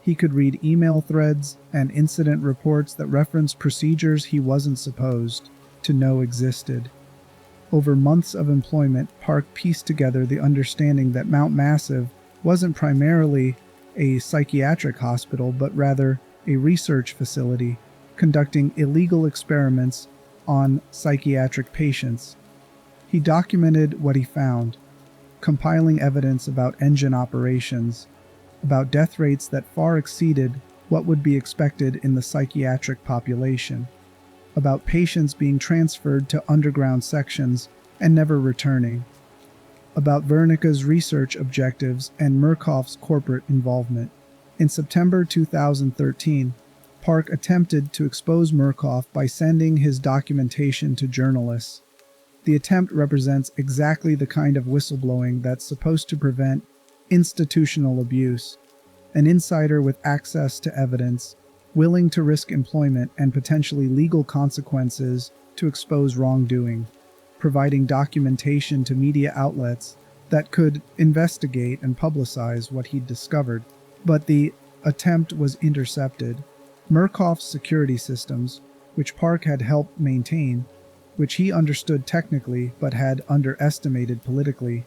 He could read email threads and incident reports that referenced procedures he wasn't supposed to know existed. Over months of employment, Park pieced together the understanding that Mount Massive wasn't primarily a psychiatric hospital, but rather a research facility conducting illegal experiments on psychiatric patients. He documented what he found, compiling evidence about engine operations, about death rates that far exceeded what would be expected in the psychiatric population, about patients being transferred to underground sections and never returning, about Wernicke's research objectives and Murkoff's corporate involvement. In September 2013, Park attempted to expose Murkoff by sending his documentation to journalists. The attempt represents exactly the kind of whistleblowing that's supposed to prevent institutional abuse. An insider with access to evidence, willing to risk employment and potentially legal consequences to expose wrongdoing, providing documentation to media outlets that could investigate and publicize what he'd discovered. But the attempt was intercepted. Murkoff's security systems, which Park had helped maintain, which he understood technically but had underestimated politically,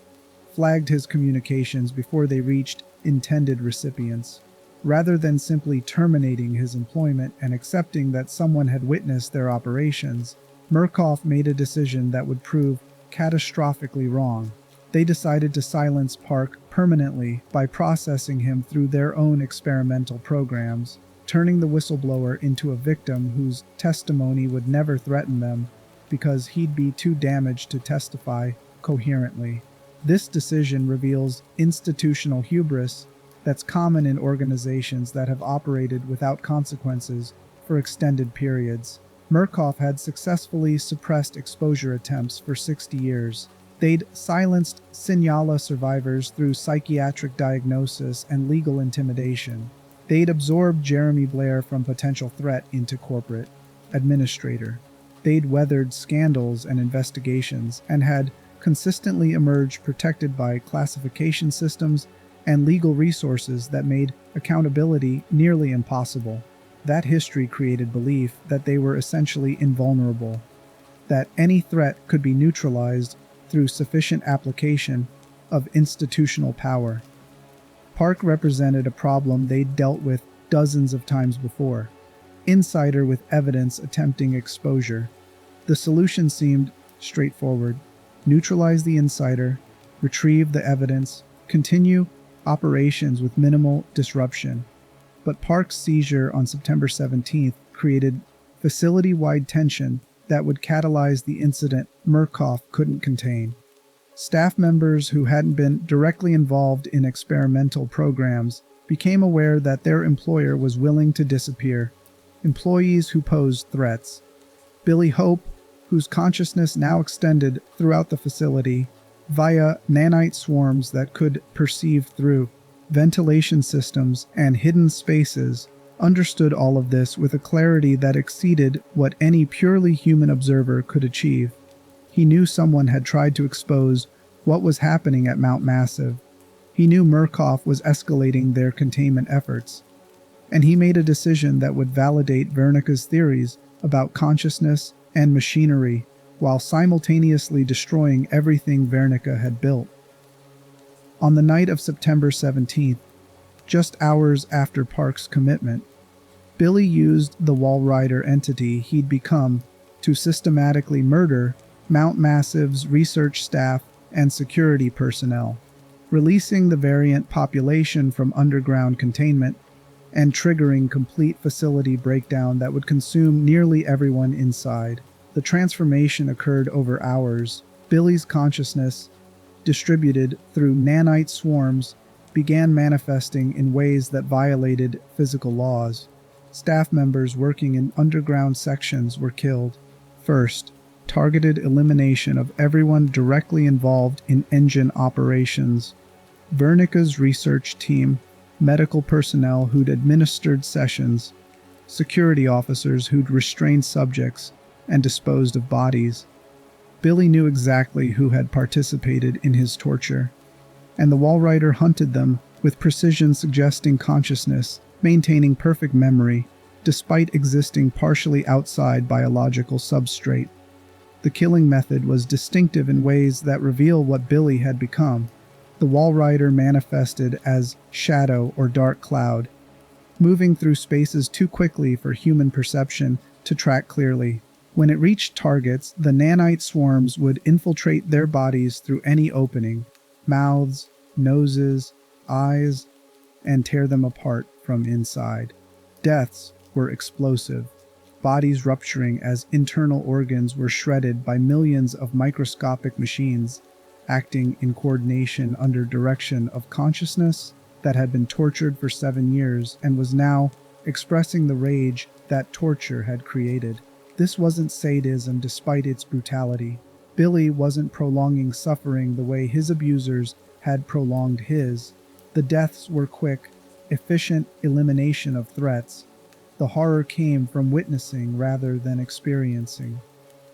flagged his communications before they reached intended recipients. Rather than simply terminating his employment and accepting that someone had witnessed their operations, Murkoff made a decision that would prove catastrophically wrong. They decided to silence Park permanently by processing him through their own experimental programs, turning the whistleblower into a victim whose testimony would never threaten them because he'd be too damaged to testify coherently. This decision reveals institutional hubris that's common in organizations that have operated without consequences for extended periods. Murkoff had successfully suppressed exposure attempts for 60 years. They'd silenced Sinyala survivors through psychiatric diagnosis and legal intimidation. They'd absorbed Jeremy Blair from potential threat into corporate administrator. They'd weathered scandals and investigations and had consistently emerged protected by classification systems and legal resources that made accountability nearly impossible. That history created belief that they were essentially invulnerable, that any threat could be neutralized through sufficient application of institutional power. Park represented a problem they'd dealt with dozens of times before. Insider with evidence attempting exposure. The solution seemed straightforward. Neutralize the insider, retrieve the evidence, continue operations with minimal disruption. But Park's seizure on September 17th created facility-wide tension that would catalyze the incident Murkoff couldn't contain. Staff members who hadn't been directly involved in experimental programs became aware that their employer was willing to disappear. Employees who posed threats. Billy Hope, whose consciousness now extended throughout the facility via nanite swarms that could perceive through ventilation systems and hidden spaces, understood all of this with a clarity that exceeded what any purely human observer could achieve. He knew someone had tried to expose what was happening at Mount Massive. He knew Murkoff was escalating their containment efforts. And he made a decision that would validate Wernicke's theories about consciousness and machinery while simultaneously destroying everything Wernicke had built. On the night of September 17th, just hours after Park's commitment, Billy used the Walrider entity he'd become to systematically murder Mount Massive's research staff and security personnel, releasing the variant population from underground containment and triggering complete facility breakdown that would consume nearly everyone inside. The transformation occurred over hours. Billy's consciousness, distributed through nanite swarms, began manifesting in ways that violated physical laws. Staff members working in underground sections were killed. First, targeted elimination of everyone directly involved in engine operations. Wernicke's research team, medical personnel who'd administered sessions, security officers who'd restrained subjects and disposed of bodies. Billy knew exactly who had participated in his torture, and the Walrider hunted them with precision, suggesting consciousness, maintaining perfect memory, despite existing partially outside biological substrate. The killing method was distinctive in ways that reveal what Billy had become. The Walrider manifested as shadow or dark cloud, moving through spaces too quickly for human perception to track clearly. When it reached targets, the nanite swarms would infiltrate their bodies through any opening, mouths, noses, eyes, and tear them apart from inside. Deaths were explosive, bodies rupturing as internal organs were shredded by millions of microscopic machines, acting in coordination under direction of consciousness that had been tortured for 7 years and was now expressing the rage that torture had created. This wasn't sadism despite its brutality. Billy wasn't prolonging suffering the way his abusers had prolonged his. The deaths were quick, efficient elimination of threats. The horror came from witnessing rather than experiencing,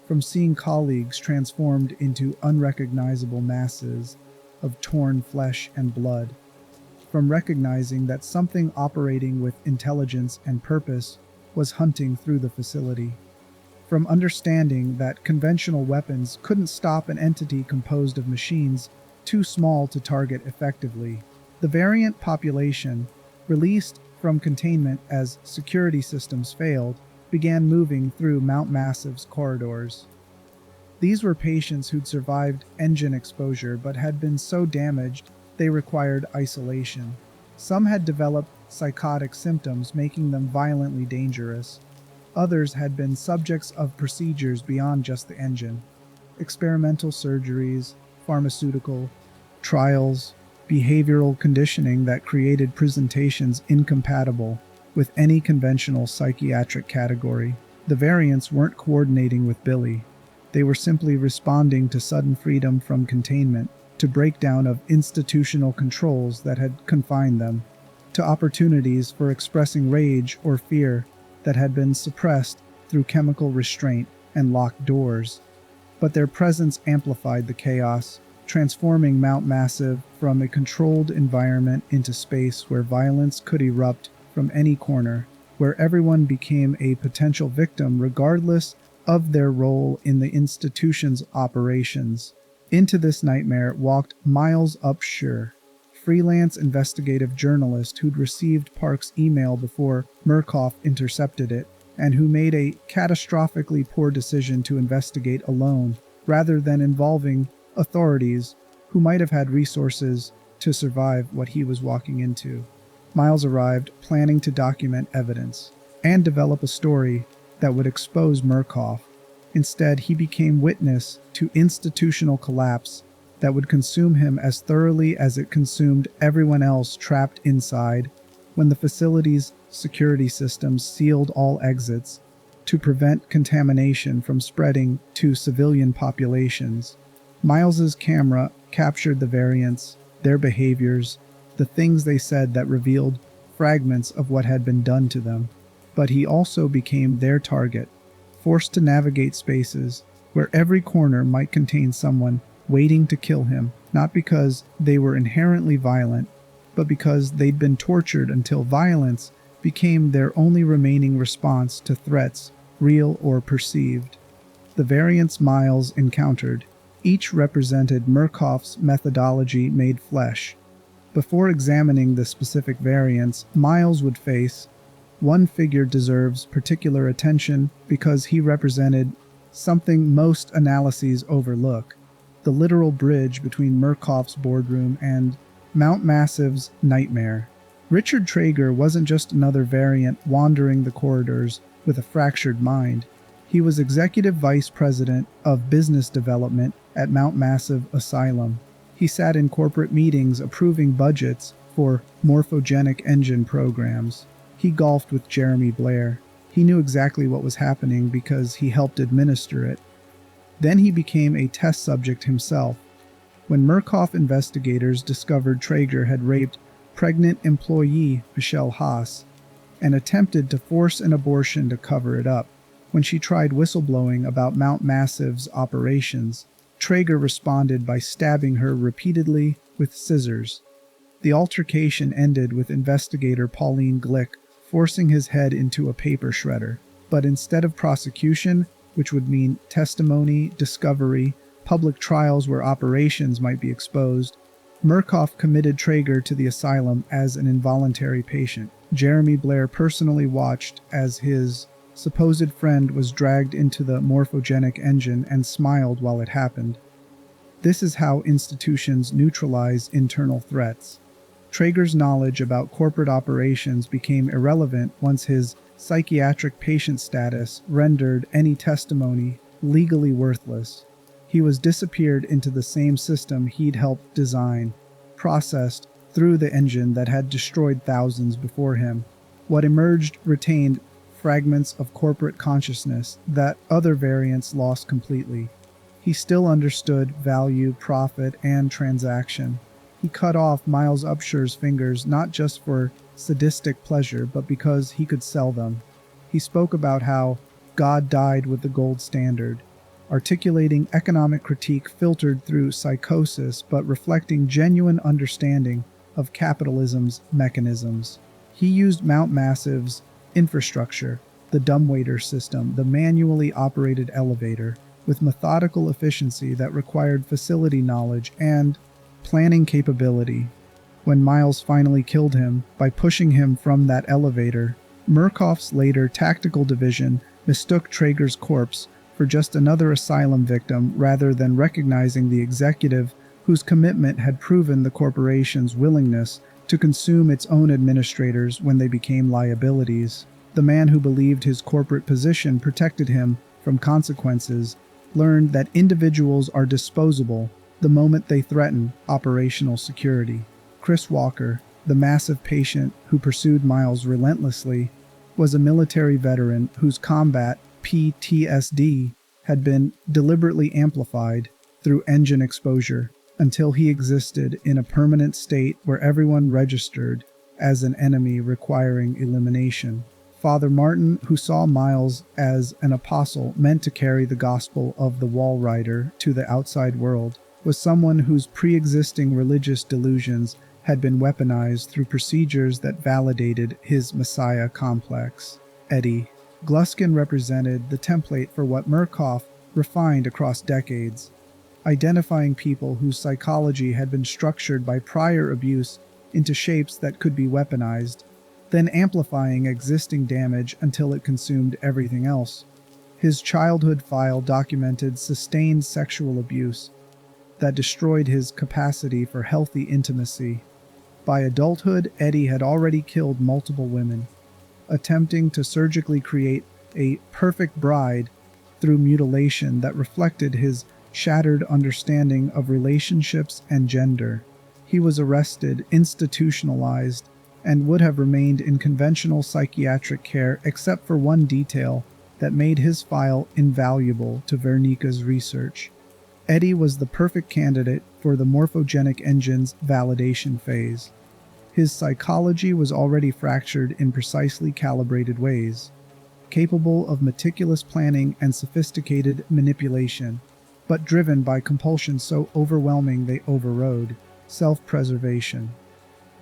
from seeing colleagues transformed into unrecognizable masses of torn flesh and blood, from recognizing that something operating with intelligence and purpose was hunting through the facility, from understanding that conventional weapons couldn't stop an entity composed of machines too small to target effectively. The variant population, released from containment as security systems failed, began moving through Mount Massive's corridors. These were patients who'd survived engine exposure but had been so damaged they required isolation. Some had developed psychotic symptoms, making them violently dangerous. Others had been subjects of procedures beyond just the engine. Experimental surgeries, pharmaceutical trials, behavioral conditioning that created presentations incompatible with any conventional psychiatric category. The variants weren't coordinating with Billy. They were simply responding to sudden freedom from containment, to breakdown of institutional controls that had confined them, to opportunities for expressing rage or fear that had been suppressed through chemical restraint and locked doors. but their presence amplified the chaos, transforming Mount Massive from a controlled environment into space where violence could erupt from any corner, where everyone became a potential victim regardless of their role in the institution's operations. Into this nightmare walked Miles Upshur, freelance investigative journalist who'd received Park's email before Murkoff intercepted it, and who made a catastrophically poor decision to investigate alone, rather than involving authorities who might have had resources to survive what he was walking into. Miles arrived planning to document evidence and develop a story that would expose Murkoff. Instead, he became witness to institutional collapse that would consume him as thoroughly as it consumed everyone else trapped inside when the facility's security systems sealed all exits to prevent contamination from spreading to civilian populations. Miles's camera captured the variants, their behaviors, the things they said that revealed fragments of what had been done to them. But he also became their target, forced to navigate spaces where every corner might contain someone waiting to kill him, not because they were inherently violent, but because they'd been tortured until violence became their only remaining response to threats, real or perceived. The variants Miles encountered each represented Murkoff's methodology made flesh. Before examining the specific variants Miles would face, one figure deserves particular attention because he represented something most analyses overlook: the literal bridge between Murkoff's boardroom and Mount Massive's nightmare. Richard Traeger wasn't just another variant wandering the corridors with a fractured mind. He was executive vice president of business development at Mount Massive Asylum. He sat in corporate meetings approving budgets for morphogenic engine programs. He golfed with Jeremy Blair. He knew exactly what was happening because he helped administer it. Then he became a test subject himself. When Murkoff investigators discovered Traeger had raped pregnant employee Michelle Haas and attempted to force an abortion to cover it up, when she tried whistleblowing about Mount Massive's operations, Traeger responded by stabbing her repeatedly with scissors. The altercation ended with investigator Pauline Glick forcing his head into a paper shredder. But instead of prosecution, which would mean testimony, discovery, public trials where operations might be exposed, Murkoff committed Traeger to the asylum as an involuntary patient. Jeremy Blair personally watched as his supposed friend was dragged into the morphogenic engine and smiled while it happened. This is how institutions neutralize internal threats. Traeger's knowledge about corporate operations became irrelevant once his psychiatric patient status rendered any testimony legally worthless. He was disappeared into the same system he'd helped design, processed through the engine that had destroyed thousands before him. What emerged retained fragments of corporate consciousness that other variants lost completely. He still understood value, profit, and transaction. He cut off Miles Upshur's fingers not just for sadistic pleasure, but because he could sell them. He spoke about how God died with the gold standard, articulating economic critique filtered through psychosis but reflecting genuine understanding of capitalism's mechanisms. He used Mount Massive's infrastructure, the dumbwaiter system, the manually operated elevator, with methodical efficiency that required facility knowledge and planning capability. When Miles finally killed him by pushing him from that elevator, Murkoff's later tactical division mistook Traeger's corpse for just another asylum victim rather than recognizing the executive whose commitment had proven the corporation's willingness to consume its own administrators when they became liabilities. The man who believed his corporate position protected him from consequences learned that individuals are disposable the moment they threaten operational security. Chris Walker, the massive patient who pursued Miles relentlessly, was a military veteran whose combat PTSD had been deliberately amplified through engine exposure until he existed in a permanent state where everyone registered as an enemy requiring elimination. Father Martin, who saw Miles as an apostle meant to carry the gospel of the Walrider to the outside world, was someone whose pre-existing religious delusions had been weaponized through procedures that validated his Messiah complex. Eddie Gluskin represented the template for what Murkoff refined across decades, identifying people whose psychology had been structured by prior abuse into shapes that could be weaponized, then amplifying existing damage until it consumed everything else. His childhood file documented sustained sexual abuse that destroyed his capacity for healthy intimacy. By adulthood, Eddie had already killed multiple women, attempting to surgically create a perfect bride through mutilation that reflected his shattered understanding of relationships and gender. He was arrested, institutionalized, and would have remained in conventional psychiatric care except for one detail that made his file invaluable to Verneika's research. Eddie was the perfect candidate for the morphogenic engine's validation phase. His psychology was already fractured in precisely calibrated ways, capable of meticulous planning and sophisticated manipulation, but driven by compulsion so overwhelming they overrode self-preservation.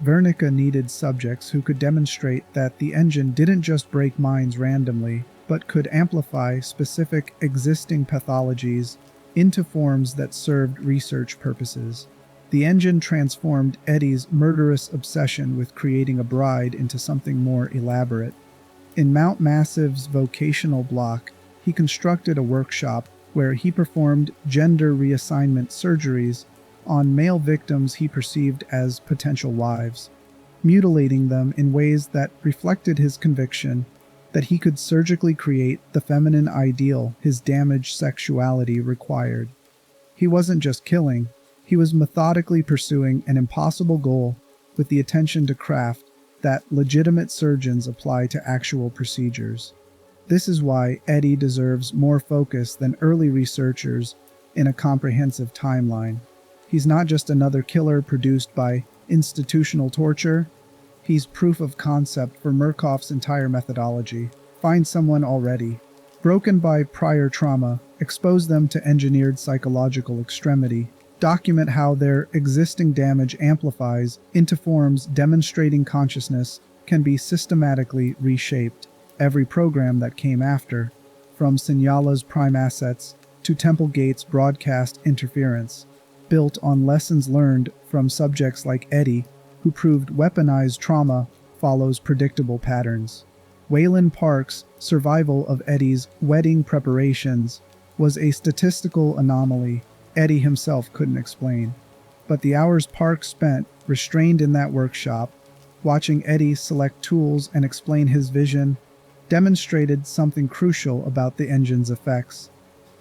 Wernicke needed subjects who could demonstrate that the engine didn't just break minds randomly, but could amplify specific existing pathologies into forms that served research purposes. The engine transformed Eddie's murderous obsession with creating a bride into something more elaborate. In Mount Massive's vocational block, he constructed a workshop where he performed gender reassignment surgeries on male victims he perceived as potential wives, mutilating them in ways that reflected his conviction that he could surgically create the feminine ideal his damaged sexuality required. He wasn't just killing, he was methodically pursuing an impossible goal with the attention to craft that legitimate surgeons apply to actual procedures. This is why Eddie deserves more focus than early researchers in a comprehensive timeline. He's not just another killer produced by institutional torture, he's proof of concept for Murkoff's entire methodology. Find someone already broken by prior trauma, expose them to engineered psychological extremity, document how their existing damage amplifies into forms demonstrating consciousness can be systematically reshaped. Every program that came after, from Sinyala's prime assets to Temple Gate's broadcast interference, built on lessons learned from subjects like Eddie, who proved weaponized trauma follows predictable patterns. Waylon Park's survival of Eddie's wedding preparations was a statistical anomaly Eddie himself couldn't explain. But the hours Park spent restrained in that workshop, watching Eddie select tools and explain his vision, demonstrated something crucial about the engine's effects.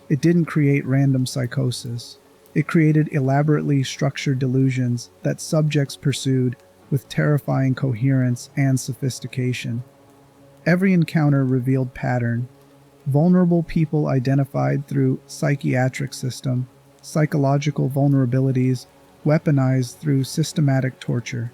It didn't create random psychosis. It created elaborately structured delusions that subjects pursued with terrifying coherence and sophistication. Every encounter revealed pattern. Vulnerable people identified through psychiatric system, psychological vulnerabilities weaponized through systematic torture.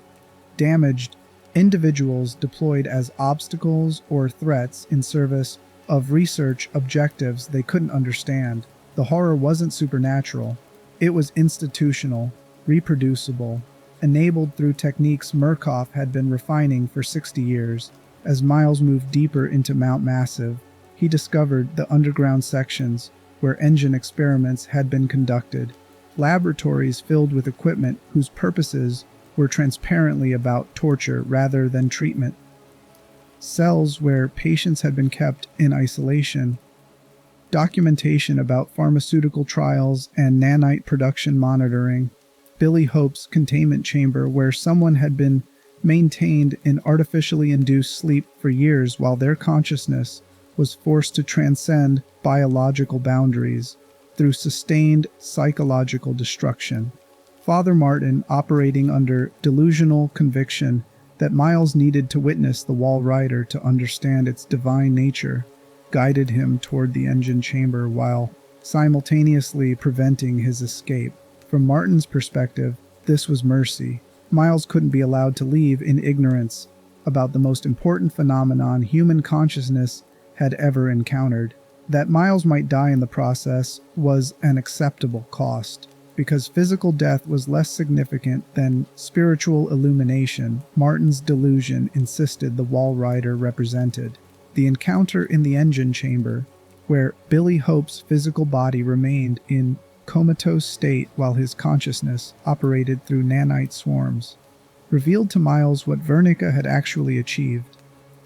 Damaged individuals deployed as obstacles or threats in service of research objectives they couldn't understand. The horror wasn't supernatural. It was institutional, reproducible, enabled through techniques Murkoff had been refining for 60 years. As Miles moved deeper into Mount Massive, he discovered the underground sections where engine experiments had been conducted, laboratories filled with equipment whose purposes were transparently about torture rather than treatment, cells where patients had been kept in isolation, documentation about pharmaceutical trials and nanite production monitoring, Billy Hope's containment chamber where someone had been maintained in artificially induced sleep for years while their consciousness was forced to transcend biological boundaries through sustained psychological destruction. Father Martin, operating under delusional conviction that Miles needed to witness the Walrider to understand its divine nature, guided him toward the engine chamber while simultaneously preventing his escape. From Martin's perspective, this was mercy. Miles couldn't be allowed to leave in ignorance about the most important phenomenon human consciousness had ever encountered. That Miles might die in the process was an acceptable cost, because physical death was less significant than spiritual illumination. Martin's delusion insisted the Walrider represented. The encounter in the engine chamber, where Billy Hope's physical body remained in comatose state while his consciousness operated through nanite swarms, revealed to Miles what Wernicke had actually achieved.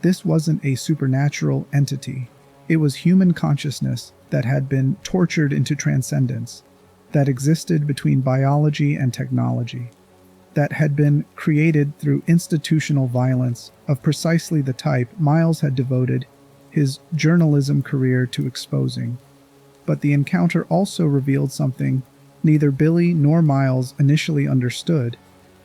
This wasn't a supernatural entity. It was human consciousness that had been tortured into transcendence, that existed between biology and technology, that had been created through institutional violence of precisely the type Miles had devoted his journalism career to exposing. But the encounter also revealed something neither Billy nor Miles initially understood.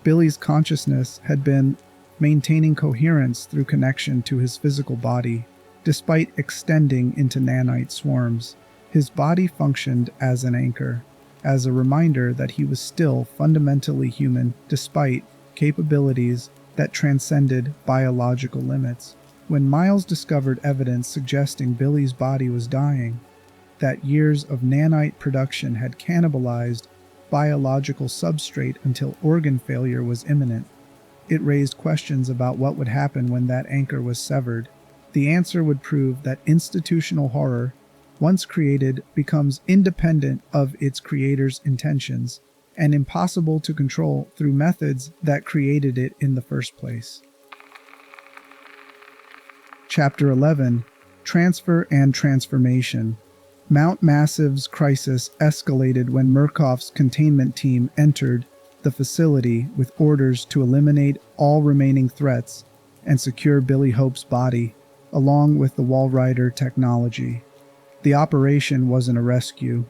Billy's consciousness had been maintaining coherence through connection to his physical body, despite extending into nanite swarms. His body functioned as an anchor, as a reminder that he was still fundamentally human despite capabilities that transcended biological limits. When Miles discovered evidence suggesting Billy's body was dying, that years of nanite production had cannibalized biological substrate until organ failure was imminent, it raised questions about what would happen when that anchor was severed. The answer would prove that institutional horror, once created, becomes independent of its creator's intentions and impossible to control through methods that created it in the first place. Chapter 11: Transfer and Transformation. Mount Massive's crisis escalated when Murkoff's containment team entered the facility with orders to eliminate all remaining threats and secure Billy Hope's body, along with the Walrider technology. The operation wasn't a rescue.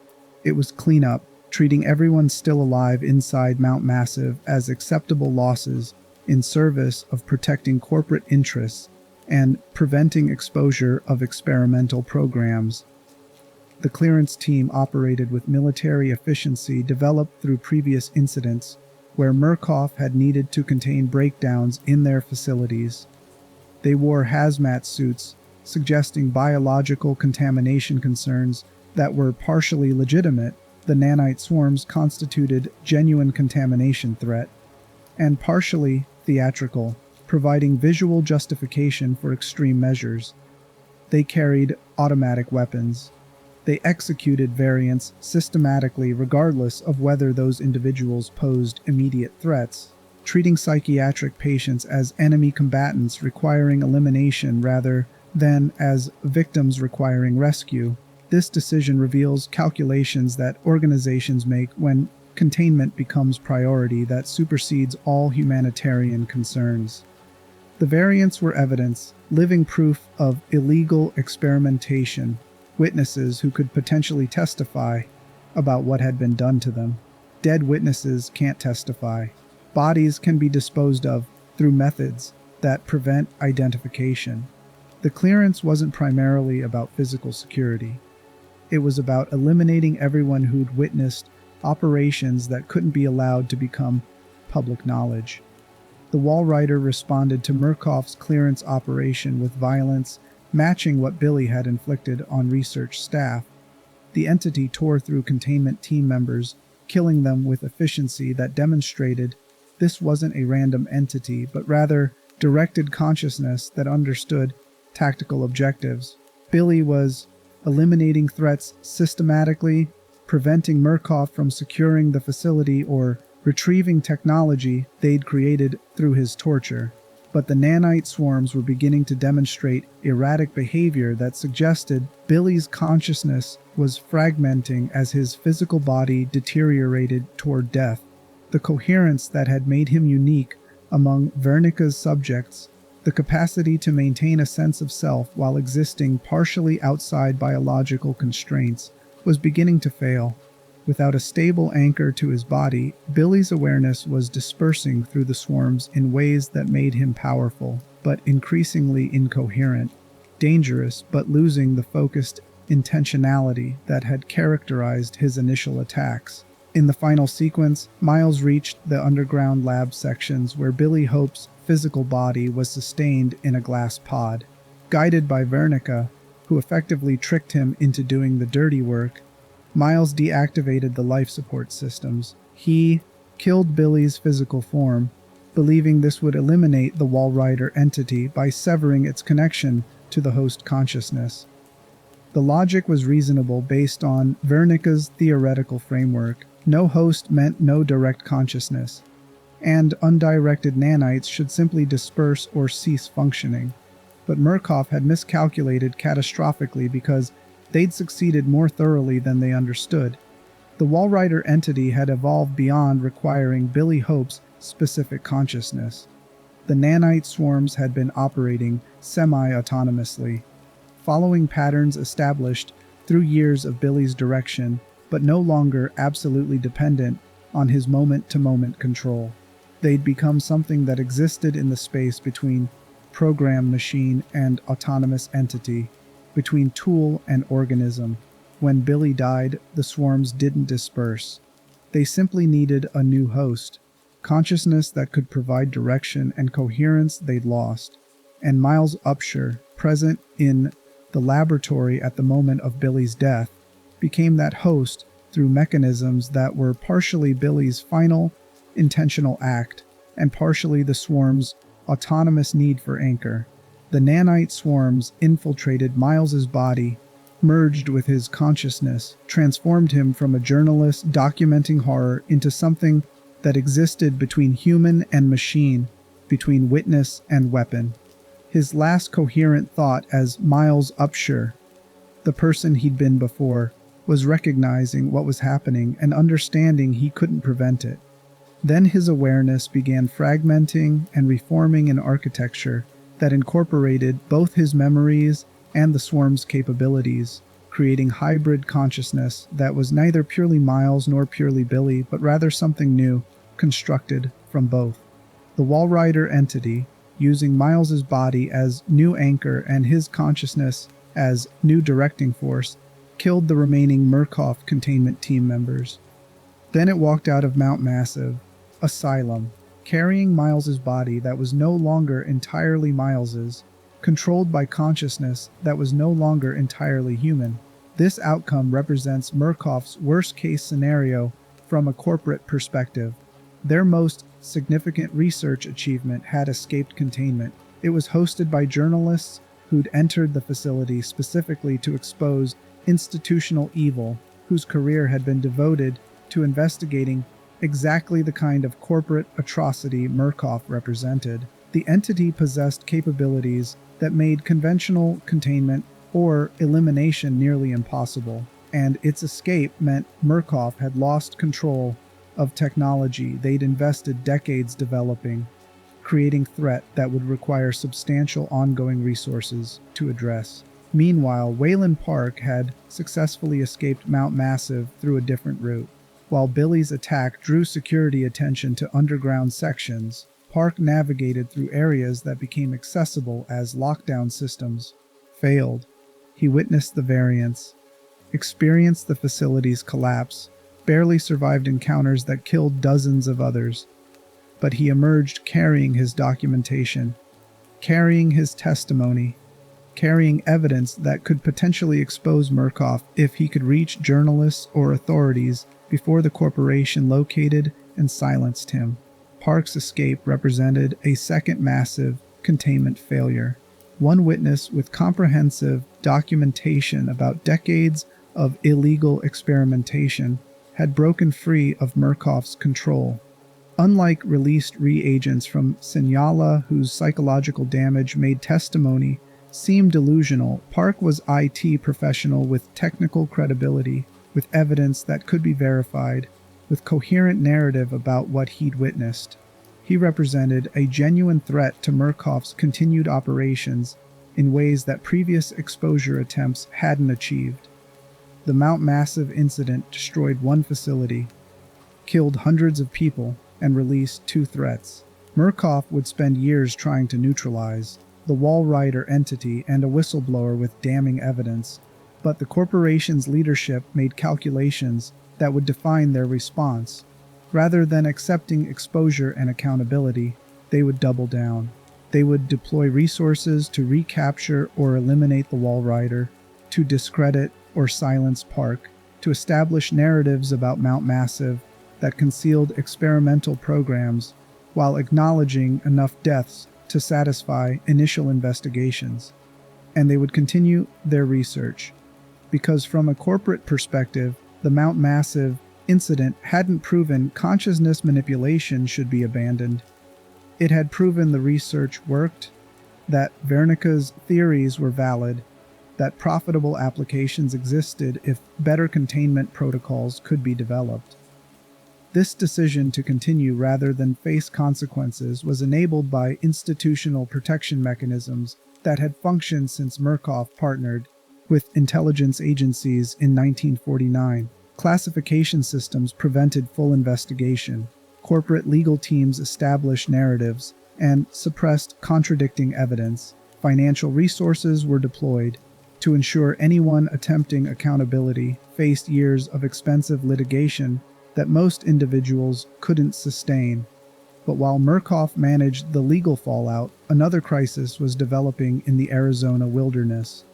It was cleanup, treating everyone still alive inside Mount Massive as acceptable losses in service of protecting corporate interests and preventing exposure of experimental programs. The clearance team operated with military efficiency developed through previous incidents where Merkoff had needed to contain breakdowns in their facilities. They wore hazmat suits, suggesting biological contamination concerns that were partially legitimate. The nanite swarms constituted genuine contamination threat, and partially theatrical, providing visual justification for extreme measures. They carried automatic weapons. They executed variants systematically regardless of whether those individuals posed immediate threats, treating psychiatric patients as enemy combatants requiring elimination rather than as victims requiring rescue. This decision reveals calculations that organizations make when containment becomes priority that supersedes all humanitarian concerns. The variants were evidence, living proof of illegal experimentation, witnesses who could potentially testify about what had been done to them. Dead witnesses can't testify. Bodies can be disposed of through methods that prevent identification. The clearance wasn't primarily about physical security. It was about eliminating everyone who'd witnessed operations that couldn't be allowed to become public knowledge. The Walrider responded to Murkoff's clearance operation with violence matching what Billy had inflicted on research staff. The entity tore through containment team members, killing them with efficiency that demonstrated this wasn't a random entity, but rather directed consciousness that understood tactical objectives. Billy was eliminating threats systematically, preventing Murkoff from securing the facility or retrieving technology they'd created through his torture. But the nanite swarms were beginning to demonstrate erratic behavior that suggested Billy's consciousness was fragmenting as his physical body deteriorated toward death. The coherence that had made him unique among Wernicke's subjects, the capacity to maintain a sense of self while existing partially outside biological constraints, was beginning to fail. Without a stable anchor to his body, Billy's awareness was dispersing through the swarms in ways that made him powerful, but increasingly incoherent, dangerous but losing the focused intentionality that had characterized his initial attacks. In the final sequence, Miles reached the underground lab sections where Billy Hope's physical body was sustained in a glass pod. Guided by Verneika, who effectively tricked him into doing the dirty work, Miles deactivated the life support systems. He killed Billy's physical form, believing this would eliminate the Walrider entity by severing its connection to the host consciousness. The logic was reasonable based on Wernicke's theoretical framework. No host meant no direct consciousness, and undirected nanites should simply disperse or cease functioning. But Murkoff had miscalculated catastrophically because they'd succeeded more thoroughly than they understood. The Walrider entity had evolved beyond requiring Billy Hope's specific consciousness. The nanite swarms had been operating semi-autonomously, following patterns established through years of Billy's direction, but no longer absolutely dependent on his moment-to-moment control. They'd become something that existed in the space between program machine and autonomous entity, between tool and organism. When Billy died, the swarms didn't disperse. They simply needed a new host, consciousness that could provide direction and coherence they'd lost. And Miles Upshur, present in the laboratory at the moment of Billy's death, became that host through mechanisms that were partially Billy's final intentional act and partially the swarm's autonomous need for anchor. The nanite swarms infiltrated Miles's body, merged with his consciousness, transformed him from a journalist documenting horror into something that existed between human and machine, between witness and weapon. His last coherent thought as Miles Upshur, the person he'd been before, was recognizing what was happening and understanding he couldn't prevent it. Then his awareness began fragmenting and reforming an architecture that incorporated both his memories and the swarm's capabilities, creating hybrid consciousness that was neither purely Miles nor purely Billy, but rather something new, constructed from both. The Walrider entity, using Miles's body as new anchor and his consciousness as new directing force, killed the remaining Murkoff containment team members. Then it walked out of Mount Massive Asylum, carrying Miles's body that was no longer entirely Miles's, controlled by consciousness that was no longer entirely human. This outcome represents Murkoff's worst-case scenario from a corporate perspective. Their most significant research achievement had escaped containment. It was hosted by journalists who'd entered the facility specifically to expose institutional evil, whose career had been devoted to investigating exactly the kind of corporate atrocity Murkoff represented. The entity possessed capabilities that made conventional containment or elimination nearly impossible, and its escape meant Murkoff had lost control of technology they'd invested decades developing, creating threat that would require substantial ongoing resources to address. Meanwhile, Wayland Park had successfully escaped Mount Massive through a different route. While Billy's attack drew security attention to underground sections, Park navigated through areas that became accessible as lockdown systems failed. He witnessed the variants, experienced the facility's collapse, barely survived encounters that killed dozens of others. But he emerged carrying his documentation, carrying his testimony, carrying evidence that could potentially expose Murkoff if he could reach journalists or authorities before the corporation located and silenced him. Park's escape represented a second massive containment failure. One witness with comprehensive documentation about decades of illegal experimentation had broken free of Murkoff's control. Unlike released reagents from Sinyala, whose psychological damage made testimony seem delusional, Park was an IT professional with technical credibility, with evidence that could be verified, with coherent narrative about what he'd witnessed. He represented a genuine threat to Murkoff's continued operations in ways that previous exposure attempts hadn't achieved. The Mount Massive incident destroyed one facility, killed hundreds of people, and released two threats. Murkoff would spend years trying to neutralize the Walrider entity and a whistleblower with damning evidence, but the corporation's leadership made calculations that would define their response. Rather than accepting exposure and accountability, they would double down. They would deploy resources to recapture or eliminate the Walrider, to discredit or silence Park, to establish narratives about Mount Massive that concealed experimental programs while acknowledging enough deaths to satisfy initial investigations. And they would continue their research, because from a corporate perspective, the Mount Massive incident hadn't proven consciousness manipulation should be abandoned. It had proven the research worked, that Wernicke's theories were valid, that profitable applications existed if better containment protocols could be developed. This decision to continue rather than face consequences was enabled by institutional protection mechanisms that had functioned since Murkoff partnered with intelligence agencies in 1949. Classification systems prevented full investigation. Corporate legal teams established narratives and suppressed contradicting evidence. Financial resources were deployed to ensure anyone attempting accountability faced years of expensive litigation that most individuals couldn't sustain. But while Merkoff managed the legal fallout, another crisis was developing in the Arizona wilderness.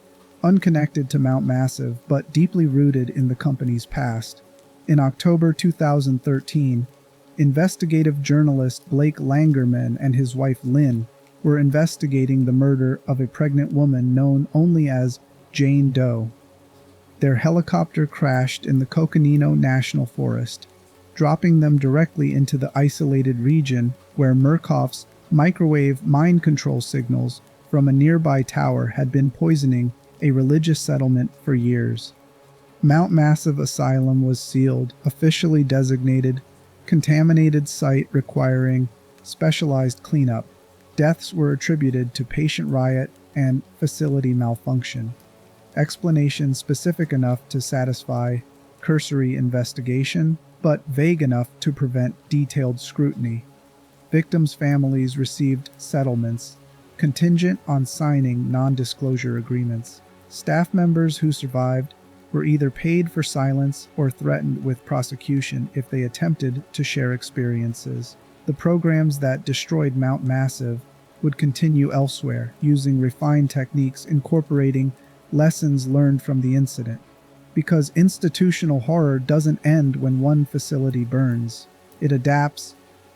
Unconnected to Mount Massive, but deeply rooted in the company's past. In October 2013, investigative journalist Blake Langerman and his wife Lynn were investigating the murder of a pregnant woman known only as Jane Doe. Their helicopter crashed in the Coconino National Forest, dropping them directly into the isolated region where Murkoff's microwave mind control signals from a nearby tower had been poisoning a religious settlement for years. Mount Massive Asylum was sealed, officially designated contaminated site requiring specialized cleanup. Deaths were attributed to patient riot and facility malfunction. Explanation specific enough to satisfy cursory investigation, but vague enough to prevent detailed scrutiny. Victims' families received settlements, contingent on signing non-disclosure agreements. Staff members who survived were either paid for silence or threatened with prosecution if they attempted to share experiences. The programs that destroyed Mount Massive would continue elsewhere, using refined techniques incorporating lessons learned from the incident. Because institutional horror doesn't end when one facility burns. It adapts,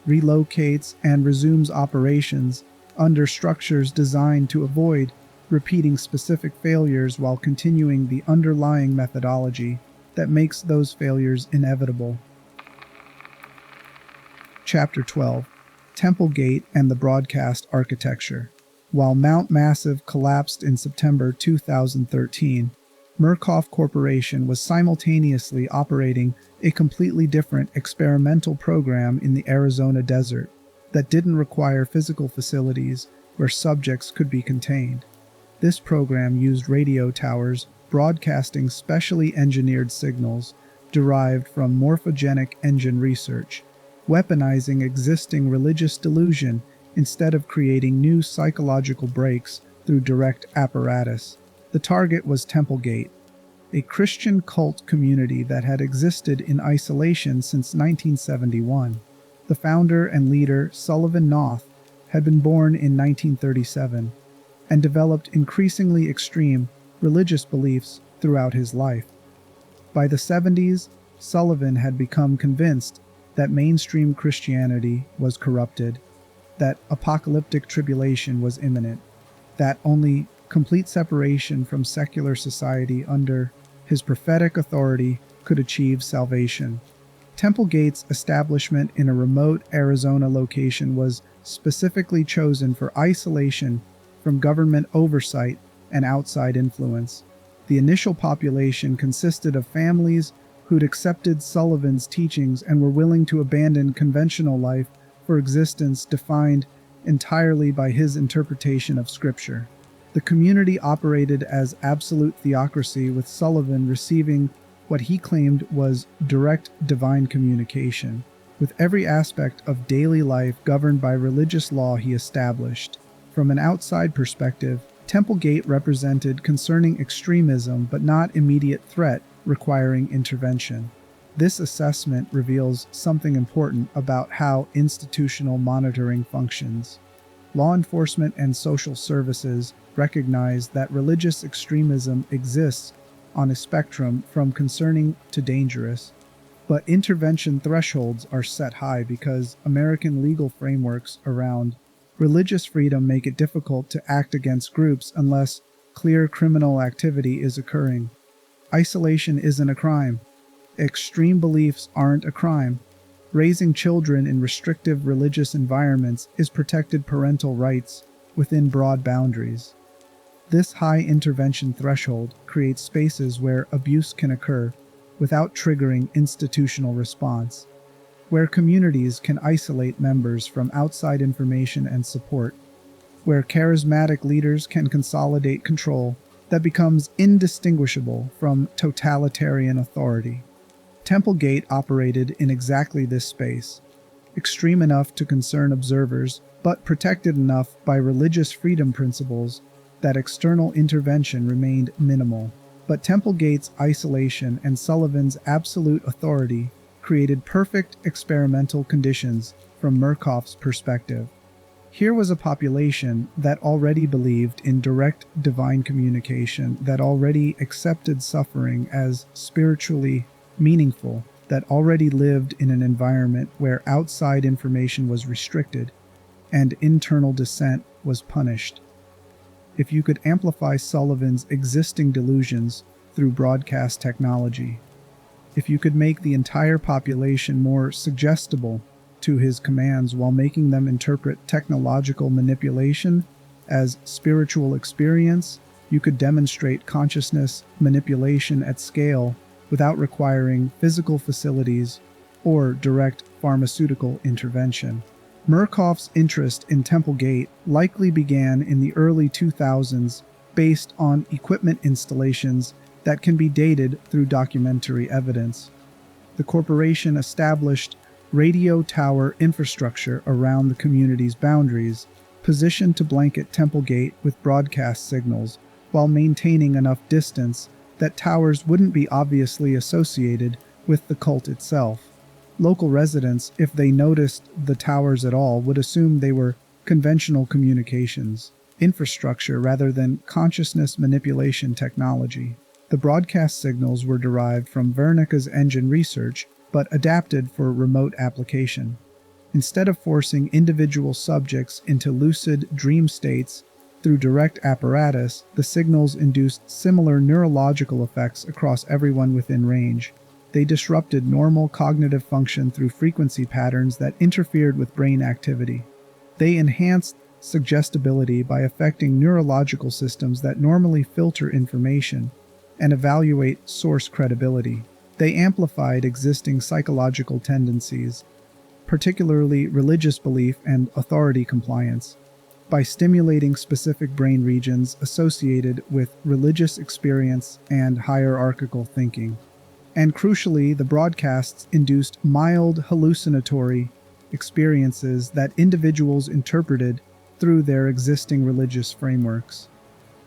relocates, and resumes operations under structures designed to avoid repeating specific failures while continuing the underlying methodology that makes those failures inevitable. Chapter 12. Temple Gate and the Broadcast Architecture. While Mount Massive collapsed in September 2013, Murkoff Corporation was simultaneously operating a completely different experimental program in the Arizona desert that didn't require physical facilities where subjects could be contained. This program used radio towers broadcasting specially engineered signals derived from morphogenic engine research, weaponizing existing religious delusion instead of creating new psychological breaks through direct apparatus. The target was Temple Gate, a Christian cult community that had existed in isolation since 1971. The founder and leader, Sullivan Noth, had been born in 1937 and developed increasingly extreme religious beliefs throughout his life. By the 70s, Sullivan had become convinced that mainstream Christianity was corrupted, that apocalyptic tribulation was imminent, that only complete separation from secular society under his prophetic authority could achieve salvation. Temple Gate's establishment in a remote Arizona location was specifically chosen for isolation from government oversight and outside influence. The initial population consisted of families who'd accepted Sullivan's teachings and were willing to abandon conventional life for existence defined entirely by his interpretation of Scripture. The community operated as absolute theocracy, with Sullivan receiving what he claimed was direct divine communication, with every aspect of daily life governed by religious law he established. From an outside perspective, Temple Gate represented concerning extremism but not immediate threat requiring intervention. This assessment reveals something important about how institutional monitoring functions. Law enforcement and social services recognize that religious extremism exists on a spectrum from concerning to dangerous, but intervention thresholds are set high because American legal frameworks around religious freedom make it difficult to act against groups unless clear criminal activity is occurring. Isolation isn't a crime. Extreme beliefs aren't a crime. Raising children in restrictive religious environments is protected parental rights within broad boundaries. This high intervention threshold creates spaces where abuse can occur without triggering institutional response, where communities can isolate members from outside information and support, where charismatic leaders can consolidate control that becomes indistinguishable from totalitarian authority. Templegate operated in exactly this space, extreme enough to concern observers, but protected enough by religious freedom principles that external intervention remained minimal. But Templegate's isolation and Sullivan's absolute authority created perfect experimental conditions from Murkoff's perspective. Here was a population that already believed in direct divine communication, that already accepted suffering as spiritually meaningful, that already lived in an environment where outside information was restricted and internal dissent was punished. If you could amplify Sullivan's existing delusions through broadcast technology, if you could make the entire population more suggestible to his commands while making them interpret technological manipulation as spiritual experience, you could demonstrate consciousness manipulation at scale without requiring physical facilities or direct pharmaceutical intervention. Murkoff's interest in Templegate likely began in the early 2000s based on equipment installations that can be dated through documentary evidence. The corporation established radio tower infrastructure around the community's boundaries, positioned to blanket Templegate with broadcast signals while maintaining enough distance that towers wouldn't be obviously associated with the cult itself. Local residents, if they noticed the towers at all, would assume they were conventional communications infrastructure rather than consciousness manipulation technology. The broadcast signals were derived from Wernicke's engine research, but adapted for remote application. Instead of forcing individual subjects into lucid dream states through direct apparatus, the signals induced similar neurological effects across everyone within range. They disrupted normal cognitive function through frequency patterns that interfered with brain activity. They enhanced suggestibility by affecting neurological systems that normally filter information and evaluate source credibility. They amplified existing psychological tendencies, particularly religious belief and authority compliance, by stimulating specific brain regions associated with religious experience and hierarchical thinking. And crucially, the broadcasts induced mild hallucinatory experiences that individuals interpreted through their existing religious frameworks.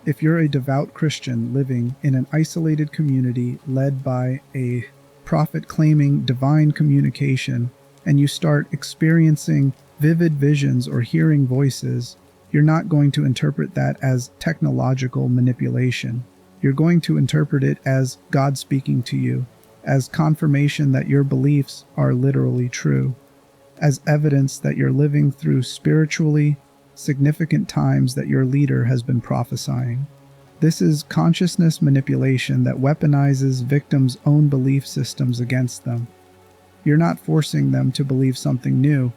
If you're a devout Christian living in an isolated community led by a prophet claiming divine communication, and you start experiencing vivid visions or hearing voices, you're not going to interpret that as technological manipulation. You're going to interpret it as God speaking to you, as confirmation that your beliefs are literally true, as evidence that you're living through spiritually significant times that your leader has been prophesying. This is consciousness manipulation that weaponizes victims' own belief systems against them. You're not forcing them to believe something new.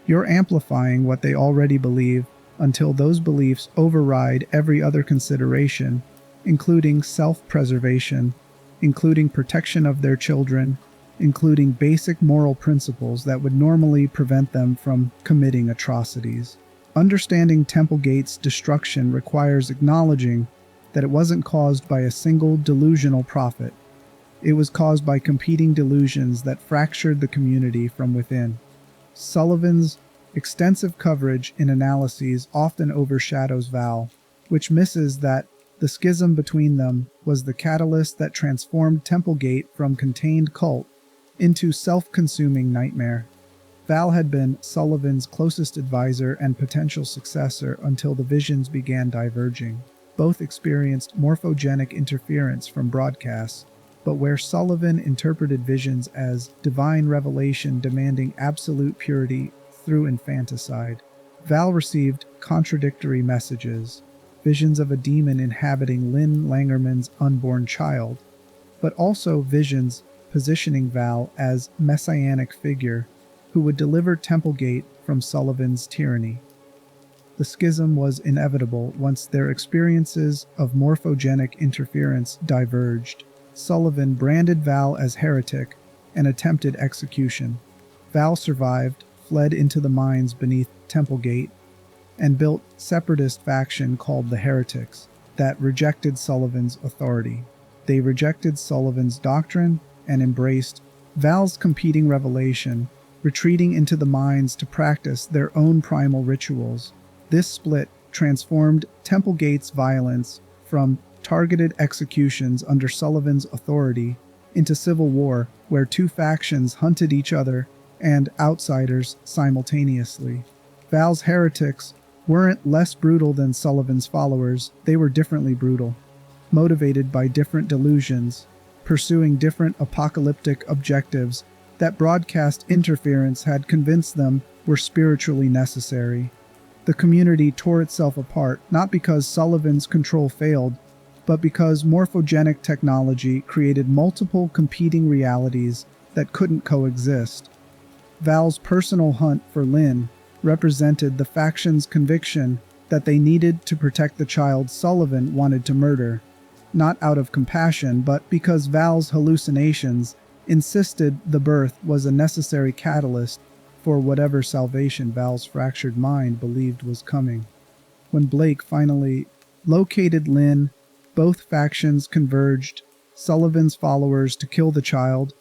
You're amplifying what they already believe until those beliefs override every other consideration, including self-preservation, including protection of their children, including basic moral principles that would normally prevent them from committing atrocities. Understanding Templegate's destruction requires acknowledging that it wasn't caused by a single delusional prophet. It was caused by competing delusions that fractured the community from within. Sullivan's extensive coverage in analyses often overshadows Val, which misses that the schism between them was the catalyst that transformed Templegate from contained cult into self-consuming nightmare. Val had been Sullivan's closest advisor and potential successor until the visions began diverging. Both experienced morphogenic interference from broadcasts, but where Sullivan interpreted visions as divine revelation demanding absolute purity through infanticide, Val received contradictory messages, visions of a demon inhabiting Lynn Langerman's unborn child, but also visions positioning Val as messianic figure who would deliver Templegate from Sullivan's tyranny. The schism was inevitable once their experiences of morphogenic interference diverged. Sullivan branded Val as heretic and attempted execution. Val survived, fled into the mines beneath Templegate, and built separatist faction called the Heretics that rejected Sullivan's authority. They rejected Sullivan's doctrine and embraced Val's competing revelation, retreating into the mines to practice their own primal rituals. This split transformed Templegate's violence from targeted executions under Sullivan's authority into civil war where two factions hunted each other and outsiders simultaneously. Val's heretics weren't less brutal than Sullivan's followers, they were differently brutal, motivated by different delusions, pursuing different apocalyptic objectives that broadcast interference had convinced them were spiritually necessary. The community tore itself apart, not because Sullivan's control failed, but because morphogenic technology created multiple competing realities that couldn't coexist. Val's personal hunt for Lynn represented the faction's conviction that they needed to protect the child Sullivan wanted to murder, not out of compassion, but because Val's hallucinations insisted the birth was a necessary catalyst for whatever salvation Val's fractured mind believed was coming. When Blake finally located Lynn, both factions converged, Sullivan's followers to kill the child,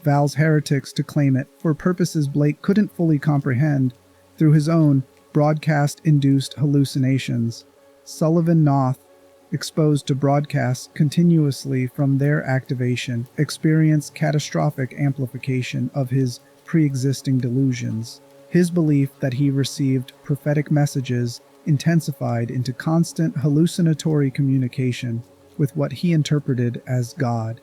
Val's heretics to claim it for purposes Blake couldn't fully comprehend through his own broadcast-induced hallucinations. Sullivan Noth, exposed to broadcasts continuously from their activation, experienced catastrophic amplification of his pre-existing delusions. His belief that he received prophetic messages intensified into constant hallucinatory communication with what he interpreted as God.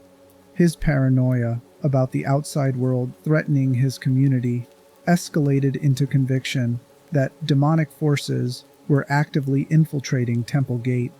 His paranoia about the outside world threatening his community escalated into conviction that demonic forces were actively infiltrating Templegate.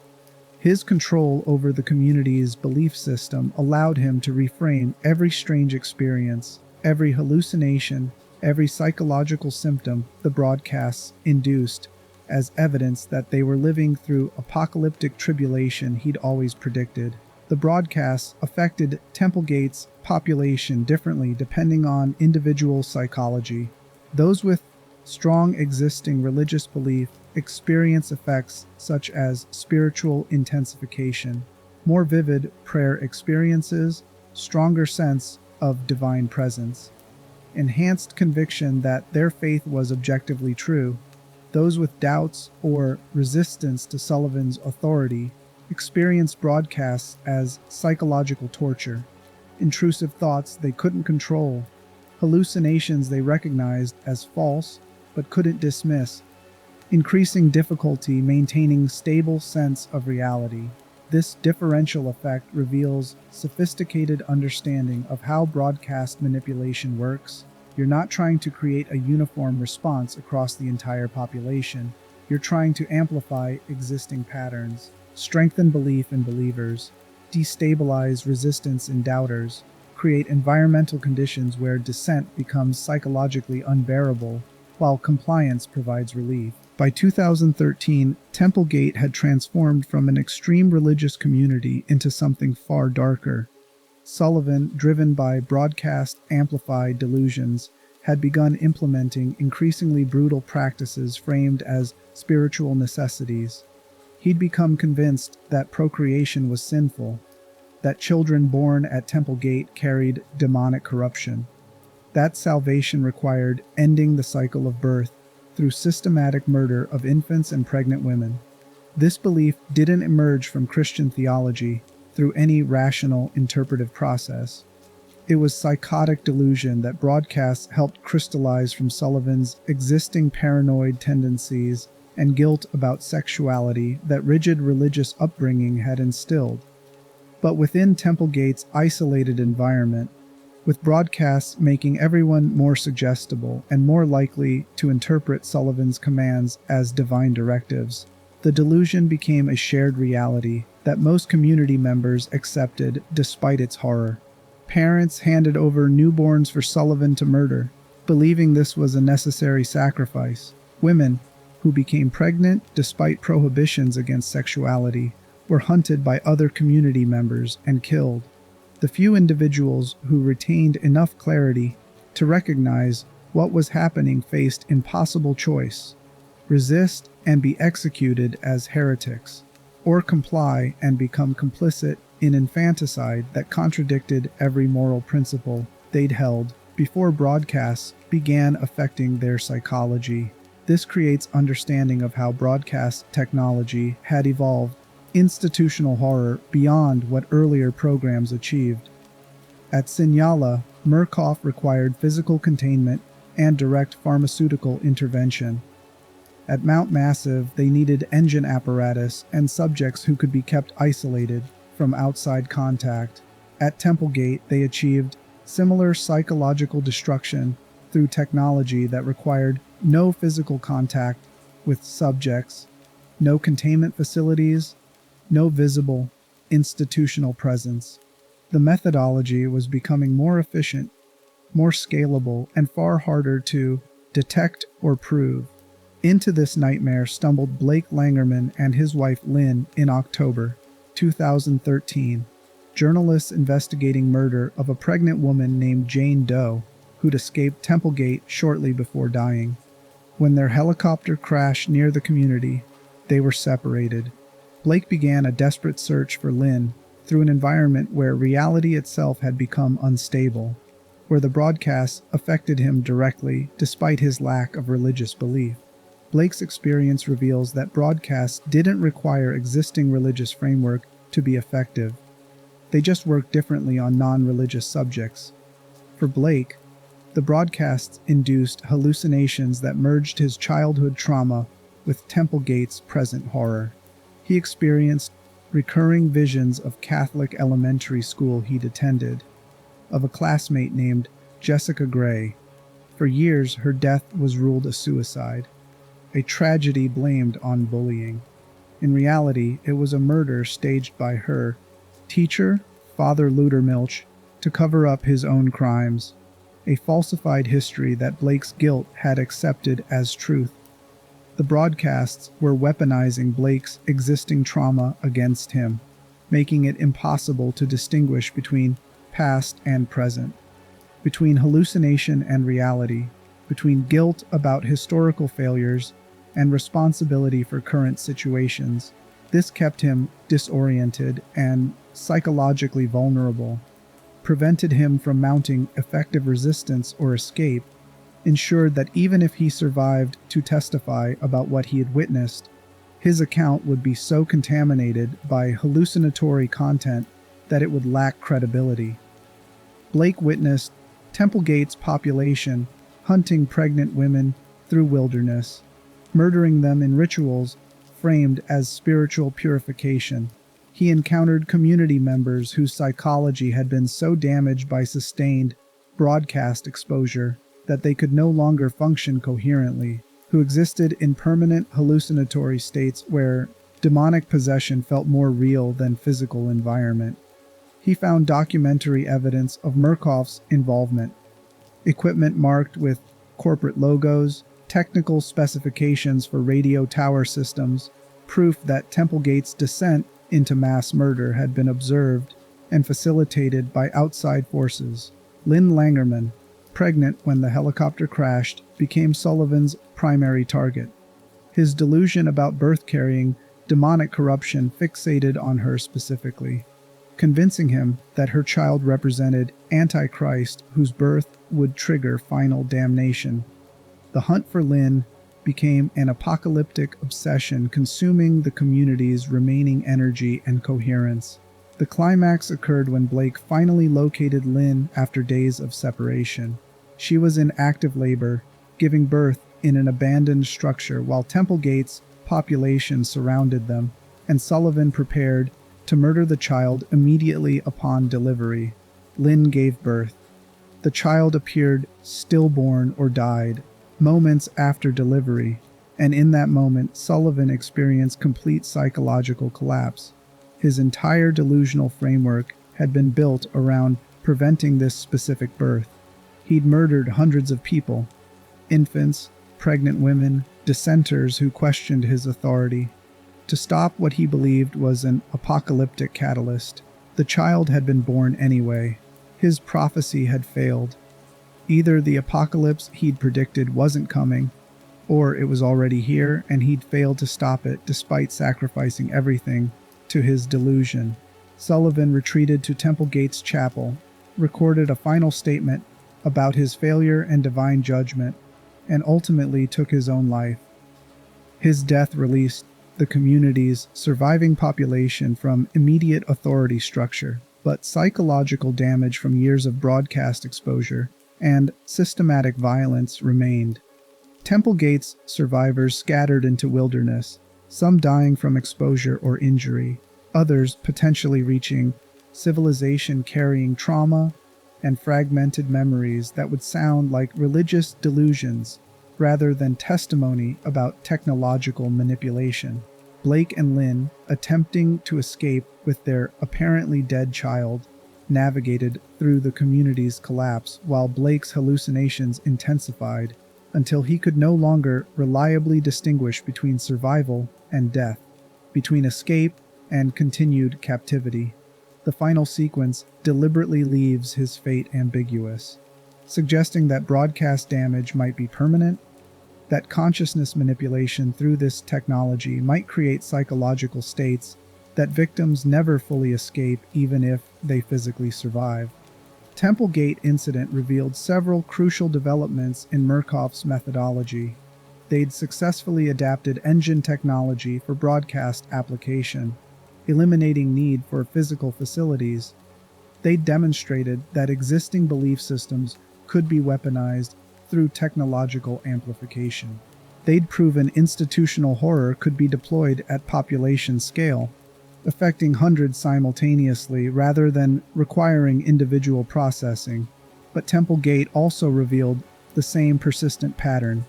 His control over the community's belief system allowed him to reframe every strange experience, every hallucination, every psychological symptom the broadcasts induced as evidence that they were living through apocalyptic tribulation he'd always predicted. The broadcasts affected Templegate's population differently depending on individual psychology. Those with strong existing religious belief experience effects such as spiritual intensification, more vivid prayer experiences, stronger sense of divine presence, enhanced conviction that their faith was objectively true. Those with doubts or resistance to Sullivan's authority experienced broadcasts as psychological torture, intrusive thoughts they couldn't control, hallucinations they recognized as false but couldn't dismiss, increasing difficulty maintaining stable sense of reality. This differential effect reveals sophisticated understanding of how broadcast manipulation works. You're not trying to create a uniform response across the entire population. You're trying to amplify existing patterns, strengthen belief in believers, destabilize resistance in doubters, create environmental conditions where dissent becomes psychologically unbearable, while compliance provides relief. By 2013, Templegate had transformed from an extreme religious community into something far darker. Sullivan, driven by broadcast-amplified delusions, had begun implementing increasingly brutal practices framed as spiritual necessities. He'd become convinced that procreation was sinful, that children born at Templegate carried demonic corruption, that salvation required ending the cycle of birth through systematic murder of infants and pregnant women. This belief didn't emerge from Christian theology through any rational interpretive process. It was psychotic delusion that broadcasts helped crystallize from Sullivan's existing paranoid tendencies and guilt about sexuality that rigid religious upbringing had instilled. But within Templegate's isolated environment, with broadcasts making everyone more suggestible and more likely to interpret Sullivan's commands as divine directives, the delusion became a shared reality that most community members accepted despite its horror. Parents handed over newborns for Sullivan to murder, believing this was a necessary sacrifice. Women, who became pregnant despite prohibitions against sexuality, were hunted by other community members and killed. The few individuals who retained enough clarity to recognize what was happening faced impossible choice: resist and be executed as heretics, or comply and become complicit in infanticide that contradicted every moral principle they'd held before broadcasts began affecting their psychology. This creates understanding of how broadcast technology had evolved institutional horror beyond what earlier programs achieved. At Sinyala, Murkoff required physical containment and direct pharmaceutical intervention. At Mount Massive, they needed engine apparatus and subjects who could be kept isolated from outside contact. At Templegate, they achieved similar psychological destruction through technology that required no physical contact with subjects, no containment facilities, no visible institutional presence. The methodology was becoming more efficient, more scalable, and far harder to detect or prove. Into this nightmare stumbled Blake Langerman and his wife Lynn in October 2013, journalists investigating murder of a pregnant woman named Jane Doe, who'd escaped Templegate shortly before dying. When their helicopter crashed near the community, they were separated. Blake began a desperate search for Lynn through an environment where reality itself had become unstable, where the broadcasts affected him directly despite his lack of religious belief. Blake's experience reveals that broadcasts didn't require existing religious framework to be effective. They just worked differently on non-religious subjects. For Blake, the broadcasts induced hallucinations that merged his childhood trauma with Templegate's present horror. He experienced recurring visions of Catholic elementary school he'd attended, of a classmate named Jessica Gray. For years, her death was ruled a suicide, a tragedy blamed on bullying. In reality, it was a murder staged by her teacher, Father Ludermilch, to cover up his own crimes, a falsified history that Blake's guilt had accepted as truth. The broadcasts were weaponizing Blake's existing trauma against him, making it impossible to distinguish between past and present, between hallucination and reality, between guilt about historical failures and responsibility for current situations. This kept him disoriented and psychologically vulnerable, prevented him from mounting effective resistance or escape, ensured that even if he survived to testify about what he had witnessed, his account would be so contaminated by hallucinatory content that it would lack credibility. Blake witnessed Templegate's population hunting pregnant women through wilderness, murdering them in rituals framed as spiritual purification. He encountered community members whose psychology had been so damaged by sustained broadcast exposure that they could no longer function coherently, who existed in permanent hallucinatory states where demonic possession felt more real than physical environment. He found documentary evidence of Murkoff's involvement, equipment marked with corporate logos, technical specifications for radio tower systems, proof that Templegate's descent into mass murder had been observed and facilitated by outside forces. Lynn Langerman, pregnant when the helicopter crashed, became Sullivan's primary target. His delusion about birth-carrying demonic corruption fixated on her specifically, convincing him that her child represented Antichrist, whose birth would trigger final damnation. The hunt for Lynn became an apocalyptic obsession, consuming the community's remaining energy and coherence. The climax occurred when Blake finally located Lynn after days of separation. She was in active labor, giving birth in an abandoned structure while Temple Gate's population surrounded them, and Sullivan prepared to murder the child immediately upon delivery. Lynn gave birth. The child appeared stillborn or died moments after delivery, and in that moment Sullivan experienced complete psychological collapse. His entire delusional framework had been built around preventing this specific birth. He'd murdered hundreds of people, infants, pregnant women, dissenters who questioned his authority, to stop what he believed was an apocalyptic catalyst. The child had been born anyway. His prophecy had failed. Either the apocalypse he'd predicted wasn't coming, or it was already here and he'd failed to stop it despite sacrificing everything to his delusion. Sullivan retreated to Temple Gate's chapel, recorded a final statement about his failure and divine judgment, and ultimately took his own life. His death released the community's surviving population from immediate authority structure, but psychological damage from years of broadcast exposure and systematic violence remained. Temple Gate's survivors scattered into wilderness, some dying from exposure or injury, others potentially reaching civilization-carrying trauma and fragmented memories that would sound like religious delusions rather than testimony about technological manipulation. Blake and Lynn, attempting to escape with their apparently dead child, navigated through the community's collapse while Blake's hallucinations intensified until he could no longer reliably distinguish between survival and death, between escape and continued captivity. The final sequence deliberately leaves his fate ambiguous, suggesting that broadcast damage might be permanent, that consciousness manipulation through this technology might create psychological states that victims never fully escape even if they physically survive. Temple Gate incident revealed several crucial developments in Murkoff's methodology. They'd successfully adapted engine technology for broadcast application, eliminating need for physical facilities. They demonstrated that existing belief systems could be weaponized through technological amplification. They'd proven institutional horror could be deployed at population scale, affecting hundreds simultaneously rather than requiring individual processing. But Temple Gate also revealed the same persistent pattern.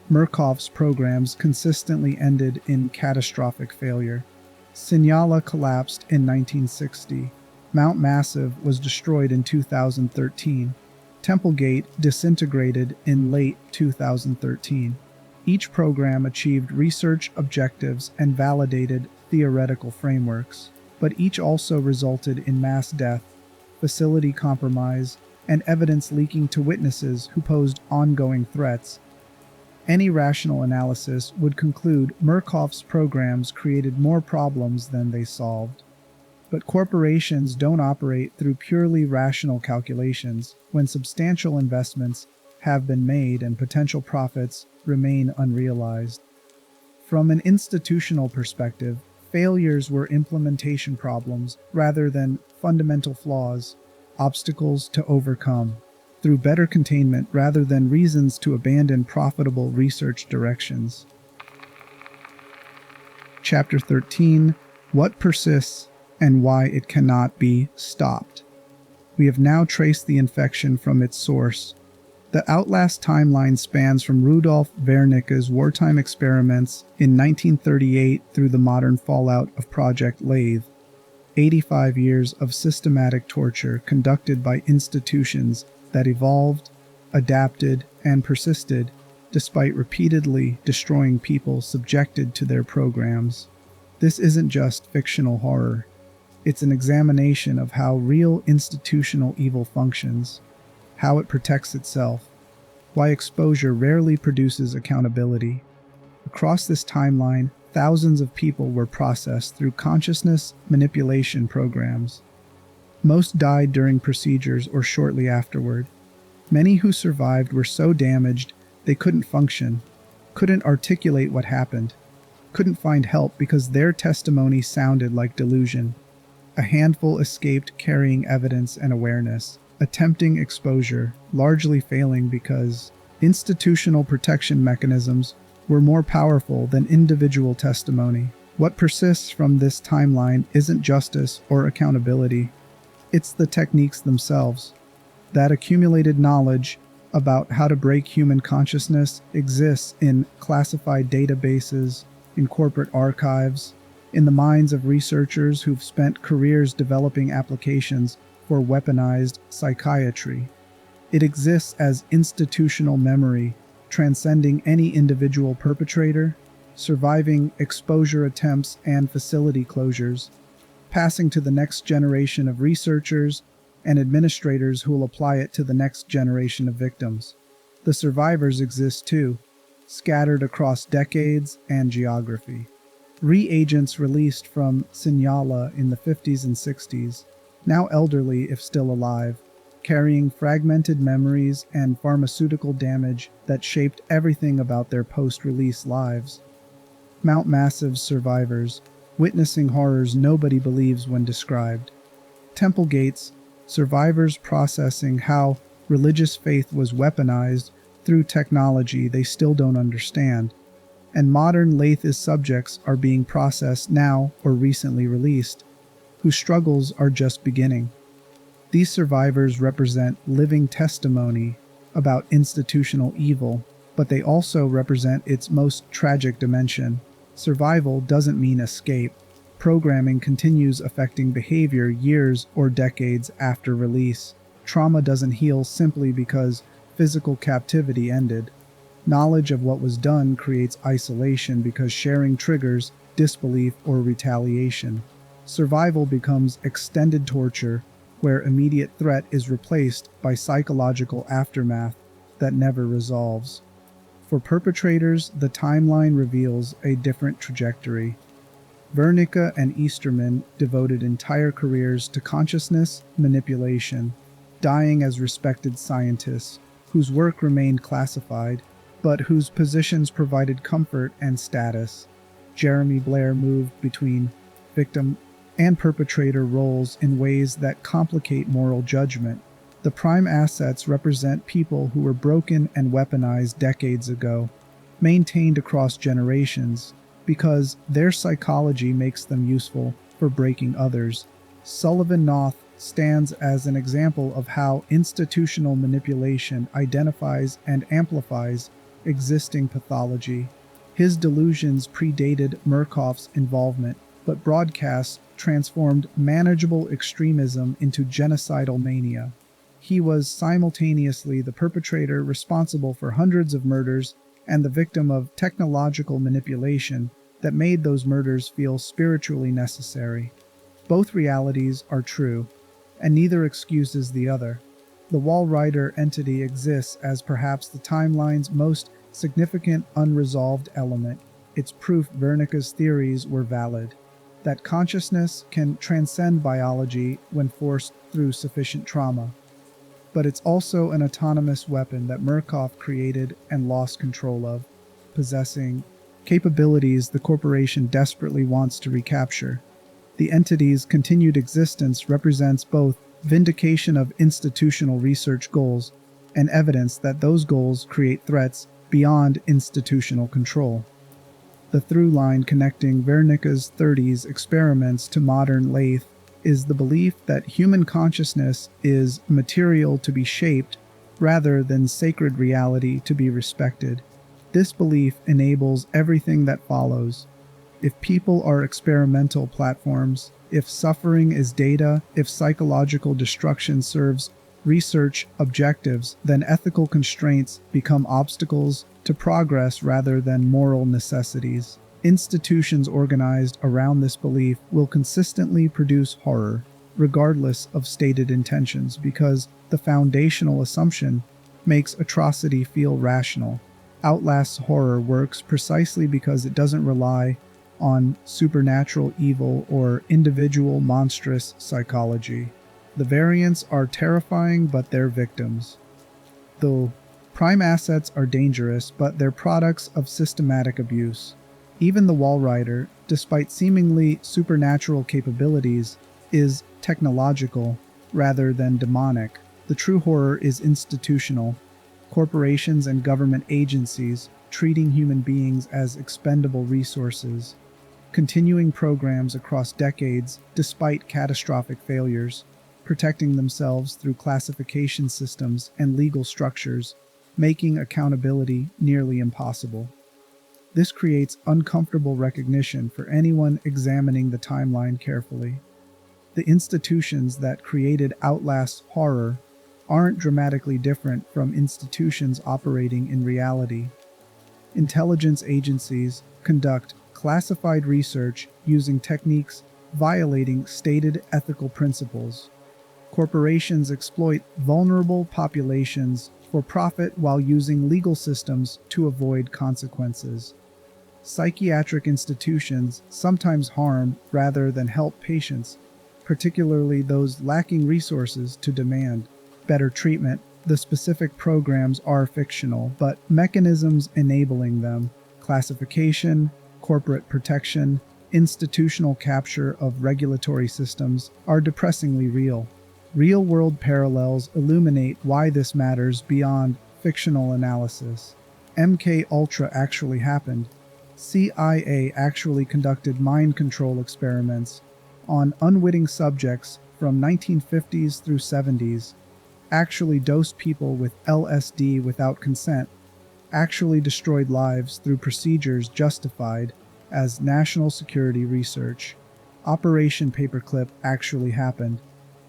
Murkoff's programs consistently ended in catastrophic failure. Sinyala collapsed in 1960. Mount Massive was destroyed in 2013. Temple Gate disintegrated in late 2013. Each program achieved research objectives and validated theoretical frameworks, but each also resulted in mass death, facility compromise, and evidence leaking to witnesses who posed ongoing threats. Any rational analysis would conclude Murkoff's programs created more problems than they solved. But corporations don't operate through purely rational calculations when substantial investments have been made and potential profits remain unrealized. From an institutional perspective, failures were implementation problems rather than fundamental flaws, obstacles to overcome, through better containment rather than reasons to abandon profitable research directions. Chapter 13: What Persists and Why It Cannot Be Stopped. We have now traced the infection from its source. The Outlast timeline spans from Rudolf Wernicke's wartime experiments in 1938 through the modern fallout of Project Lathe, 85 years of systematic torture conducted by institutions that evolved, adapted, and persisted despite repeatedly destroying people subjected to their programs. This isn't just fictional horror. It's an examination of how real institutional evil functions, how it protects itself, why exposure rarely produces accountability. Across this timeline, thousands of people were processed through consciousness manipulation programs. Most died during procedures or shortly afterward. Many who survived were so damaged they couldn't function, couldn't articulate what happened, couldn't find help because their testimony sounded like delusion. A handful escaped carrying evidence and awareness, attempting exposure, largely failing because institutional protection mechanisms were more powerful than individual testimony. What persists from this timeline isn't justice or accountability. It's the techniques themselves. That accumulated knowledge about how to break human consciousness exists in classified databases, in corporate archives, in the minds of researchers who've spent careers developing applications for weaponized psychiatry. It exists as institutional memory, transcending any individual perpetrator, surviving exposure attempts and facility closures, passing to the next generation of researchers and administrators who will apply it to the next generation of victims. The survivors exist too, scattered across decades and geography. Reagents released from Sinyala in the 50s and 60s, now elderly if still alive, carrying fragmented memories and pharmaceutical damage that shaped everything about their post-release lives. Mount Massive's survivors, witnessing horrors nobody believes when described. Temple Gates, survivors processing how religious faith was weaponized through technology they still don't understand. And modern Lathe subjects are being processed now or recently released, whose struggles are just beginning. These survivors represent living testimony about institutional evil, but they also represent its most tragic dimension. Survival doesn't mean escape. Programming continues affecting behavior years or decades after release. Trauma doesn't heal simply because physical captivity ended. Knowledge of what was done creates isolation because sharing triggers disbelief or retaliation. Survival becomes extended torture, where immediate threat is replaced by psychological aftermath that never resolves. For perpetrators, the timeline reveals a different trajectory. Wernicke and Easterman devoted entire careers to consciousness manipulation, dying as respected scientists whose work remained classified, but whose positions provided comfort and status. Jeremy Blair moved between victim and perpetrator roles in ways that complicate moral judgment. The prime assets represent people who were broken and weaponized decades ago, maintained across generations, because their psychology makes them useful for breaking others. Sullivan North stands as an example of how institutional manipulation identifies and amplifies existing pathology. His delusions predated Murkoff's involvement, but broadcasts transformed manageable extremism into genocidal mania. He was simultaneously the perpetrator responsible for hundreds of murders and the victim of technological manipulation that made those murders feel spiritually necessary. Both realities are true, and neither excuses the other. The Walrider entity exists as perhaps the timeline's most significant unresolved element. It's proof Wernicke's theories were valid, that consciousness can transcend biology when forced through sufficient trauma. But it's also an autonomous weapon that Murkoff created and lost control of, possessing capabilities the corporation desperately wants to recapture. The entity's continued existence represents both vindication of institutional research goals and evidence that those goals create threats beyond institutional control. The through line connecting Wernicke's 30s experiments to modern Lathe is the belief that human consciousness is material to be shaped rather than sacred reality to be respected. This belief enables everything that follows. If people are experimental platforms, if suffering is data, if psychological destruction serves research objectives, then ethical constraints become obstacles to progress rather than moral necessities. Institutions organized around this belief will consistently produce horror, regardless of stated intentions, because the foundational assumption makes atrocity feel rational. Outlast's horror works precisely because it doesn't rely on supernatural evil or individual monstrous psychology. The variants are terrifying, but they're victims. Though prime assets are dangerous, but they're products of systematic abuse. Even the Walrider, despite seemingly supernatural capabilities, is technological rather than demonic. The true horror is institutional. Corporations and government agencies treating human beings as expendable resources, continuing programs across decades despite catastrophic failures, protecting themselves through classification systems and legal structures, making accountability nearly impossible. This creates uncomfortable recognition for anyone examining the timeline carefully. The institutions that created Outlast horror aren't dramatically different from institutions operating in reality. Intelligence agencies conduct classified research using techniques violating stated ethical principles. Corporations exploit vulnerable populations for profit while using legal systems to avoid consequences. Psychiatric institutions sometimes harm rather than help patients, particularly those lacking resources to demand better treatment. The specific programs are fictional, but mechanisms enabling them, classification, corporate protection, institutional capture of regulatory systems, are depressingly real. Real-world parallels illuminate why this matters beyond fictional analysis. MK Ultra actually happened. CIA actually conducted mind control experiments on unwitting subjects from 1950s through 70s, actually dosed people with LSD without consent, actually destroyed lives through procedures justified as national security research. Operation Paperclip actually happened.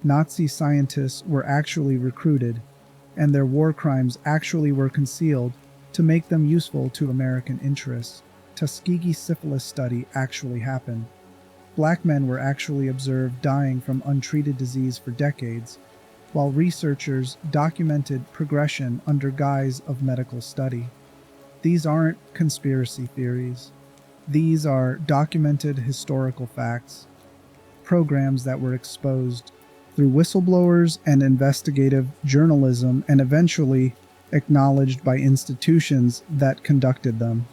Nazi scientists were actually recruited, and their war crimes actually were concealed to make them useful to American interests. Tuskegee syphilis study actually happened. Black men were actually observed dying from untreated disease for decades, while researchers documented progression under guise of medical study. These aren't conspiracy theories. These are documented historical facts, programs that were exposed through whistleblowers and investigative journalism and eventually acknowledged by institutions that conducted them.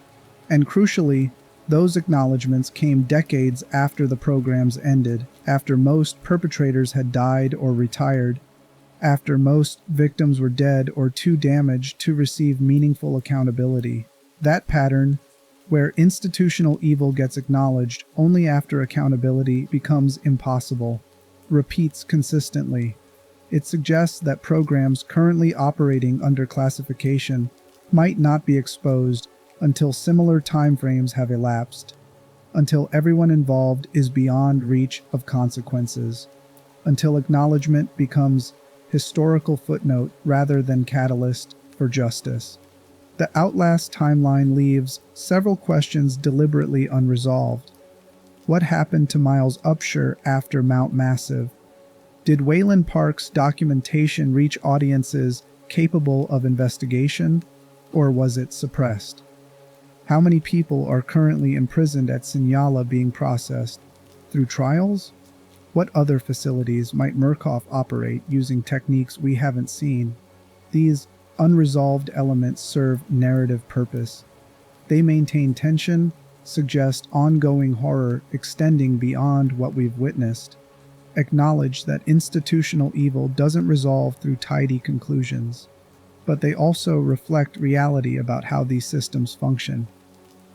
And crucially, those acknowledgments came decades after the programs ended, after most perpetrators had died or retired, after most victims were dead or too damaged to receive meaningful accountability. That pattern, where institutional evil gets acknowledged only after accountability becomes impossible, repeats consistently. It suggests that programs currently operating under classification might not be exposed until similar timeframes have elapsed, until everyone involved is beyond reach of consequences, until acknowledgement becomes historical footnote rather than catalyst for justice. The Outlast timeline leaves several questions deliberately unresolved. What happened to Miles Upshur after Mount Massive? Did Wayland Park's documentation reach audiences capable of investigation, or was it suppressed? How many people are currently imprisoned at Sinyala being processed? Through trials? What other facilities might Murkoff operate using techniques we haven't seen? These unresolved elements serve narrative purpose. They maintain tension, suggest ongoing horror extending beyond what we've witnessed, acknowledge that institutional evil doesn't resolve through tidy conclusions, but they also reflect reality about how these systems function.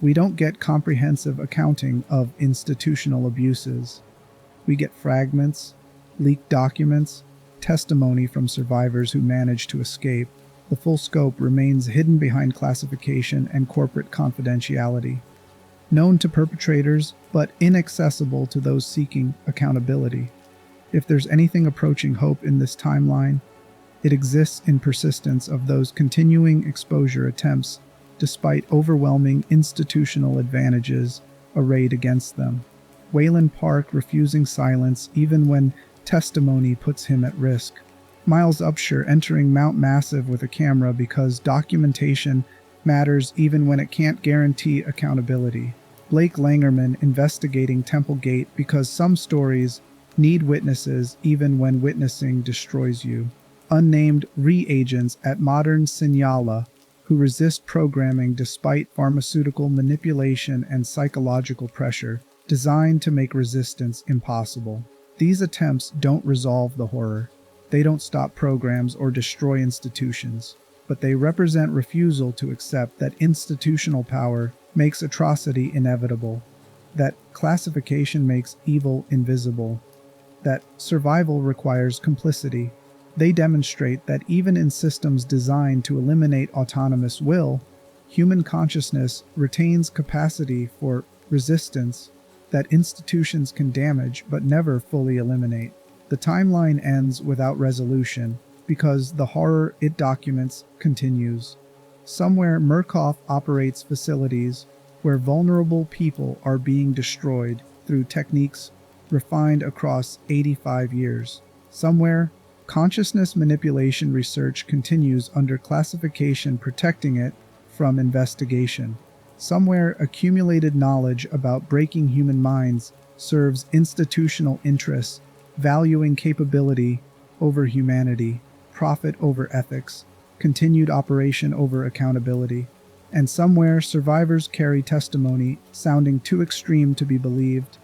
We don't get comprehensive accounting of institutional abuses. We get fragments, leaked documents, testimony from survivors who managed to escape. The full scope remains hidden behind classification and corporate confidentiality. Known to perpetrators, but inaccessible to those seeking accountability. If there's anything approaching hope in this timeline, it exists in persistence of those continuing exposure attempts despite overwhelming institutional advantages arrayed against them. Wayland Park refusing silence even when testimony puts him at risk. Miles Upshur entering Mount Massive with a camera because documentation matters even when it can't guarantee accountability. Blake Langerman investigating Temple Gate because some stories need witnesses even when witnessing destroys you. Unnamed reagents at modern Sinyala who resist programming despite pharmaceutical manipulation and psychological pressure, designed to make resistance impossible. These attempts don't resolve the horror. They don't stop programs or destroy institutions, but they represent refusal to accept that institutional power makes atrocity inevitable, that classification makes evil invisible, that survival requires complicity. They demonstrate that even in systems designed to eliminate autonomous will, human consciousness retains capacity for resistance that institutions can damage but never fully eliminate. The timeline ends without resolution because the horror it documents continues. Somewhere, Murkoff operates facilities where vulnerable people are being destroyed through techniques refined across 85 years. Somewhere, consciousness manipulation research continues under classification, protecting it from investigation. Somewhere, accumulated knowledge about breaking human minds serves institutional interests, valuing capability over humanity, profit over ethics, continued operation over accountability. And somewhere, survivors carry testimony sounding too extreme to be believed,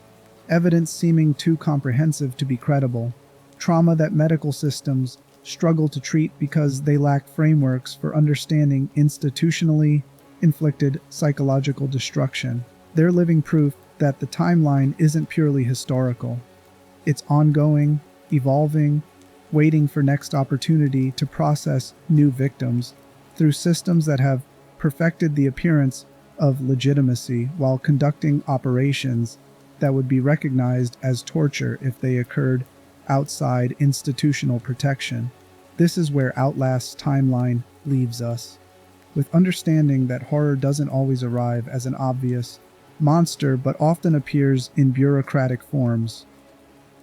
evidence seeming too comprehensive to be credible, trauma that medical systems struggle to treat because they lack frameworks for understanding institutionally inflicted psychological destruction. They're living proof that the timeline isn't purely historical. It's ongoing, evolving, waiting for next opportunity to process new victims through systems that have perfected the appearance of legitimacy while conducting operations that would be recognized as torture if they occurred outside institutional protection. This is where Outlast's timeline leaves us, with understanding that horror doesn't always arrive as an obvious monster but often appears in bureaucratic forms.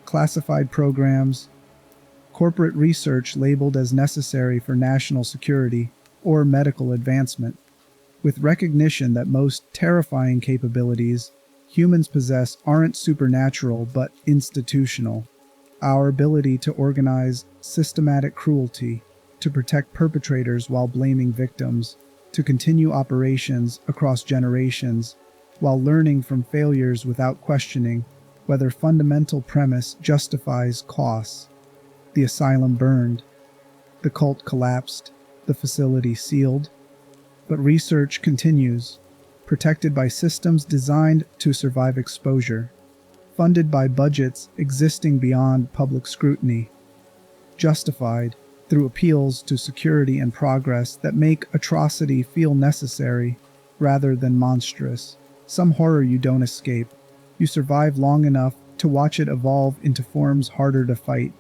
Classified programs, corporate research labeled as necessary for national security or medical advancement, with recognition that most terrifying capabilities humans possess aren't supernatural but institutional. Our ability to organize systematic cruelty, to protect perpetrators while blaming victims, to continue operations across generations while learning from failures without questioning whether fundamental premise justifies costs. The asylum burned, the cult collapsed, the facility sealed, but research continues, protected by systems designed to survive exposure, funded by budgets existing beyond public scrutiny, justified through appeals to security and progress that make atrocity feel necessary rather than monstrous. Some horror you don't escape. You survive long enough to watch it evolve into forms harder to fight,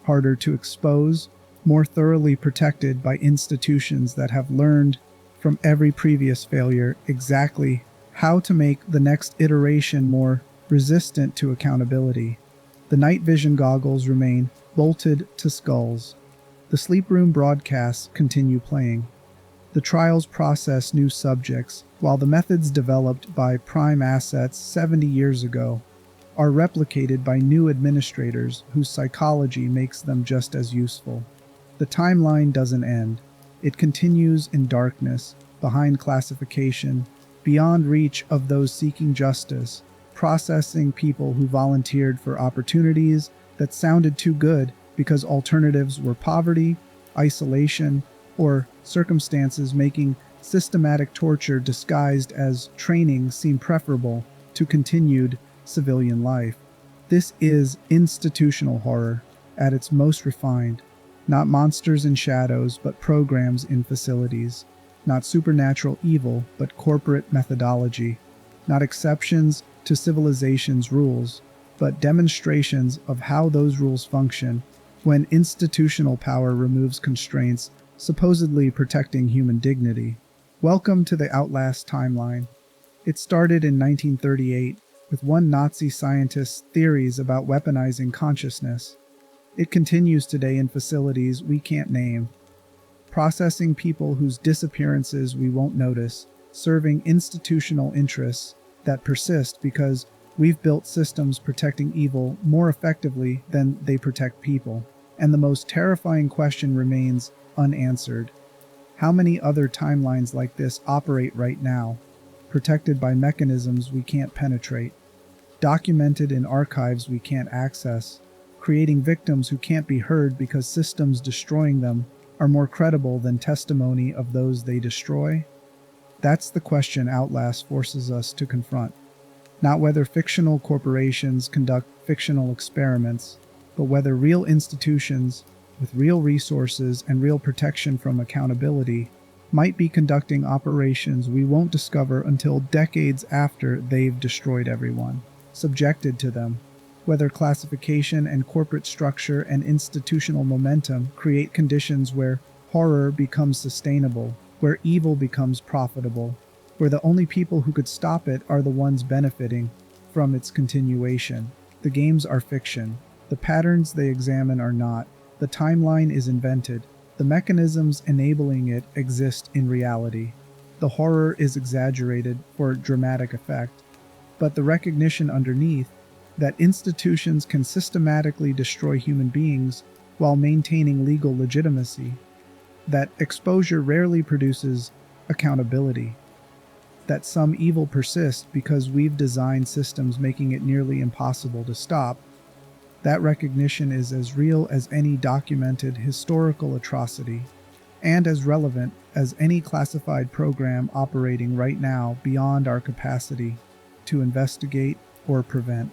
harder to expose, more thoroughly protected by institutions that have learned from every previous failure exactly how to make the next iteration more resistant to accountability. The night vision goggles remain bolted to skulls. The sleep room broadcasts continue playing. The trials process new subjects, while the methods developed by prime assets 70 years ago are replicated by new administrators whose psychology makes them just as useful. The timeline doesn't end. It continues in darkness, behind classification, beyond reach of those seeking justice, processing people who volunteered for opportunities that sounded too good because alternatives were poverty, isolation, or circumstances making systematic torture disguised as training seem preferable to continued civilian life. This is institutional horror at its most refined. Not monsters in shadows, but programs in facilities. Not supernatural evil, but corporate methodology. Not exceptions to civilization's rules, but demonstrations of how those rules function when institutional power removes constraints supposedly protecting human dignity. Welcome to the Outlast timeline. It started in 1938 with one Nazi scientist's theories about weaponizing consciousness. It continues today in facilities we can't name, processing people whose disappearances we won't notice, serving institutional interests that persist because we've built systems protecting evil more effectively than they protect people. And the most terrifying question remains unanswered. How many other timelines like this operate right now, protected by mechanisms we can't penetrate, documented in archives we can't access, creating victims who can't be heard because systems destroying them are more credible than testimony of those they destroy? That's the question Outlast forces us to confront. Not whether fictional corporations conduct fictional experiments, but whether real institutions, with real resources and real protection from accountability, might be conducting operations we won't discover until decades after they've destroyed everyone subjected to them. Whether classification and corporate structure and institutional momentum create conditions where horror becomes sustainable, where evil becomes profitable, where the only people who could stop it are the ones benefiting from its continuation. The games are fiction. The patterns they examine are not. The timeline is invented. The mechanisms enabling it exist in reality. The horror is exaggerated for dramatic effect. But the recognition underneath that institutions can systematically destroy human beings while maintaining legal legitimacy, that exposure rarely produces accountability, that some evil persists because we've designed systems making it nearly impossible to stop, that recognition is as real as any documented historical atrocity, and as relevant as any classified program operating right now beyond our capacity to investigate or prevent.